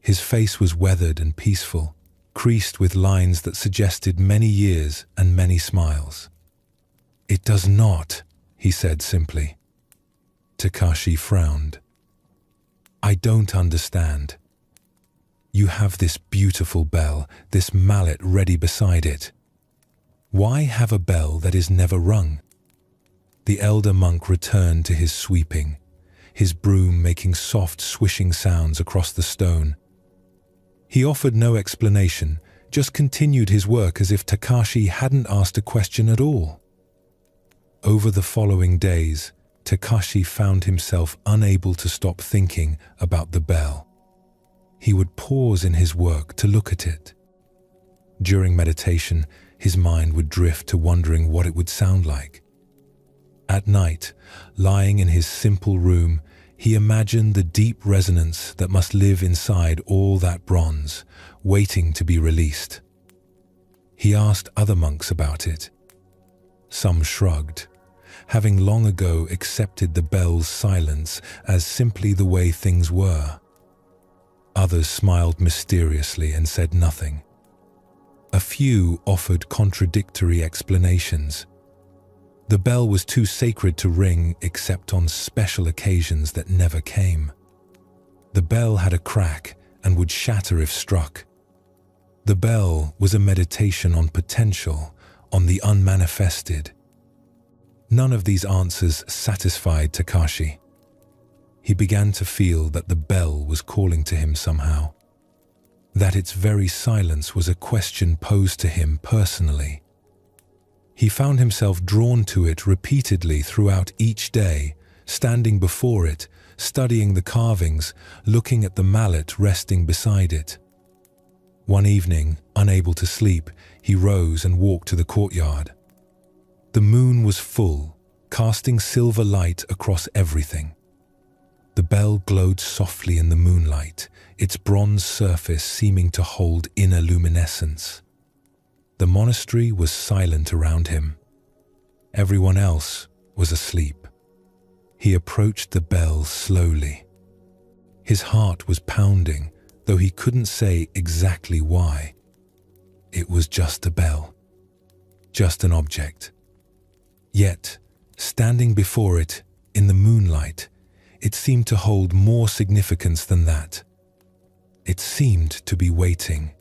His face was weathered and peaceful, creased with lines that suggested many years and many smiles. "It does not," he said simply. Takashi frowned. "I don't understand. You have this beautiful bell, this mallet ready beside it. Why have a bell that is never rung?" The elder monk returned to his sweeping, his broom making soft swishing sounds across the stone. He offered no explanation, just continued his work as if Takashi hadn't asked a question at all. Over the following days, Takashi found himself unable to stop thinking about the bell. He would pause in his work to look at it. During meditation, his mind would drift to wondering what it would sound like. At night, lying in his simple room, he imagined the deep resonance that must live inside all that bronze, waiting to be released. He asked other monks about it. Some shrugged, having long ago accepted the bell's silence as simply the way things were. Others smiled mysteriously and said nothing. A few offered contradictory explanations. The bell was too sacred to ring except on special occasions that never came. The bell had a crack and would shatter if struck. The bell was a meditation on potential, on the unmanifested. None of these answers satisfied Takashi. He began to feel that the bell was calling to him somehow, that its very silence was a question posed to him personally. He found himself drawn to it repeatedly throughout each day, standing before it, studying the carvings, looking at the mallet resting beside it. One evening, unable to sleep, he rose and walked to the courtyard. The moon was full, casting silver light across everything. The bell glowed softly in the moonlight, its bronze surface seeming to hold inner luminescence. The monastery was silent around him. Everyone else was asleep. He approached the bell slowly. His heart was pounding, though he couldn't say exactly why. It was just a bell, just an object. Yet, standing before it, in the moonlight, it seemed to hold more significance than that. It seemed to be waiting.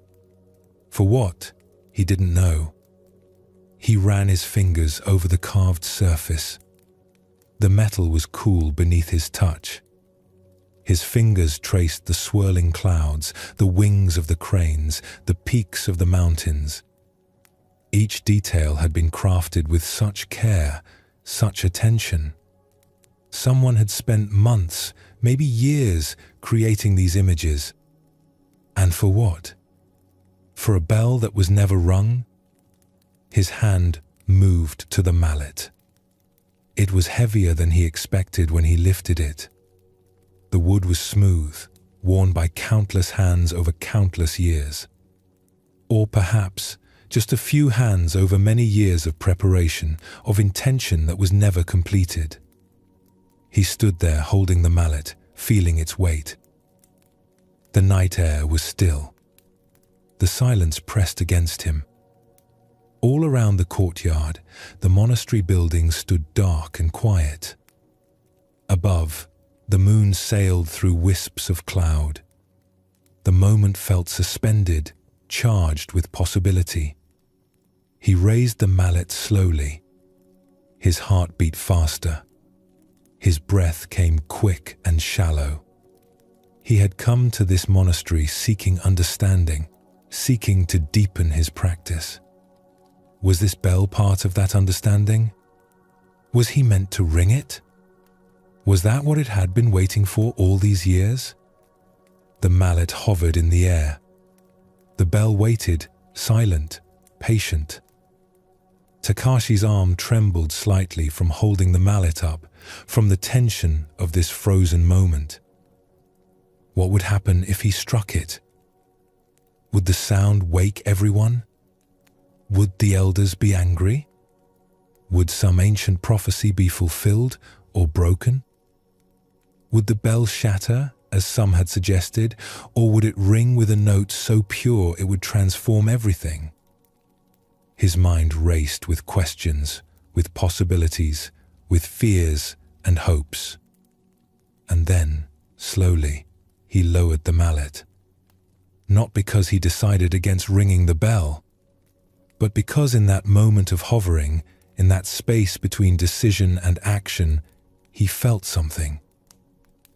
For what? He didn't know. He ran his fingers over the carved surface. The metal was cool beneath his touch. His fingers traced the swirling clouds, the wings of the cranes, the peaks of the mountains. Each detail had been crafted with such care, such attention. Someone had spent months, maybe years, creating these images. And for what? For a bell that was never rung? His hand moved to the mallet. It was heavier than he expected when he lifted it. The wood was smooth, worn by countless hands over countless years. Or perhaps just a few hands over many years of preparation, of intention that was never completed. He stood there holding the mallet, feeling its weight. The night air was still. The silence pressed against him. All around the courtyard, the monastery building stood dark and quiet. Above, the moon sailed through wisps of cloud. The moment felt suspended, charged with possibility. He raised the mallet slowly. His heart beat faster. His breath came quick and shallow. He had come to this monastery seeking understanding, seeking to deepen his practice. Was this bell part of that understanding? Was he meant to ring it? Was that what it had been waiting for all these years? The mallet hovered in the air. The bell waited, silent, patient. Takashi's arm trembled slightly from holding the mallet up, from the tension of this frozen moment. What would happen if he struck it? Would the sound wake everyone? Would the elders be angry? Would some ancient prophecy be fulfilled or broken? Would the bell shatter, as some had suggested, or would it ring with a note so pure it would transform everything? His mind raced with questions, with possibilities, with fears and hopes. And then, slowly, he lowered the mallet. Not because he decided against ringing the bell, but because in that moment of hovering, in that space between decision and action, he felt something.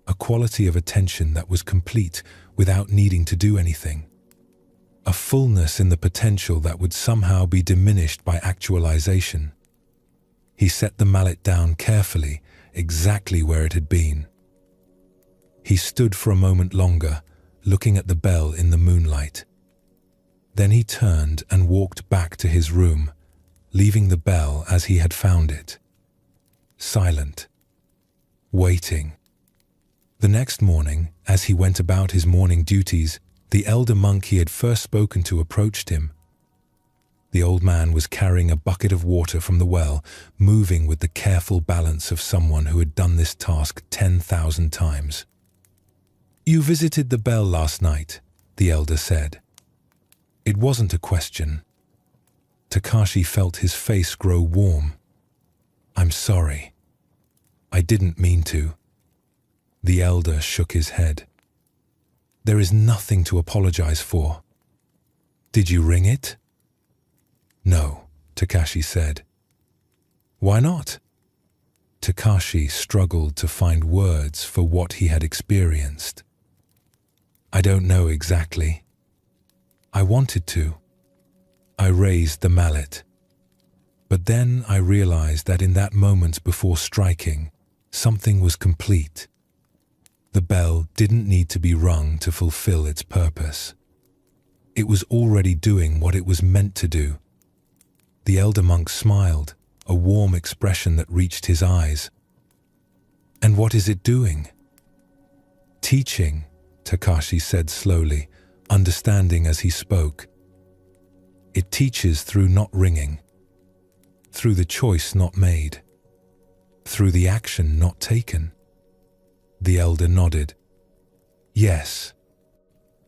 A quality of attention that was complete without needing to do anything. A fullness in the potential that would somehow be diminished by actualization. He set the mallet down carefully, exactly where it had been. He stood for a moment longer, looking at the bell in the moonlight. Then he turned and walked back to his room, leaving the bell as he had found it. Silent. Waiting. The next morning, as he went about his morning duties, the elder monk he had first spoken to approached him. The old man was carrying a bucket of water from the well, moving with the careful balance of someone who had done this task 10,000 times. "You visited the bell last night," the elder said. It wasn't a question. Takashi felt his face grow warm. "I'm sorry. I didn't mean to." The elder shook his head. "There is nothing to apologize for. Did you ring it?" "No," Takashi said. "Why not?" Takashi struggled to find words for what he had experienced. "I don't know exactly. I wanted to. I raised the mallet. But then I realized that in that moment before striking, something was complete. The bell didn't need to be rung to fulfill its purpose. It was already doing what it was meant to do." The elder monk smiled, a warm expression that reached his eyes. "And what is it doing?" "Teaching," Takashi said slowly, understanding as he spoke. "It teaches through not ringing, through the choice not made, through the action not taken." The elder nodded. "Yes,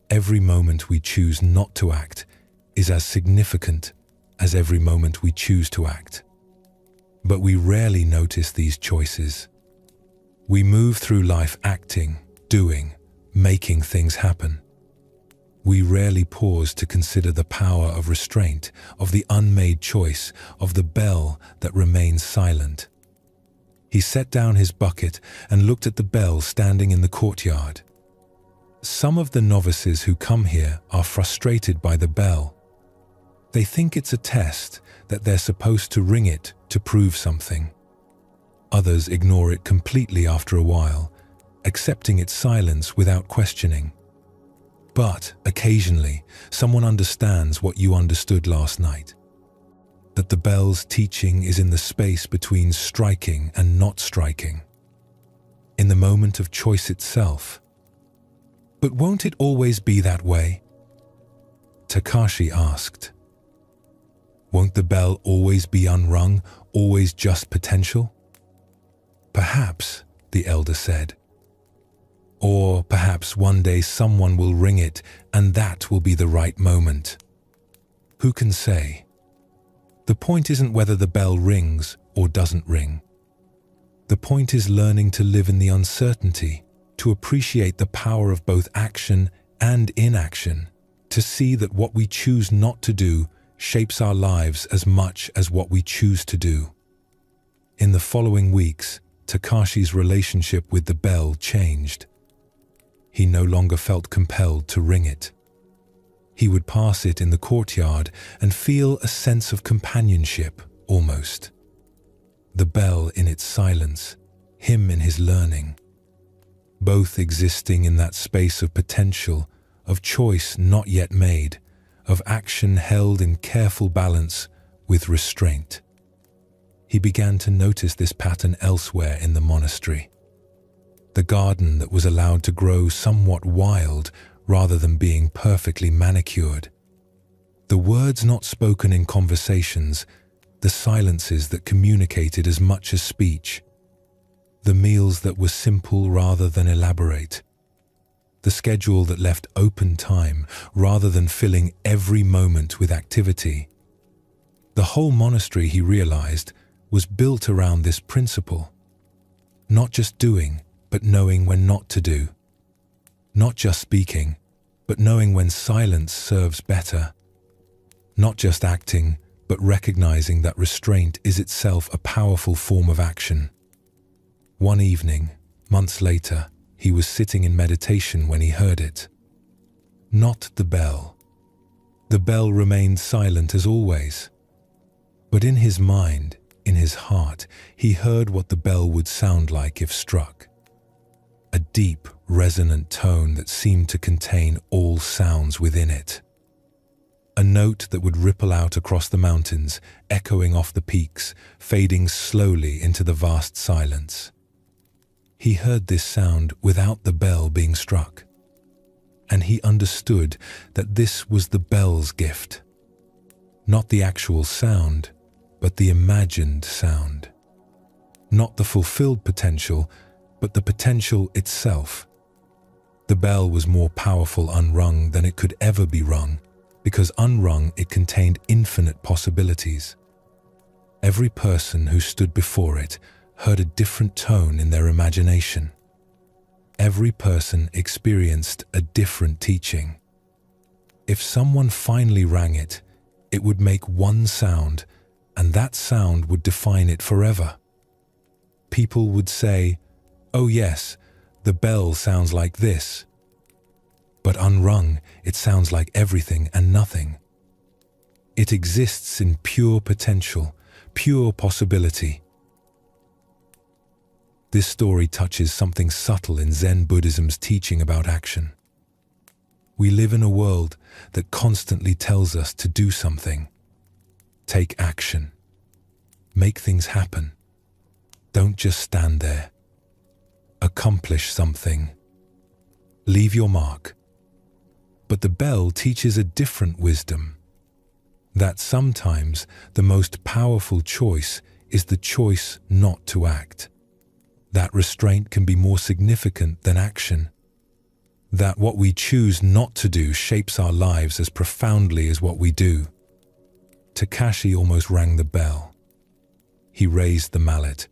every moment we choose not to act is as significant as every moment we choose to act. But we rarely notice these choices. We move through life acting, doing, making things happen. We rarely pause to consider the power of restraint, of the unmade choice, of the bell that remains silent." He set down his bucket and looked at the bell standing in the courtyard. "Some of the novices who come here are frustrated by the bell. They think it's a test, that they're supposed to ring it to prove something. Others ignore it completely after a while, accepting its silence without questioning. But occasionally, someone understands what you understood last night. that the bell's teaching is in the space between striking and not striking, in the moment of choice itself. But won't it always be that way? Takashi asked. Won't the bell always be unrung, always just potential? Perhaps, the elder said. Or perhaps one day someone will ring it and that will be the right moment. Who can say? The point isn't whether the bell rings or doesn't ring. The point is learning to live in the uncertainty, to appreciate the power of both action and inaction, to see that what we choose not to do shapes our lives as much as what we choose to do. In the following weeks, Takashi's relationship with the bell changed. He no longer felt compelled to ring it. He would pass it in the courtyard and feel a sense of companionship, almost. The bell in its silence, him in his learning. Both existing in that space of potential, of choice not yet made, of action held in careful balance with restraint. He began to notice this pattern elsewhere in the monastery. The garden that was allowed to grow somewhat wild rather than being perfectly manicured. The words not spoken in conversations, the silences that communicated as much as speech. The meals that were simple rather than elaborate. The schedule that left open time rather than filling every moment with activity. The whole monastery, he realized, was built around this principle. Not just doing, but knowing when not to do. Not just speaking, but knowing when silence serves better. Not just acting, but recognizing that restraint is itself a powerful form of action. One evening, months later, he was sitting in meditation when he heard it. Not the bell. The bell remained silent as always. But in his mind, in his heart, he heard what the bell would sound like if struck. A deep, resonant tone that seemed to contain all sounds within it. A note that would ripple out across the mountains, echoing off the peaks, fading slowly into the vast silence. He heard this sound without the bell being struck. And he understood that this was the bell's gift. Not the actual sound, but the imagined sound. Not the fulfilled potential, but the potential itself. The bell was more powerful unrung than it could ever be rung, because unrung it contained infinite possibilities. Every person who stood before it heard a different tone in their imagination. Every person experienced a different teaching. If someone finally rang it, it would make one sound, and that sound would define it forever. People would say, "Oh yes, the bell sounds like this." But unrung, it sounds like everything and nothing. It exists in pure potential, pure possibility. This story touches something subtle in Zen Buddhism's teaching about action. We live in a world that constantly tells us to do something. Take action. Make things happen. Don't just stand there. Accomplish something. Leave your mark. But the bell teaches a different wisdom. That sometimes the most powerful choice is the choice not to act. That restraint can be more significant than action. That what we choose not to do shapes our lives as profoundly as what we do. Takashi almost rang the bell. He raised the mallet.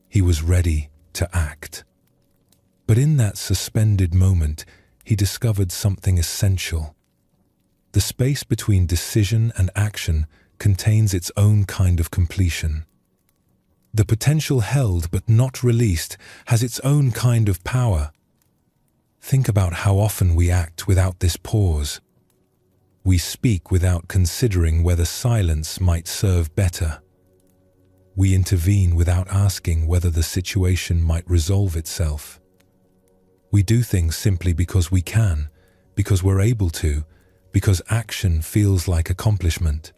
He was ready to act. But in that suspended moment, he discovered something essential. The space between decision and action contains its own kind of completion. The potential held but not released has its own kind of power. Think about how often we act without this pause. We speak without considering whether silence might serve better. We intervene without asking whether the situation might resolve itself. We do things simply because we can, because we're able to, because action feels like accomplishment.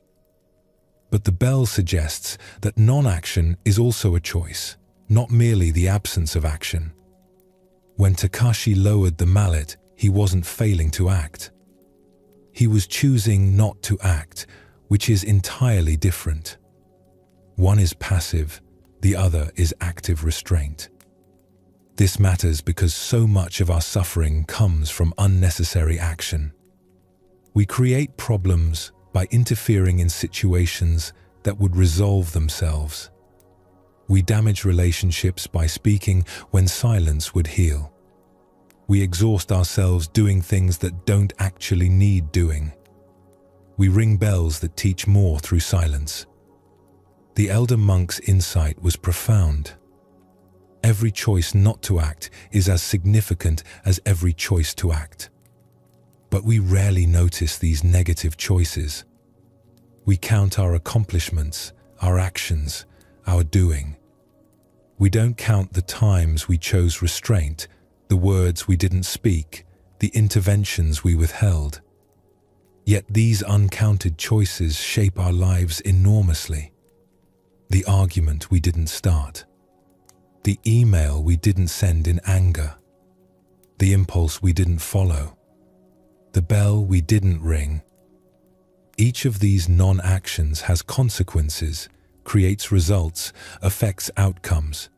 But the bell suggests that non-action is also a choice, not merely the absence of action. When Takashi lowered the mallet, he wasn't failing to act. He was choosing not to act, which is entirely different. One is passive, the other is active restraint. This matters because so much of our suffering comes from unnecessary action. We create problems by interfering in situations that would resolve themselves. We damage relationships by speaking when silence would heal. We exhaust ourselves doing things that don't actually need doing. We ring bells that teach more through silence. The elder monk's insight was profound. Every choice not to act is as significant as every choice to act. But we rarely notice these negative choices. We count our accomplishments, our actions, our doing. We don't count the times we chose restraint, the words we didn't speak, the interventions we withheld. Yet these uncounted choices shape our lives enormously. The argument we didn't start. The email we didn't send in anger. The impulse we didn't follow. The bell we didn't ring. Each of these non-actions has consequences, creates results, affects outcomes.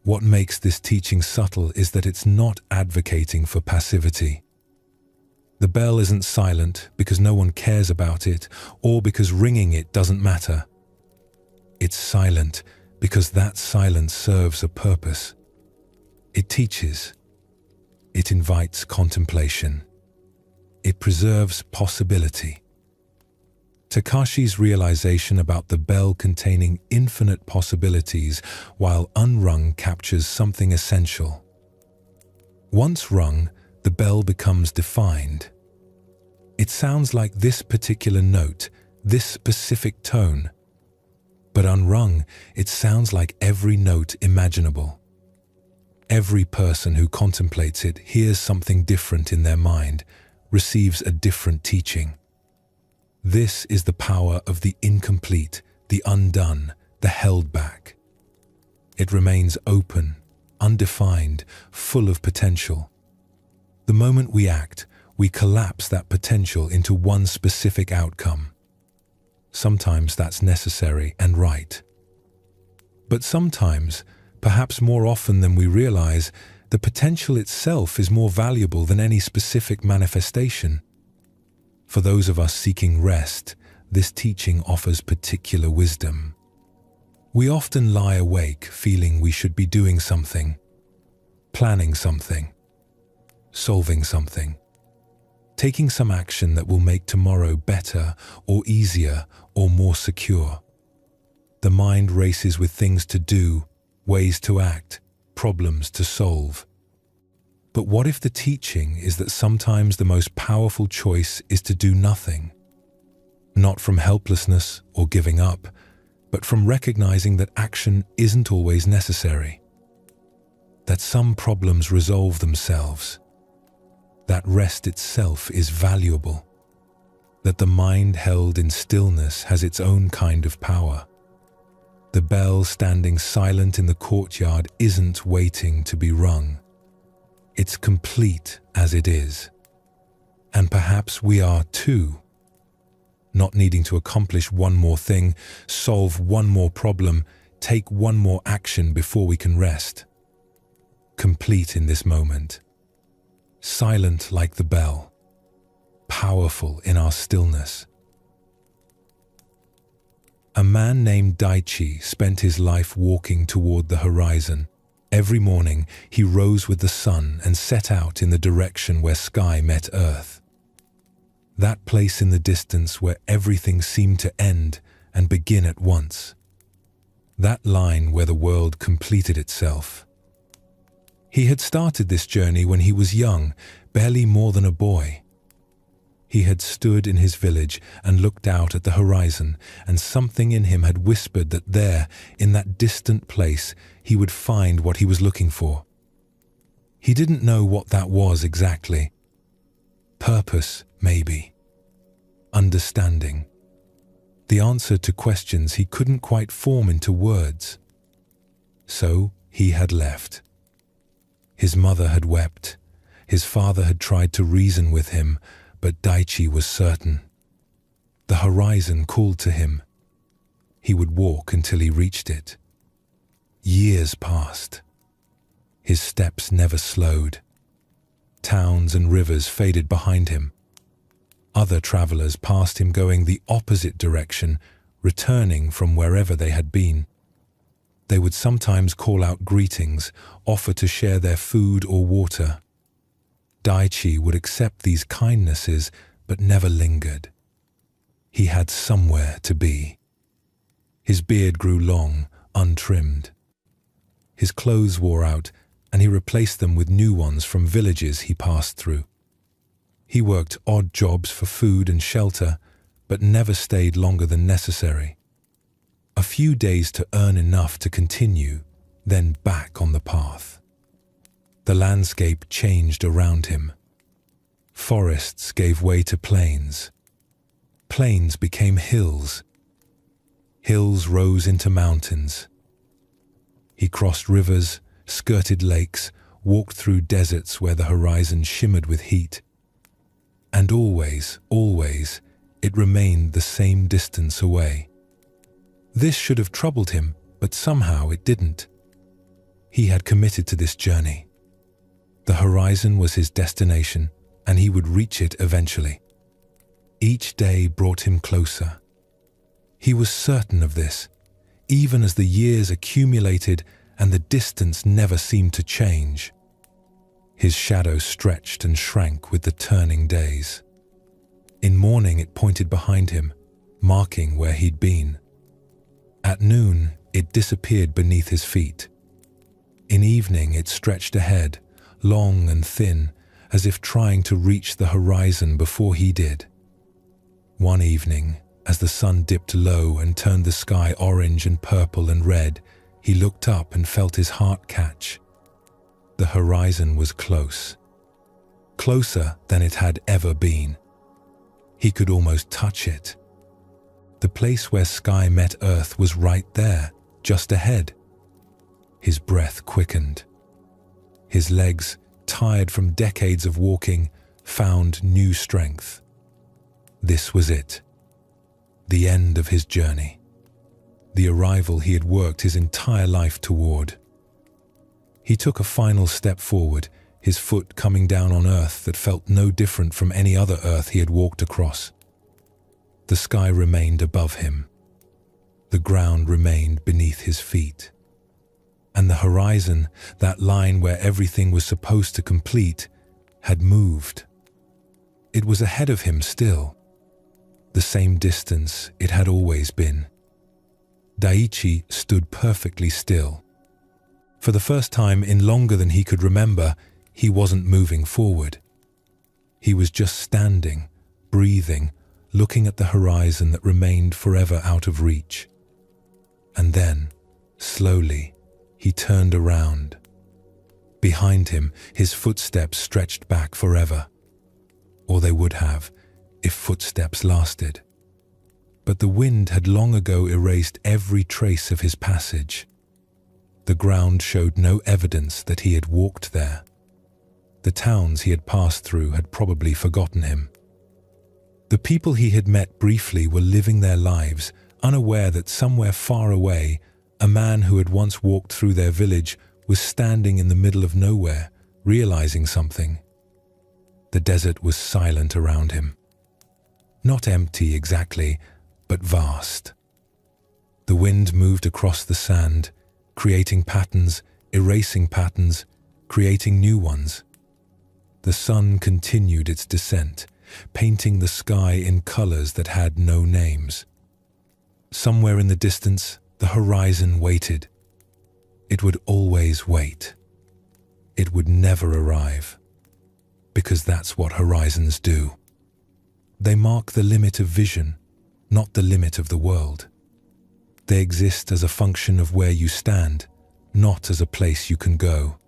What makes this teaching subtle is that it's not advocating for passivity. The bell isn't silent because no one cares about it or because ringing it doesn't matter. It's silent because that silence serves a purpose. It teaches. It invites contemplation. It preserves possibility. Takashi's realization about the bell containing infinite possibilities while unrung captures something essential. Once rung, the bell becomes defined. It sounds like this particular note, this specific tone. But unrung, it sounds like every note imaginable. Every person who contemplates it hears something different in their mind, receives a different teaching. This is the power of the incomplete, the undone, the held back. It remains open, undefined, full of potential. The moment we act, we collapse that potential into one specific outcome. Sometimes that's necessary and right. But sometimes, perhaps more often than we realize, the potential itself is more valuable than any specific manifestation. For those of us seeking rest, this teaching offers particular wisdom. We often lie awake feeling we should be doing something, planning something, solving something, taking some action that will make tomorrow better or easier or more secure. The mind races with things to do, ways to act, problems to solve. But what if the teaching is that sometimes the most powerful choice is to do nothing? Not from helplessness or giving up, but from recognizing that action isn't always necessary. That some problems resolve themselves. That rest itself is valuable. That the mind held in stillness has its own kind of power. The bell standing silent in the courtyard isn't waiting to be rung. It's complete as it is. And perhaps we are too. Not needing to accomplish one more thing, solve one more problem, take one more action before we can rest. Complete in this moment. Silent like the bell. Powerful in our stillness. A man named Daichi spent his life walking toward the horizon. Every morning, he rose with the sun and set out in the direction where sky met earth. That place in the distance where everything seemed to end and begin at once. That line where the world completed itself. He had started this journey when he was young, barely more than a boy. He had stood in his village and looked out at the horizon, and something in him had whispered that there, in that distant place, he would find what he was looking for. He didn't know what that was exactly. Purpose, maybe. Understanding. the answer to questions he couldn't quite form into words. So he had left. His mother had wept. His father had tried to reason with him, but Daichi was certain. The horizon called to him. He would walk until he reached it. Years passed. His steps never slowed. Towns and rivers faded behind him. Other travelers passed him going the opposite direction, returning from wherever they had been. They would sometimes call out greetings, offer to share their food or water. Daichi would accept these kindnesses, but never lingered. He had somewhere to be. His beard grew long, untrimmed. His clothes wore out, and he replaced them with new ones from villages he passed through. He worked odd jobs for food and shelter, but never stayed longer than necessary. A few days to earn enough to continue, then back on the path. The landscape changed around him. Forests gave way to plains. Plains became hills. Hills rose into mountains. He crossed rivers, skirted lakes, walked through deserts where the horizon shimmered with heat. And always, always, it remained the same distance away. This should have troubled him, but somehow it didn't. He had committed to this journey. The horizon was his destination, and he would reach it eventually. Each day brought him closer. He was certain of this, even as the years accumulated and the distance never seemed to change. His shadow stretched and shrank with the turning days. In morning it pointed behind him, marking where he'd been. At noon it disappeared beneath his feet. In evening it stretched ahead, long and thin, as if trying to reach the horizon before he did. One evening, as the sun dipped low and turned the sky orange and purple and red, he looked up and felt his heart catch. The horizon was close. Closer than it had ever been. He could almost touch it. The place where sky met earth was right there, just ahead. His breath quickened. His legs, tired from decades of walking, found new strength. This was it. The end of his journey. The arrival he had worked his entire life toward. He took a final step forward, his foot coming down on earth that felt no different from any other earth he had walked across. The sky remained above him. The ground remained beneath his feet. And the horizon, that line where everything was supposed to complete, had moved. It was ahead of him still. The same distance it had always been. Daichi stood perfectly still. For the first time in longer than he could remember, he wasn't moving forward. He was just standing, breathing, looking at the horizon that remained forever out of reach. And then, slowly, he turned around. Behind him, his footsteps stretched back forever. Or they would have, if footsteps lasted. But the wind had long ago erased every trace of his passage. The ground showed no evidence that he had walked there. The towns he had passed through had probably forgotten him. The people he had met briefly were living their lives, unaware that somewhere far away, a man who had once walked through their village was standing in the middle of nowhere, realizing something. The desert was silent around him. Not empty exactly, but vast. The wind moved across the sand, creating patterns, erasing patterns, creating new ones. The sun continued its descent, painting the sky in colors that had no names. Somewhere in the distance, the horizon waited. It would always wait. It would never arrive. Because that's what horizons do. They mark the limit of vision, not the limit of the world. They exist as a function of where you stand, not as a place you can go.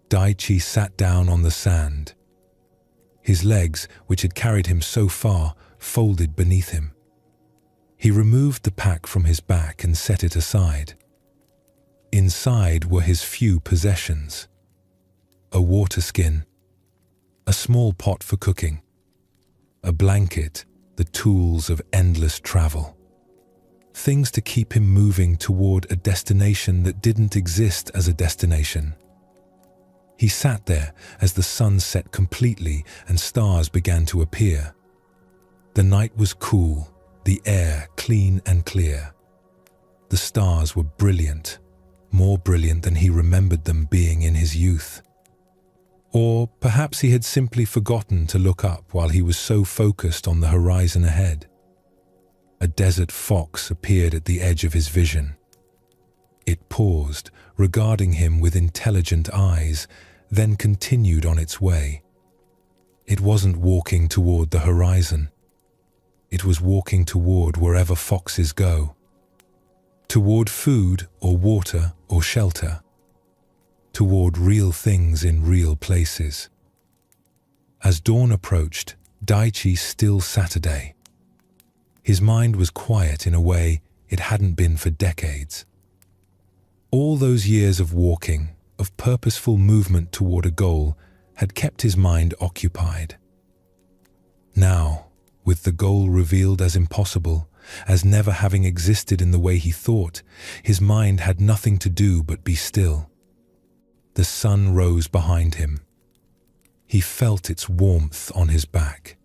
Daichi sat down on the sand. His legs, which had carried him so far, folded beneath him. He removed the pack from his back and set it aside. Inside were his few possessions: a water skin, a small pot for cooking, a blanket, the tools of endless travel. Things to keep him moving toward a destination that didn't exist as a destination. He sat there as the sun set completely and stars began to appear. The night was cool, the air clean and clear. The stars were brilliant, more brilliant than he remembered them being in his youth. Or perhaps he had simply forgotten to look up while he was so focused on the horizon ahead. A desert fox appeared at the edge of his vision. It paused, regarding him with intelligent eyes, then continued on its way. It wasn't walking toward the horizon. It was walking toward wherever foxes go. Toward food or water or shelter. Toward real things in real places. As dawn approached, Daichi still Saturday. His mind was quiet in a way it hadn't been for decades. All those years of walking, of purposeful movement toward a goal, had kept his mind occupied. Now, with the goal revealed as impossible, as never having existed in the way he thought, his mind had nothing to do but be still. The sun rose behind him. He felt its warmth on his back.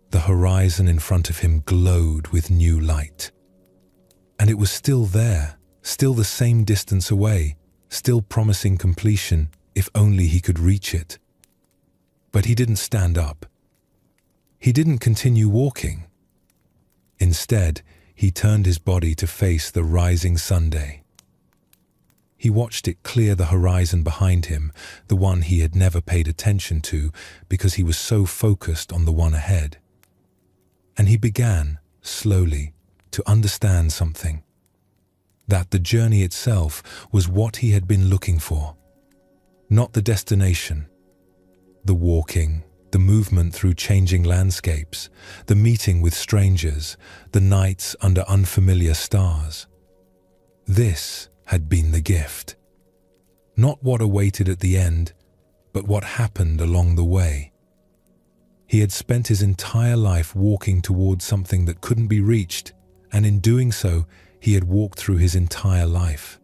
The horizon in front of him glowed with new light. And it was still there, still the same distance away, still promising completion if only he could reach it. But he didn't stand up. He didn't continue walking. Instead, he turned his body to face the rising Sunday. He watched it clear the horizon behind him, the one he had never paid attention to because he was so focused on the one ahead. And he began, slowly, to understand something. That the journey itself was what he had been looking for. Not the destination. The walking, the movement through changing landscapes, the meeting with strangers, the nights under unfamiliar stars. This had been the gift. Not what awaited at the end, but what happened along the way. He had spent his entire life walking toward something that couldn't be reached, and in doing so, he had walked through his entire life.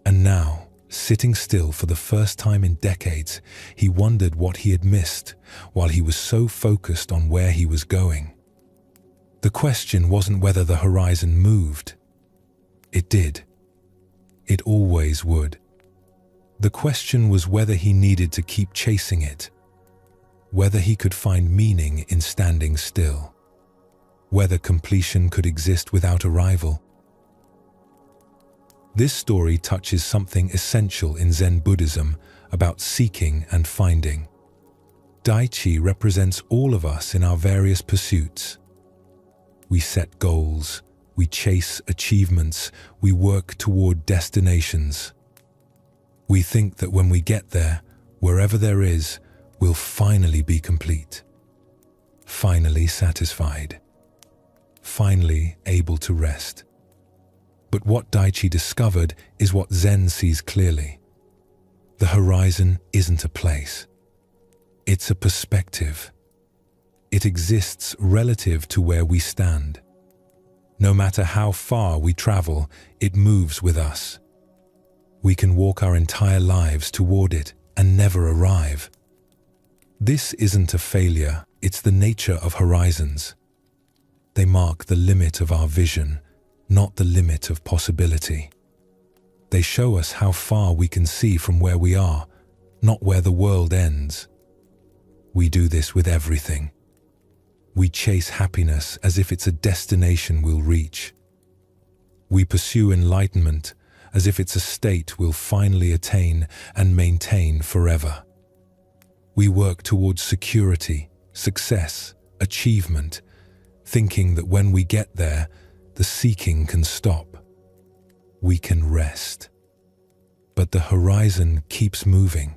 And now, sitting still for the first time in decades, he wondered what he had missed while he was so focused on where he was going. The question wasn't whether the horizon moved. It did. It always would. The question was whether he needed to keep chasing it, whether he could find meaning in standing still, whether completion could exist without arrival. This story touches something essential in Zen Buddhism about seeking and finding. Daichi represents all of us in our various pursuits. We set goals, we chase achievements, we work toward destinations. We think that when we get there, wherever there is, we'll finally be complete, finally satisfied, finally able to rest. But what Daichi discovered is what Zen sees clearly. The horizon isn't a place. It's a perspective. It exists relative to where we stand. No matter how far we travel, it moves with us. We can walk our entire lives toward it and never arrive. This isn't a failure, it's the nature of horizons. They mark the limit of our vision, not the limit of possibility. They show us how far we can see from where we are, not where the world ends. We do this with everything. We chase happiness as if it's a destination we'll reach. We pursue enlightenment as if it's a state we'll finally attain and maintain forever. We work towards security, success, achievement, thinking that when we get there, the seeking can stop. We can rest. But the horizon keeps moving.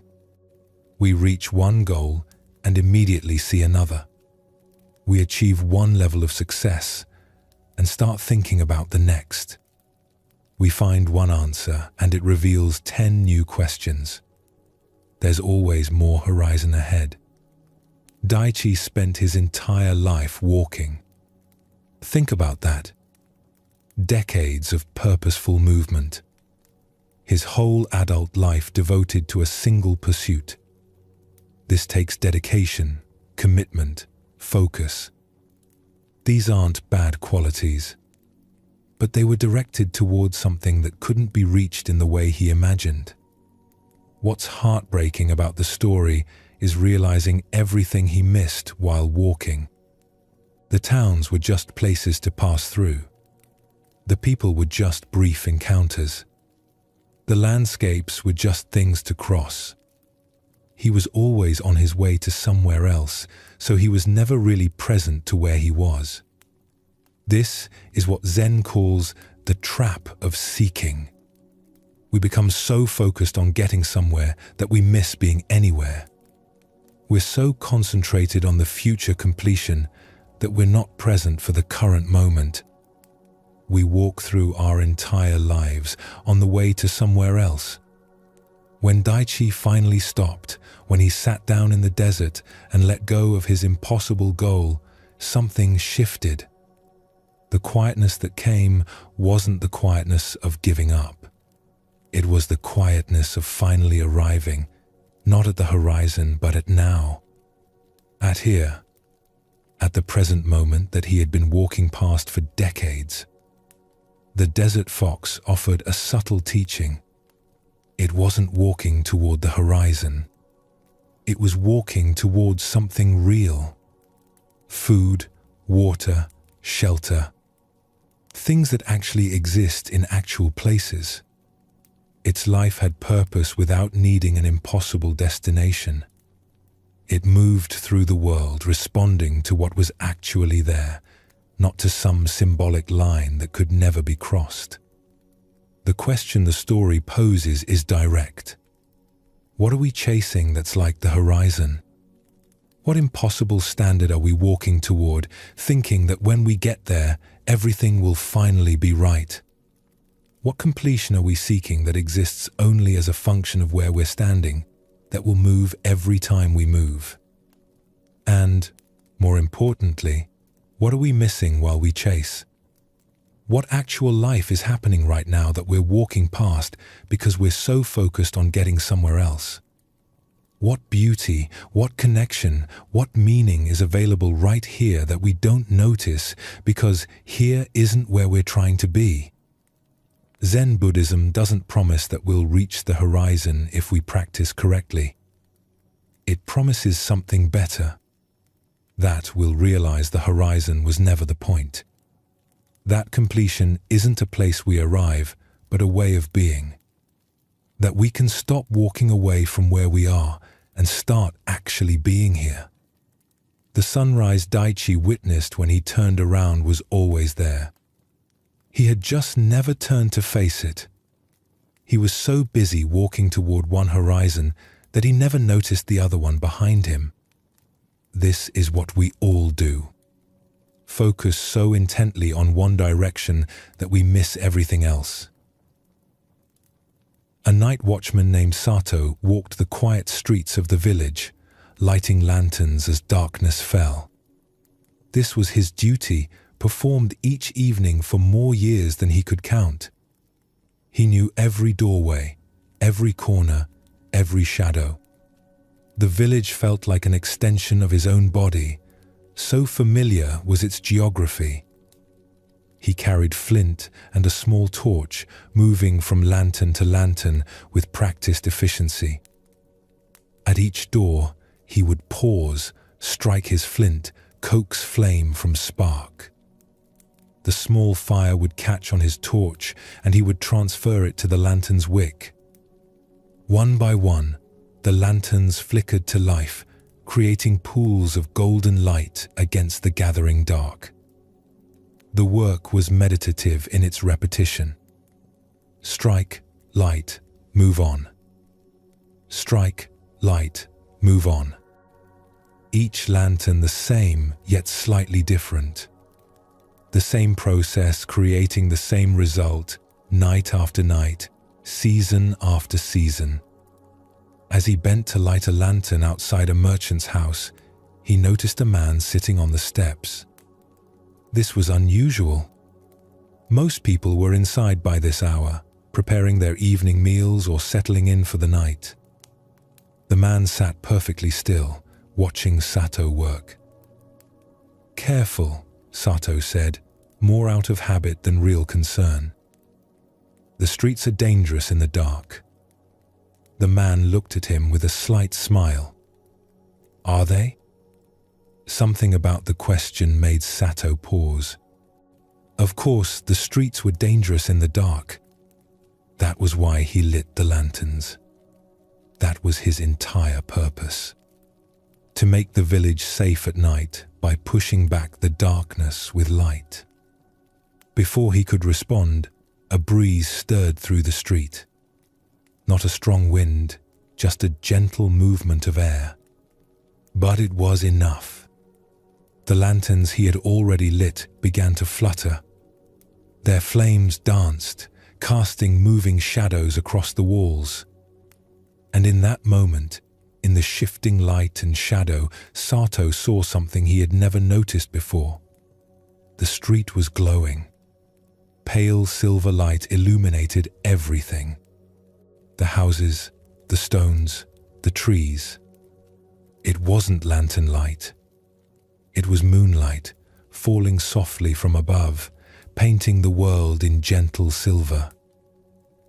We reach one goal and immediately see another. We achieve one level of success, and start thinking about the next. We find one answer and it reveals 10 new questions. There's always more horizon ahead. Daichi spent his entire life walking. Think about that. Decades of purposeful movement. His whole adult life devoted to a single pursuit. This takes dedication, commitment, focus. These aren't bad qualities, but they were directed towards something that couldn't be reached in the way he imagined. What's heartbreaking about the story is realizing everything he missed while walking. The towns were just places to pass through. The people were just brief encounters. The landscapes were just things to cross. He was always on his way to somewhere else, so he was never really present to where he was. This is what Zen calls the trap of seeking. We become so focused on getting somewhere that we miss being anywhere. We're so concentrated on the future completion that we're not present for the current moment. We walk through our entire lives on the way to somewhere else. When Daichi finally stopped, when he sat down in the desert and let go of his impossible goal, something shifted. The quietness that came wasn't the quietness of giving up. It was the quietness of finally arriving, not at the horizon, but at now. At here. At the present moment that he had been walking past for decades. The desert fox offered a subtle teaching. It wasn't walking toward the horizon. It was walking towards something real. Food, water, shelter. Things that actually exist in actual places. Its life had purpose without needing an impossible destination. It moved through the world, responding to what was actually there, not to some symbolic line that could never be crossed. The question the story poses is direct. What are we chasing that's like the horizon? What impossible standard are we walking toward, thinking that when we get there, everything will finally be right? What completion are we seeking that exists only as a function of where we're standing, that will move every time we move? And, more importantly, what are we missing while we chase? What actual life is happening right now that we're walking past because we're so focused on getting somewhere else? What beauty, what connection, what meaning is available right here that we don't notice because here isn't where we're trying to be? Zen Buddhism doesn't promise that we'll reach the horizon if we practice correctly. It promises something better. That we'll realize the horizon was never the point. That completion isn't a place we arrive, but a way of being. That we can stop walking away from where we are and start actually being here. The sunrise Daichi witnessed when he turned around was always there. He had just never turned to face it. He was so busy walking toward one horizon that he never noticed the other one behind him. This is what we all do. Focus so intently on one direction that we miss everything else. A night watchman named Sato walked the quiet streets of the village, lighting lanterns as darkness fell. This was his duty, performed each evening for more years than he could count. He knew every doorway, every corner, every shadow. The village felt like an extension of his own body, so familiar was its geography. He carried flint and a small torch, moving from lantern to lantern with practiced efficiency. At each door, he would pause, strike his flint, coax flame from spark. The small fire would catch on his torch, and he would transfer it to the lantern's wick. One by one, the lanterns flickered to life, creating pools of golden light against the gathering dark. The work was meditative in its repetition. Strike, light, move on. Strike, light, move on. Each lantern the same, yet slightly different. The same process creating the same result, night after night, season after season. As he bent to light a lantern outside a merchant's house, he noticed a man sitting on the steps. This was unusual. Most people were inside by this hour, preparing their evening meals or settling in for the night. The man sat perfectly still, watching Sato work. "Careful," Sato said, more out of habit than real concern. "The streets are dangerous in the dark." The man looked at him with a slight smile. "Are they?" Something about the question made Sato pause. Of course, the streets were dangerous in the dark. That was why he lit the lanterns. That was his entire purpose. To make the village safe at night by pushing back the darkness with light. Before he could respond, a breeze stirred through the street. Not a strong wind, just a gentle movement of air. But it was enough. The lanterns he had already lit began to flutter. Their flames danced, casting moving shadows across the walls. And in that moment, in the shifting light and shadow, Sato saw something he had never noticed before. The street was glowing. Pale silver light illuminated everything. The houses, the stones, the trees. It wasn't lantern light. It was moonlight, falling softly from above, painting the world in gentle silver.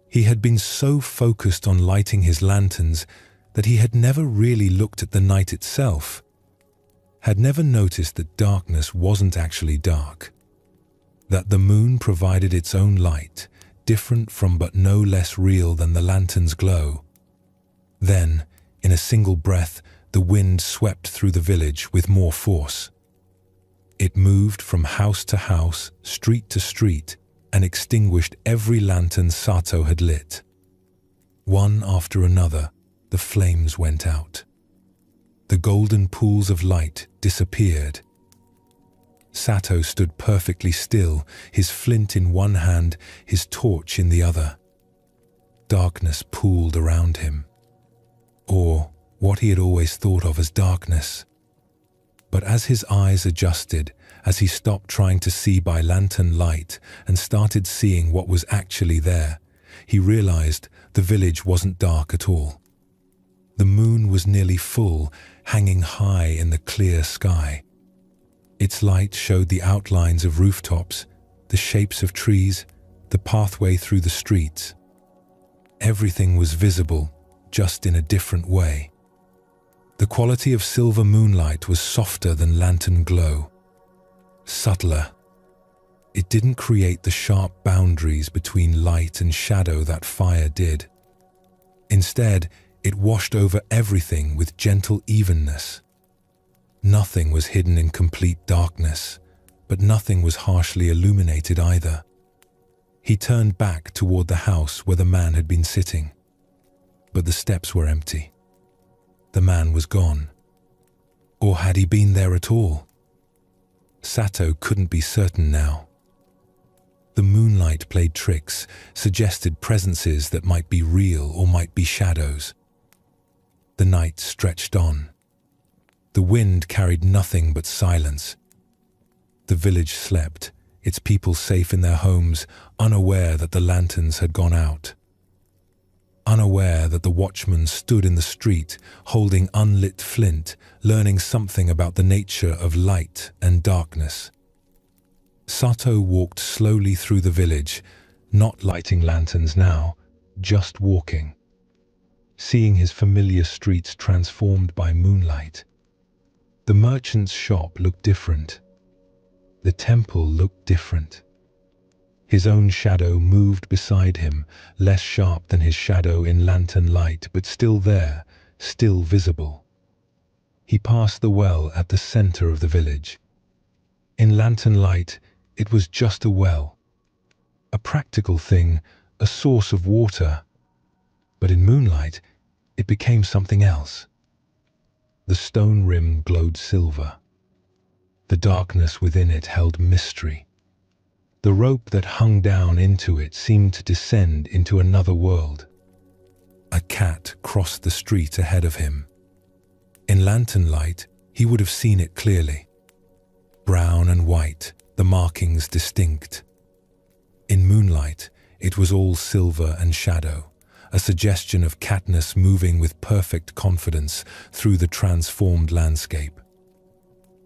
He had been so focused on lighting his lanterns that he had never really looked at the night itself, had never noticed that darkness wasn't actually dark, that the moon provided its own light, different from but no less real than the lantern's glow. Then, in a single breath, the wind swept through the village with more force. It moved from house to house, street to street, and extinguished every lantern Sato had lit. One after another, the flames went out. The golden pools of light disappeared. Sato stood perfectly still, his flint in one hand, his torch in the other. Darkness pooled around him. Or what he had always thought of as darkness. But as his eyes adjusted, as he stopped trying to see by lantern light and started seeing what was actually there, he realized the village wasn't dark at all. The moon was nearly full, hanging high in the clear sky. Its light showed the outlines of rooftops, the shapes of trees, the pathway through the streets. Everything was visible, just in a different way. The quality of silver moonlight was softer than lantern glow, subtler. It didn't create the sharp boundaries between light and shadow that fire did. Instead, it washed over everything with gentle evenness. Nothing was hidden in complete darkness, but nothing was harshly illuminated either. He turned back toward the house where the man had been sitting. But the steps were empty. The man was gone. Or had he been there at all? Sato couldn't be certain now. The moonlight played tricks, suggested presences that might be real or might be shadows. The night stretched on. The wind carried nothing but silence. The village slept, its people safe in their homes, unaware that the lanterns had gone out. Unaware that the watchman stood in the street, holding unlit flint, learning something about the nature of light and darkness. Sato walked slowly through the village, not lighting lanterns now, just walking. Seeing his familiar streets transformed by moonlight. The merchant's shop looked different. The temple looked different. His own shadow moved beside him, less sharp than his shadow in lantern light, but still there, still visible. He passed the well at the center of the village. In lantern light, it was just a well. A practical thing, a source of water. But in moonlight, it became something else. The stone rim glowed silver. The darkness within it held mystery, The rope that hung down into it seemed to descend into another world. A cat crossed the street ahead of him. In lantern light, he would have seen it clearly. Brown and white, the markings distinct. In moonlight, it was all silver and shadow, a suggestion of Katniss moving with perfect confidence through the transformed landscape.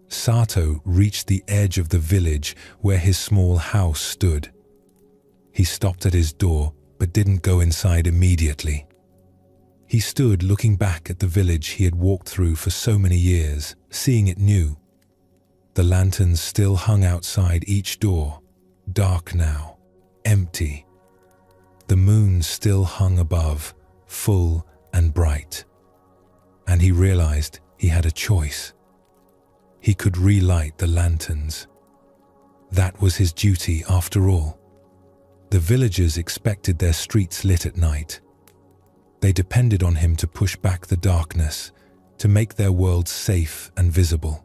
Sato reached the edge of the village where his small house stood. He stopped at his door, but didn't go inside immediately. He stood looking back at the village he had walked through for so many years, seeing it new. The lanterns still hung outside each door, dark now, empty. The moon still hung above, full and bright. And he realized he had a choice. He could relight the lanterns. That was his duty after all. The villagers expected their streets lit at night. They depended on him to push back the darkness, to make their world safe and visible.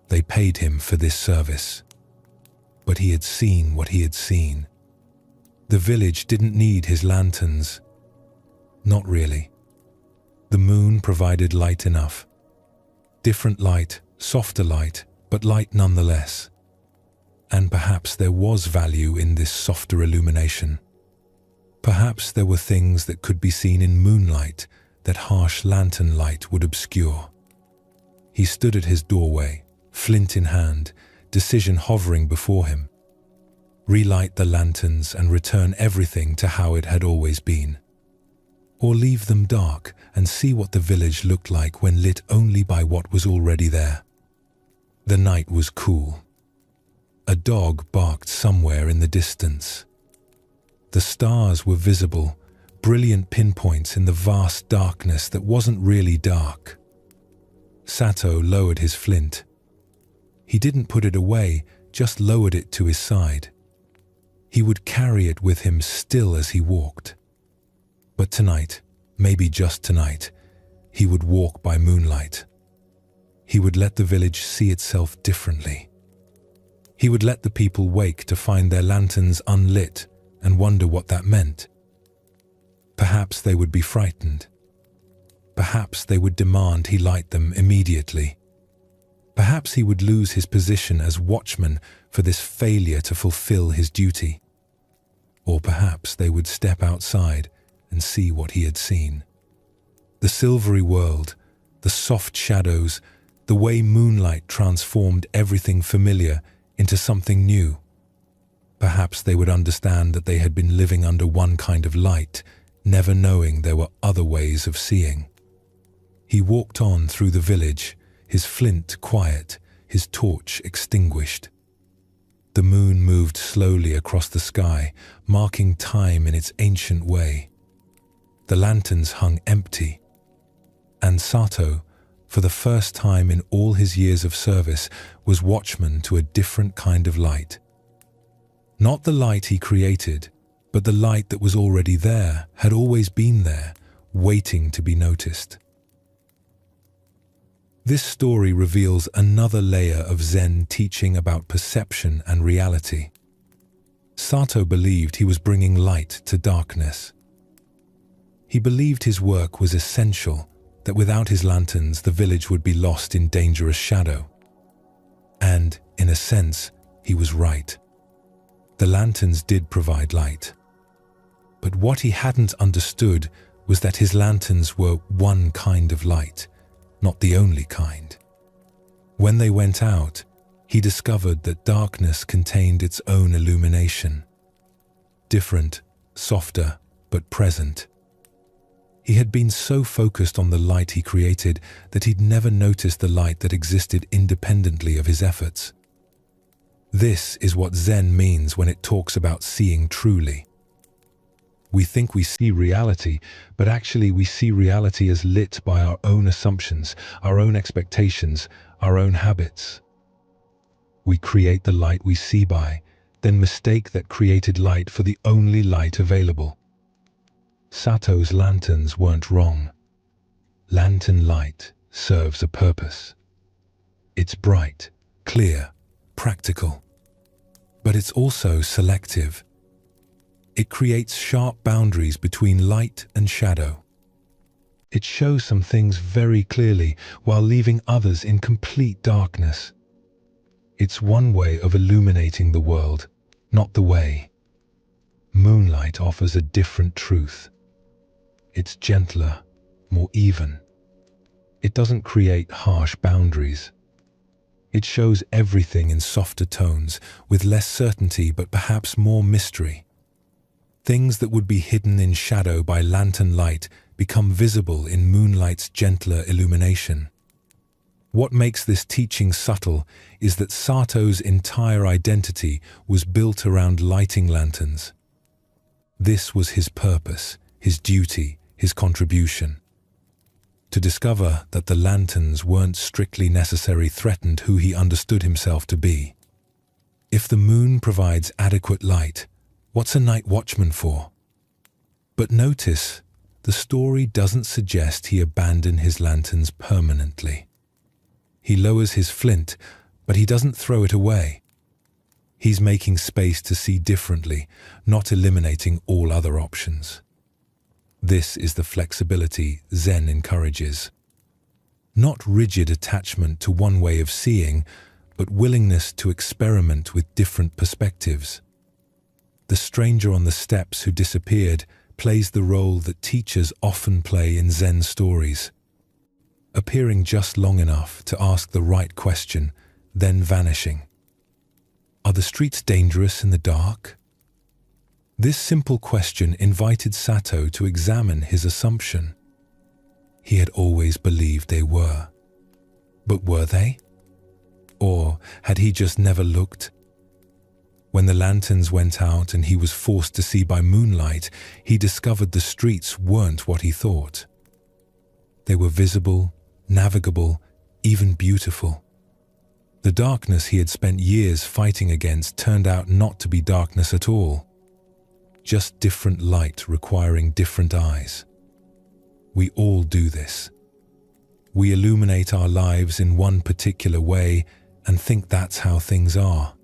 They paid him for this service. But he had seen what he had seen. The village didn't need his lanterns. Not really. The moon provided light enough. Different light, softer light, but light nonetheless. And perhaps there was value in this softer illumination. Perhaps there were things that could be seen in moonlight that harsh lantern light would obscure. He stood at his doorway, flint in hand, decision hovering before him. Relight the lanterns and return everything to how it had always been. Or leave them dark and see what the village looked like when lit only by what was already there. The night was cool. A dog barked somewhere in the distance. The stars were visible, brilliant pinpoints in the vast darkness that wasn't really dark. Sato lowered his flint. He didn't put it away, just lowered it to his side. He would carry it with him still as he walked. But tonight, maybe just tonight, he would walk by moonlight. He would let the village see itself differently. He would let the people wake to find their lanterns unlit and wonder what that meant. Perhaps they would be frightened. Perhaps they would demand he light them immediately. Perhaps he would lose his position as watchman for this failure to fulfill his duty. Or perhaps they would step outside and see what he had seen. The silvery world, the soft shadows, the way moonlight transformed everything familiar into something new. Perhaps they would understand that they had been living under one kind of light, never knowing there were other ways of seeing. He walked on through the village, his flint quiet, his torch extinguished. The moon moved slowly across the sky, marking time in its ancient way. The lanterns hung empty. And Sato, for the first time in all his years of service, was watchman to a different kind of light. Not the light he created, but the light that was already there, had always been there, waiting to be noticed. This story reveals another layer of Zen teaching about perception and reality. Sato believed he was bringing light to darkness. He believed his work was essential, that without his lanterns the village would be lost in dangerous shadow. And, in a sense, he was right. The lanterns did provide light. But what he hadn't understood was that his lanterns were one kind of light, not the only kind. When they went out, he discovered that darkness contained its own illumination. Different, softer, but present. He had been so focused on the light he created that he'd never noticed the light that existed independently of his efforts. This is what Zen means when it talks about seeing truly. We think we see reality, but actually we see reality as lit by our own assumptions, our own expectations, our own habits. We create the light we see by, then mistake that created light for the only light available. Sato's lanterns weren't wrong. Lantern light serves a purpose. It's bright, clear, practical. but it's also selective. It creates sharp boundaries between light and shadow. It shows some things very clearly while leaving others in complete darkness. It's one way of illuminating the world, not the way. Moonlight offers a different truth. It's gentler, more even. It doesn't create harsh boundaries. It shows everything in softer tones, with less certainty but perhaps more mystery. Things that would be hidden in shadow by lantern light become visible in moonlight's gentler illumination. What makes this teaching subtle is that Sato's entire identity was built around lighting lanterns. This was his purpose, his duty, his contribution. To discover that the lanterns weren't strictly necessary threatened who he understood himself to be. If the moon provides adequate light, what's a night watchman for? But notice, the story doesn't suggest he abandoned his lanterns permanently. He lowers his flint, but he doesn't throw it away. He's making space to see differently, not eliminating all other options. This is the flexibility Zen encourages. Not rigid attachment to one way of seeing, but willingness to experiment with different perspectives. The stranger on the steps who disappeared plays the role that teachers often play in Zen stories. Appearing just long enough to ask the right question, then vanishing. Are the streets dangerous in the dark? This simple question invited Sato to examine his assumption. He had always believed they were. But were they? Or had he just never looked? When the lanterns went out and he was forced to see by moonlight, he discovered the streets weren't what he thought. They were visible, navigable, even beautiful. The darkness he had spent years fighting against turned out not to be darkness at all. Just different light requiring different eyes. We all do this. We illuminate our lives in one particular way and think that's how things are.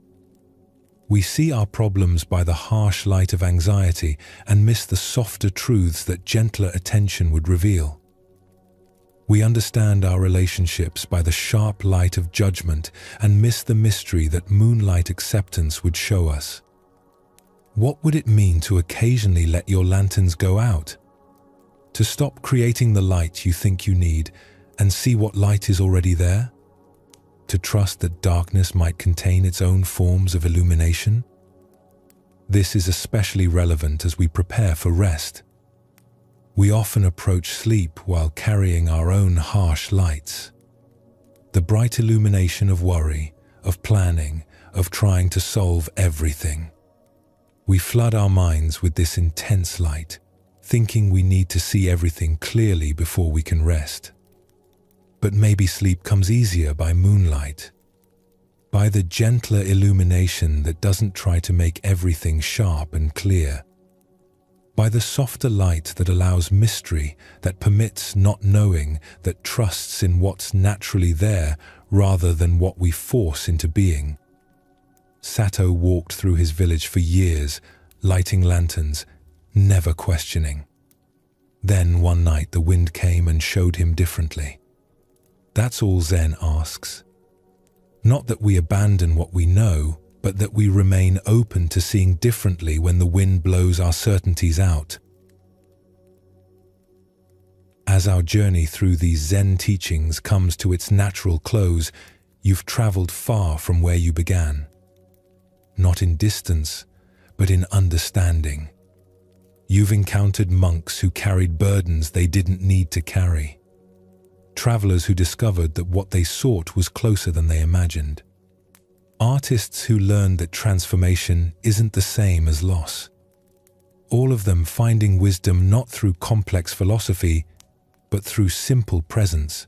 We see our problems by the harsh light of anxiety and miss the softer truths that gentler attention would reveal. We understand our relationships by the sharp light of judgment and miss the mystery that moonlight acceptance would show us. What would it mean to occasionally let your lanterns go out? To stop creating the light you think you need and see what light is already there? To trust that darkness might contain its own forms of illumination? This is especially relevant as we prepare for rest. We often approach sleep while carrying our own harsh lights. The bright illumination of worry, of planning, of trying to solve everything. We flood our minds with this intense light, thinking we need to see everything clearly before we can rest. But maybe sleep comes easier by moonlight, by the gentler illumination that doesn't try to make everything sharp and clear, by the softer light that allows mystery, that permits not knowing, that trusts in what's naturally there rather than what we force into being. Sato walked through his village for years, lighting lanterns, never questioning. Then one night the wind came and showed him differently. That's all Zen asks. Not that we abandon what we know, but that we remain open to seeing differently when the wind blows our certainties out. As our journey through these Zen teachings comes to its natural close, you've traveled far from where you began. Not in distance, but in understanding. You've encountered monks who carried burdens they didn't need to carry. Travelers who discovered that what they sought was closer than they imagined. Artists who learned that transformation isn't the same as loss. All of them finding wisdom not through complex philosophy, but through simple presence.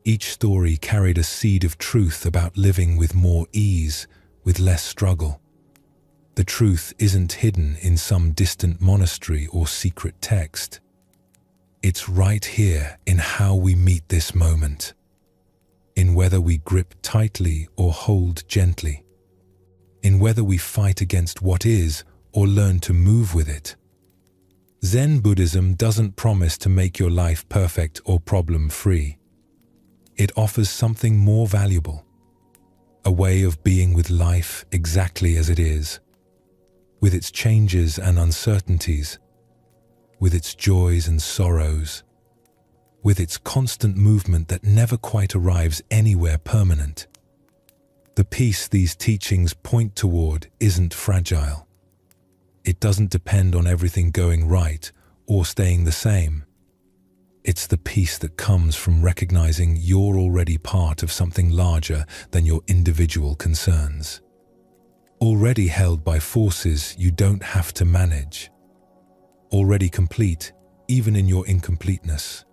Each story carried a seed of truth about living with more ease, with less struggle. The truth isn't hidden in some distant monastery or secret text. It's right here in how we meet this moment, in whether we grip tightly or hold gently. in whether we fight against what is or learn to move with it. Zen Buddhism doesn't promise to make your life perfect or problem-free. It offers something more valuable, a way of being with life exactly as it is, with its changes and uncertainties, with its joys and sorrows, with its constant movement that never quite arrives anywhere permanent. The peace these teachings point toward isn't fragile. It doesn't depend on everything going right or staying the same. It's the peace that comes from recognizing you're already part of something larger than your individual concerns, already held by forces you don't have to manage, already complete even in your incompleteness.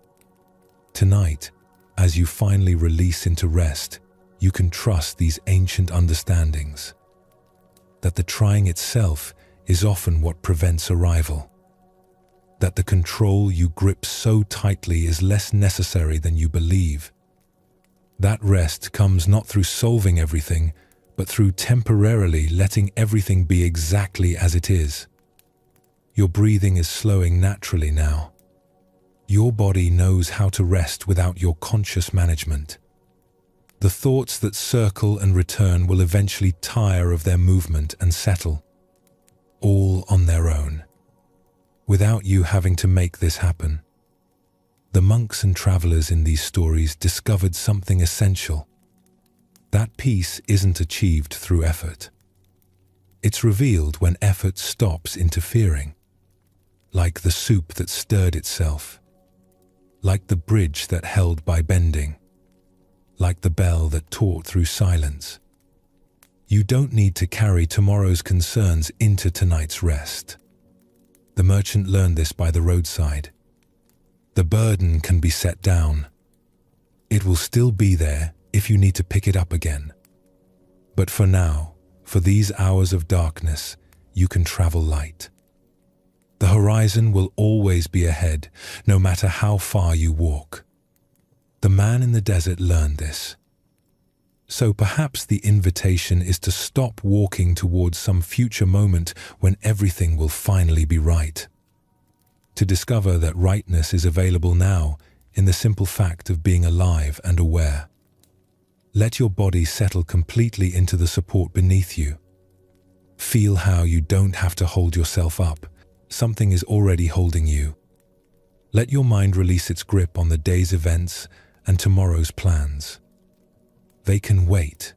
Tonight, as you finally release into rest, you can trust these ancient understandings, that the trying itself is often what prevents arrival, that the control you grip so tightly is less necessary than you believe. That rest comes not through solving everything, but through temporarily letting everything be exactly as it is. Your breathing is slowing naturally now. Your body knows how to rest without your conscious management. The thoughts that circle and return will eventually tire of their movement and settle, all on their own, without you having to make this happen. The monks and travelers in these stories discovered something essential. That peace isn't achieved through effort. It's revealed when effort stops interfering, like the soup that stirred itself, like the bridge that held by bending, like the bell that taught through silence. You don't need to carry tomorrow's concerns into tonight's rest. The merchant learned this by the roadside. The burden can be set down. It will still be there if you need to pick it up again. But for now, for these hours of darkness, you can travel light. The horizon will always be ahead, no matter how far you walk. The man in the desert learned this. So perhaps the invitation is to stop walking towards some future moment when everything will finally be right. To discover that rightness is available now in the simple fact of being alive and aware. Let your body settle completely into the support beneath you. Feel how you don't have to hold yourself up. Something is already holding you. Let your mind release its grip on the day's events and tomorrow's plans. They can wait.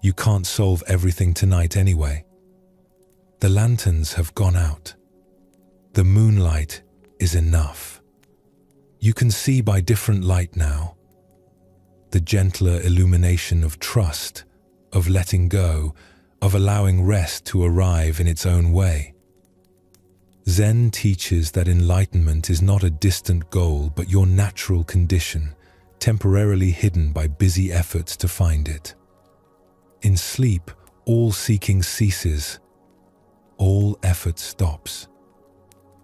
You can't solve everything tonight anyway. The lanterns have gone out. The moonlight is enough. You can see by different light now. The gentler illumination of trust, of letting go, of allowing rest to arrive in its own way. Zen teaches that enlightenment is not a distant goal but your natural condition, temporarily hidden by busy efforts to find it. In sleep, all seeking ceases, all effort stops,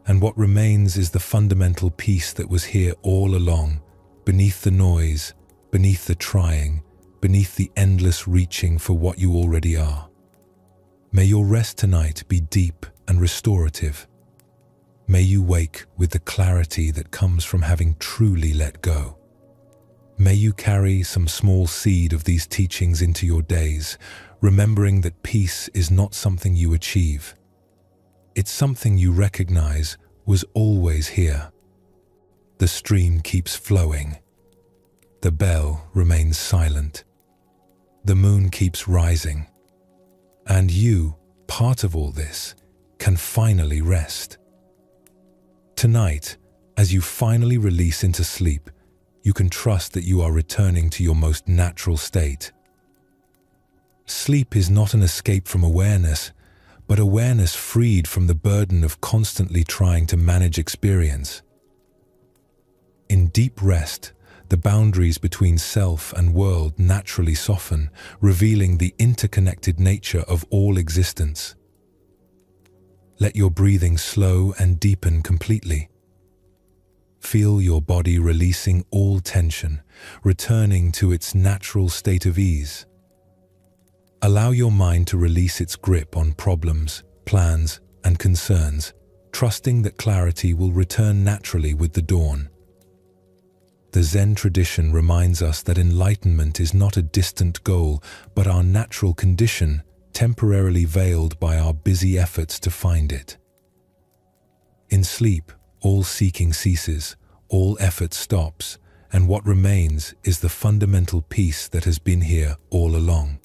and what remains is the fundamental peace that was here all along, beneath the noise, beneath the trying, beneath the endless reaching for what you already are. May your rest tonight be deep and restorative. May you wake with the clarity that comes from having truly let go. May you carry some small seed of these teachings into your days, remembering that peace is not something you achieve. It's something you recognize was always here. The stream keeps flowing. The bell remains silent. The moon keeps rising. And you, part of all this, can finally rest. Tonight, as you finally release into sleep, you can trust that you are returning to your most natural state. Sleep is not an escape from awareness, but awareness freed from the burden of constantly trying to manage experience. In deep rest, the boundaries between self and world naturally soften, revealing the interconnected nature of all existence. Let your breathing slow and deepen completely. Feel your body releasing all tension, returning to its natural state of ease. Allow your mind to release its grip on problems, plans, and concerns, trusting that clarity will return naturally with the dawn. The Zen tradition reminds us that enlightenment is not a distant goal, but our natural condition, temporarily veiled by our busy efforts to find it. In sleep, all seeking ceases, all effort stops, and what remains is the fundamental peace that has been here all along.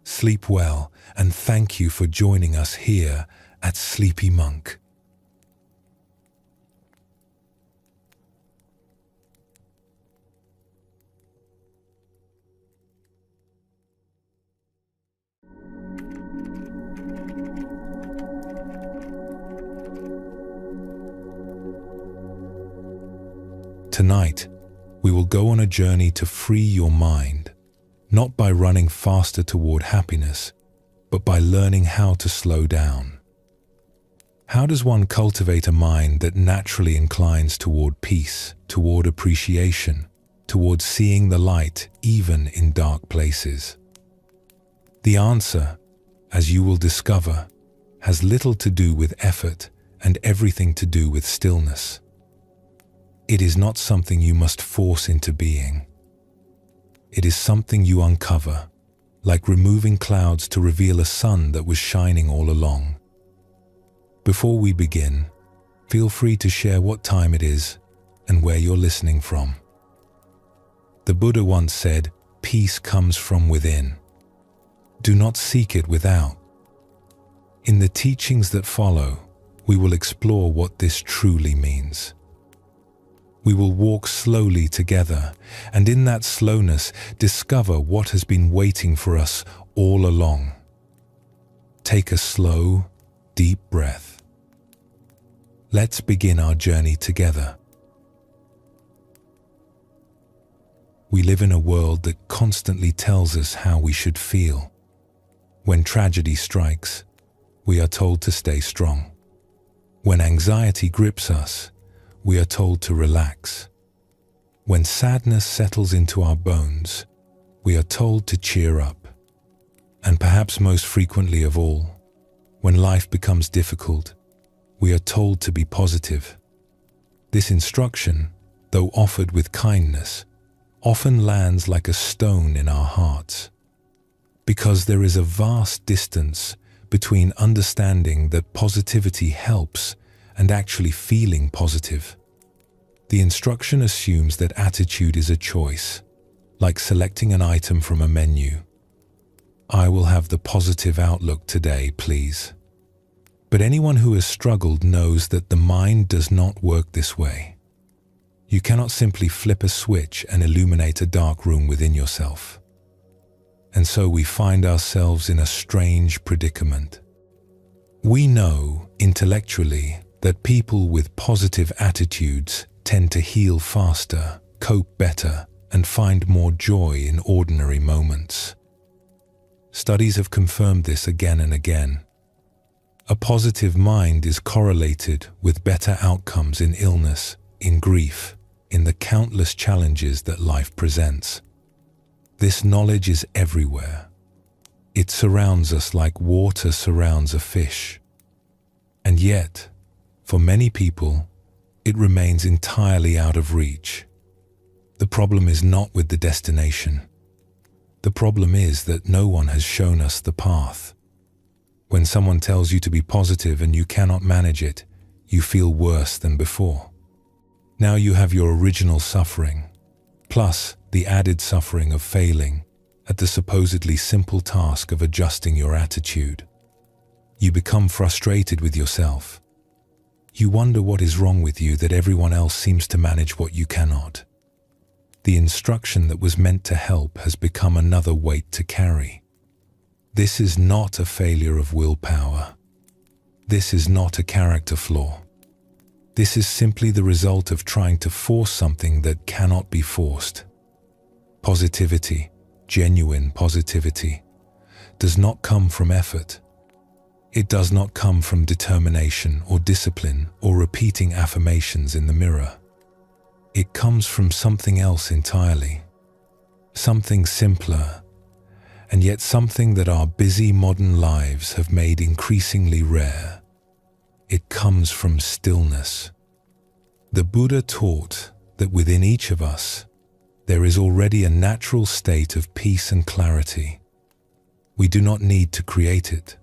Sleep well, and thank you for joining us here at Sleepy Monk. Tonight, we will go on a journey to free your mind, not by running faster toward happiness, but by learning how to slow down. How does one cultivate a mind that naturally inclines toward peace, toward appreciation, toward seeing the light even in dark places? The answer, as you will discover, has little to do with effort and everything to do with stillness. It is not something you must force into being. It is something you uncover, like removing clouds to reveal a sun that was shining all along. Before we begin, feel free to share what time it is and where you're listening from. The Buddha once said, "Peace comes from within. Do not seek it without." In the teachings that follow, we will explore what this truly means. We will walk slowly together, and in that slowness, discover what has been waiting for us all along. Take a slow, deep breath. Let's begin our journey together. We live in a world that constantly tells us how we should feel. When tragedy strikes, we are told to stay strong. When anxiety grips us, we are told to relax. When sadness settles into our bones, we are told to cheer up. And perhaps most frequently of all, when life becomes difficult, we are told to be positive. This instruction, though offered with kindness, often lands like a stone in our hearts. Because there is a vast distance between understanding that positivity helps and actually feeling positive. The instruction assumes that attitude is a choice, like selecting an item from a menu. I will have the positive outlook today, please. But anyone who has struggled knows that the mind does not work this way. You cannot simply flip a switch and illuminate a dark room within yourself. And so we find ourselves in a strange predicament. We know, intellectually, that people with positive attitudes tend to heal faster, cope better, and find more joy in ordinary moments. Studies have confirmed this again and again. A positive mind is correlated with better outcomes in illness, in grief, in the countless challenges that life presents. This knowledge is everywhere. It surrounds us like water surrounds a fish. And yet, for many people, it remains entirely out of reach. The problem is not with the destination. The problem is that no one has shown us the path. When someone tells you to be positive and you cannot manage it, you feel worse than before. Now you have your original suffering, plus the added suffering of failing at the supposedly simple task of adjusting your attitude. You become frustrated with yourself. You wonder what is wrong with you that everyone else seems to manage what you cannot. The instruction that was meant to help has become another weight to carry. This is not a failure of willpower. This is not a character flaw. This is simply the result of trying to force something that cannot be forced. Positivity, genuine positivity, does not come from effort. It does not come from determination or discipline or repeating affirmations in the mirror. It comes from something else entirely, something simpler and yet something that our busy modern lives have made increasingly rare. It comes from stillness. The Buddha taught that within each of us, there is already a natural state of peace and clarity. We do not need to create it.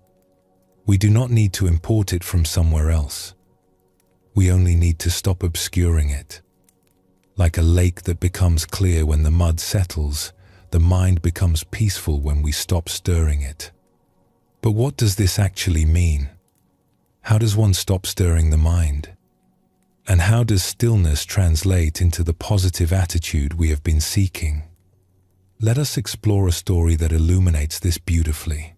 We do not need to import it from somewhere else. We only need to stop obscuring it. Like a lake that becomes clear when the mud settles, the mind becomes peaceful when we stop stirring it. But what does this actually mean? How does one stop stirring the mind? And how does stillness translate into the positive attitude we have been seeking? Let us explore a story that illuminates this beautifully.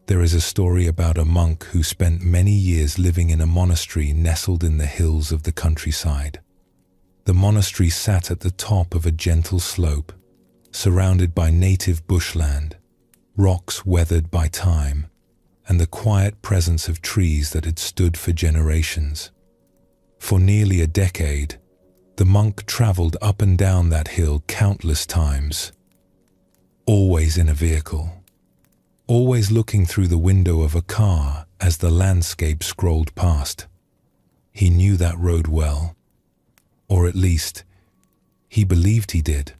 There is a story about a monk who spent many years living in a monastery nestled in the hills of the countryside. The monastery sat at the top of a gentle slope, surrounded by native bushland, rocks weathered by time, and the quiet presence of trees that had stood for generations. For nearly a decade, the monk traveled up and down that hill countless times, always in a vehicle, always looking through the window of a car as the landscape scrolled past. He knew that road well, or at least, he believed he did.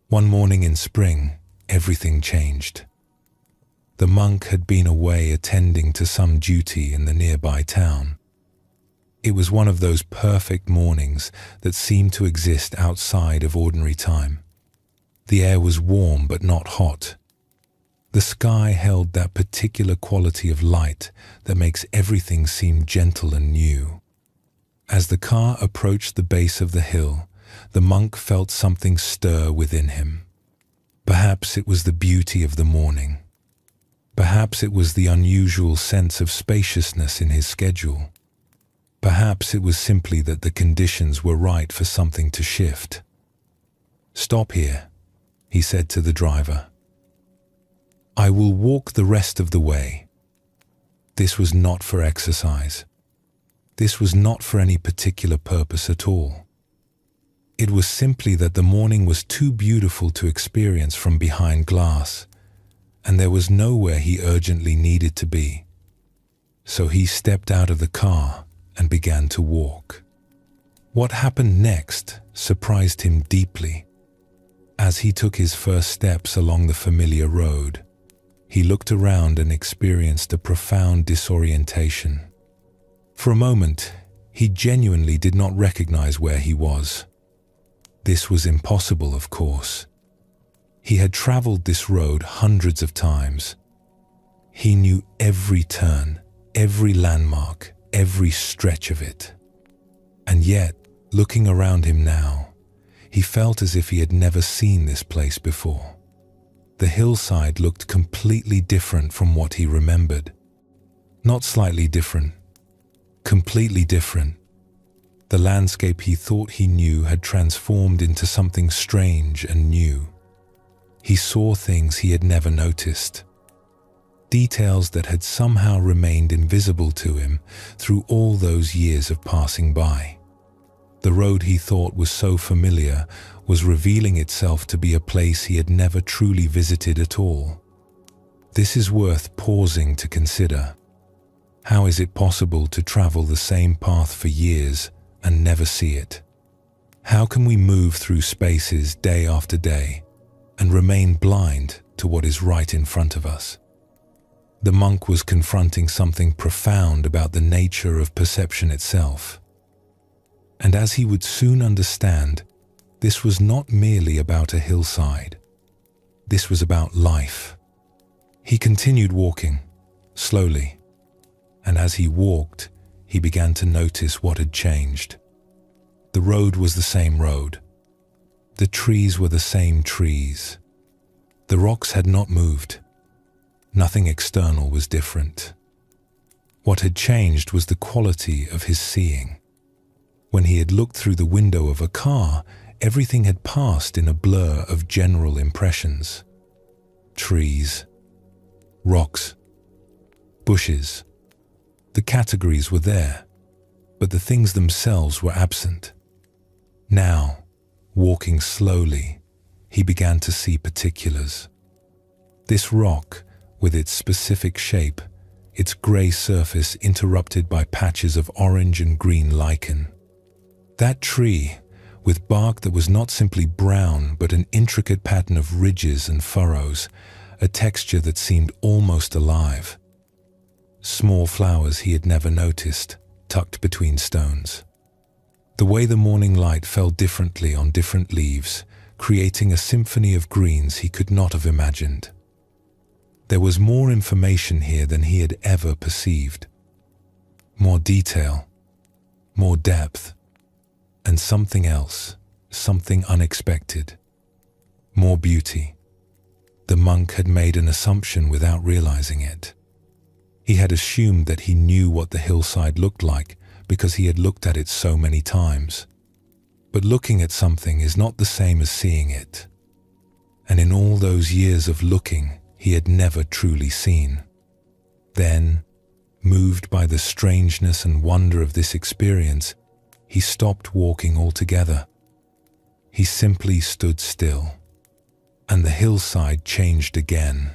One morning in spring, everything changed. The monk had been away attending to some duty in the nearby town. It was one of those perfect mornings that seem to exist outside of ordinary time. The air was warm but not hot. The sky held that particular quality of light that makes everything seem gentle and new. As the car approached the base of the hill, the monk felt something stir within him. Perhaps it was the beauty of the morning. Perhaps it was the unusual sense of spaciousness in his schedule. Perhaps it was simply that the conditions were right for something to shift. "Stop here," he said to the driver. "I will walk the rest of the way." This was not for exercise. This was not for any particular purpose at all. It was simply that the morning was too beautiful to experience from behind glass, and there was nowhere he urgently needed to be. So he stepped out of the car and began to walk. What happened next surprised him deeply. As he took his first steps along the familiar road, he looked around and experienced a profound disorientation. For a moment, he genuinely did not recognize where he was. This was impossible, of course. He had traveled this road hundreds of times. He knew every turn, every landmark, every stretch of it. And yet, looking around him now, he felt as if he had never seen this place before. The hillside looked completely different from what he remembered. Not slightly different, completely different. The landscape he thought he knew had transformed into something strange and new. He saw things he had never noticed, details that had somehow remained invisible to him through all those years of passing by. The road he thought was so familiar was revealing itself to be a place he had never truly visited at all. This is worth pausing to consider. How is it possible to travel the same path for years and never see it? How can we move through spaces day after day and remain blind to what is right in front of us? The monk was confronting something profound about the nature of perception itself. And as he would soon understand, this was not merely about a hillside. This was about life. He continued walking, slowly, and as he walked, he began to notice what had changed. The road was the same road. The trees were the same trees. The rocks had not moved. Nothing external was different. What had changed was the quality of his seeing. When he had looked through the window of a car, everything had passed in a blur of general impressions. Trees, rocks, bushes. The categories were there, but the things themselves were absent. Now, walking slowly, he began to see particulars. This rock, with its specific shape, its grey surface interrupted by patches of orange and green lichen. That tree, with bark that was not simply brown but an intricate pattern of ridges and furrows, a texture that seemed almost alive. Small flowers he had never noticed, tucked between stones. The way the morning light fell differently on different leaves, creating a symphony of greens he could not have imagined. There was more information here than he had ever perceived. More detail, more depth, and something else, something unexpected. More beauty. The monk had made an assumption without realizing it. He had assumed that he knew what the hillside looked like because he had looked at it so many times. But looking at something is not the same as seeing it. And in all those years of looking, he had never truly seen. Then, moved by the strangeness and wonder of this experience, he stopped walking altogether. He simply stood still, and the hillside changed again.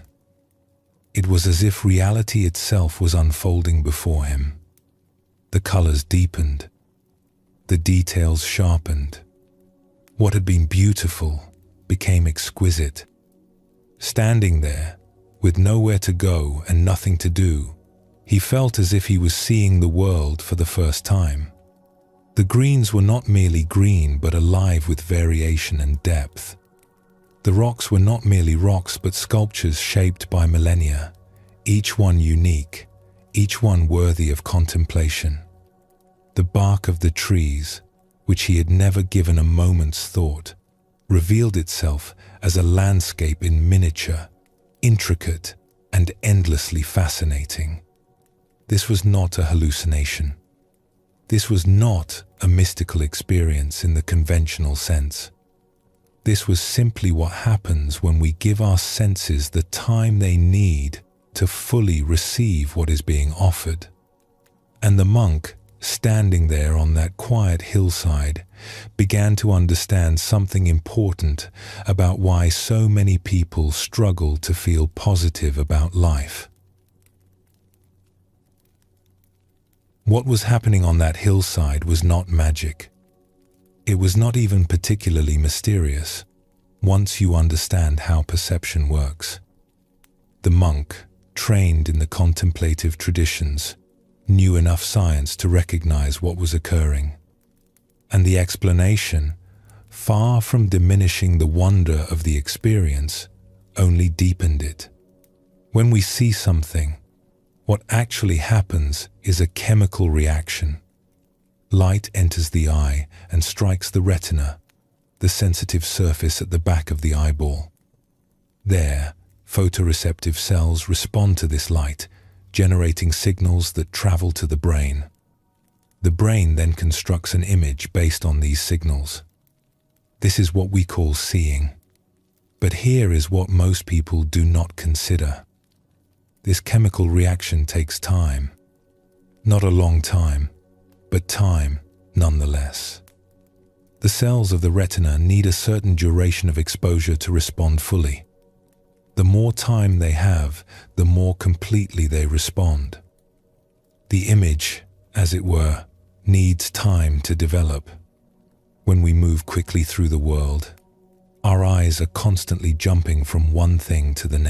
It was as if reality itself was unfolding before him. The colors deepened, the details sharpened. What had been beautiful became exquisite. Standing there, with nowhere to go and nothing to do, he felt as if he was seeing the world for the first time. The greens were not merely green but alive with variation and depth. The rocks were not merely rocks but sculptures shaped by millennia, each one unique, each one worthy of contemplation. The bark of the trees, which he had never given a moment's thought, revealed itself as a landscape in miniature, intricate and endlessly fascinating. This was not a hallucination. This was not a mystical experience in the conventional sense. This was simply what happens when we give our senses the time they need to fully receive what is being offered. And the monk, standing there on that quiet hillside, began to understand something important about why so many people struggle to feel positive about life. What was happening on that hillside was not magic. It was not even particularly mysterious, once you understand how perception works. The monk, trained in the contemplative traditions, knew enough science to recognize what was occurring. And the explanation, far from diminishing the wonder of the experience, only deepened it. When we see something, what actually happens is a chemical reaction. Light enters the eye and strikes the retina, the sensitive surface at the back of the eyeball. There, photoreceptive cells respond to this light, generating signals that travel to the brain. The brain then constructs an image based on these signals. This is what we call seeing. But here is what most people do not consider. This chemical reaction takes time. Not a long time, but time nonetheless. The cells of the retina need a certain duration of exposure to respond fully. The more time they have, the more completely they respond. The image, as it were, needs time to develop. When we move quickly through the world, our eyes are constantly jumping from one thing to the next.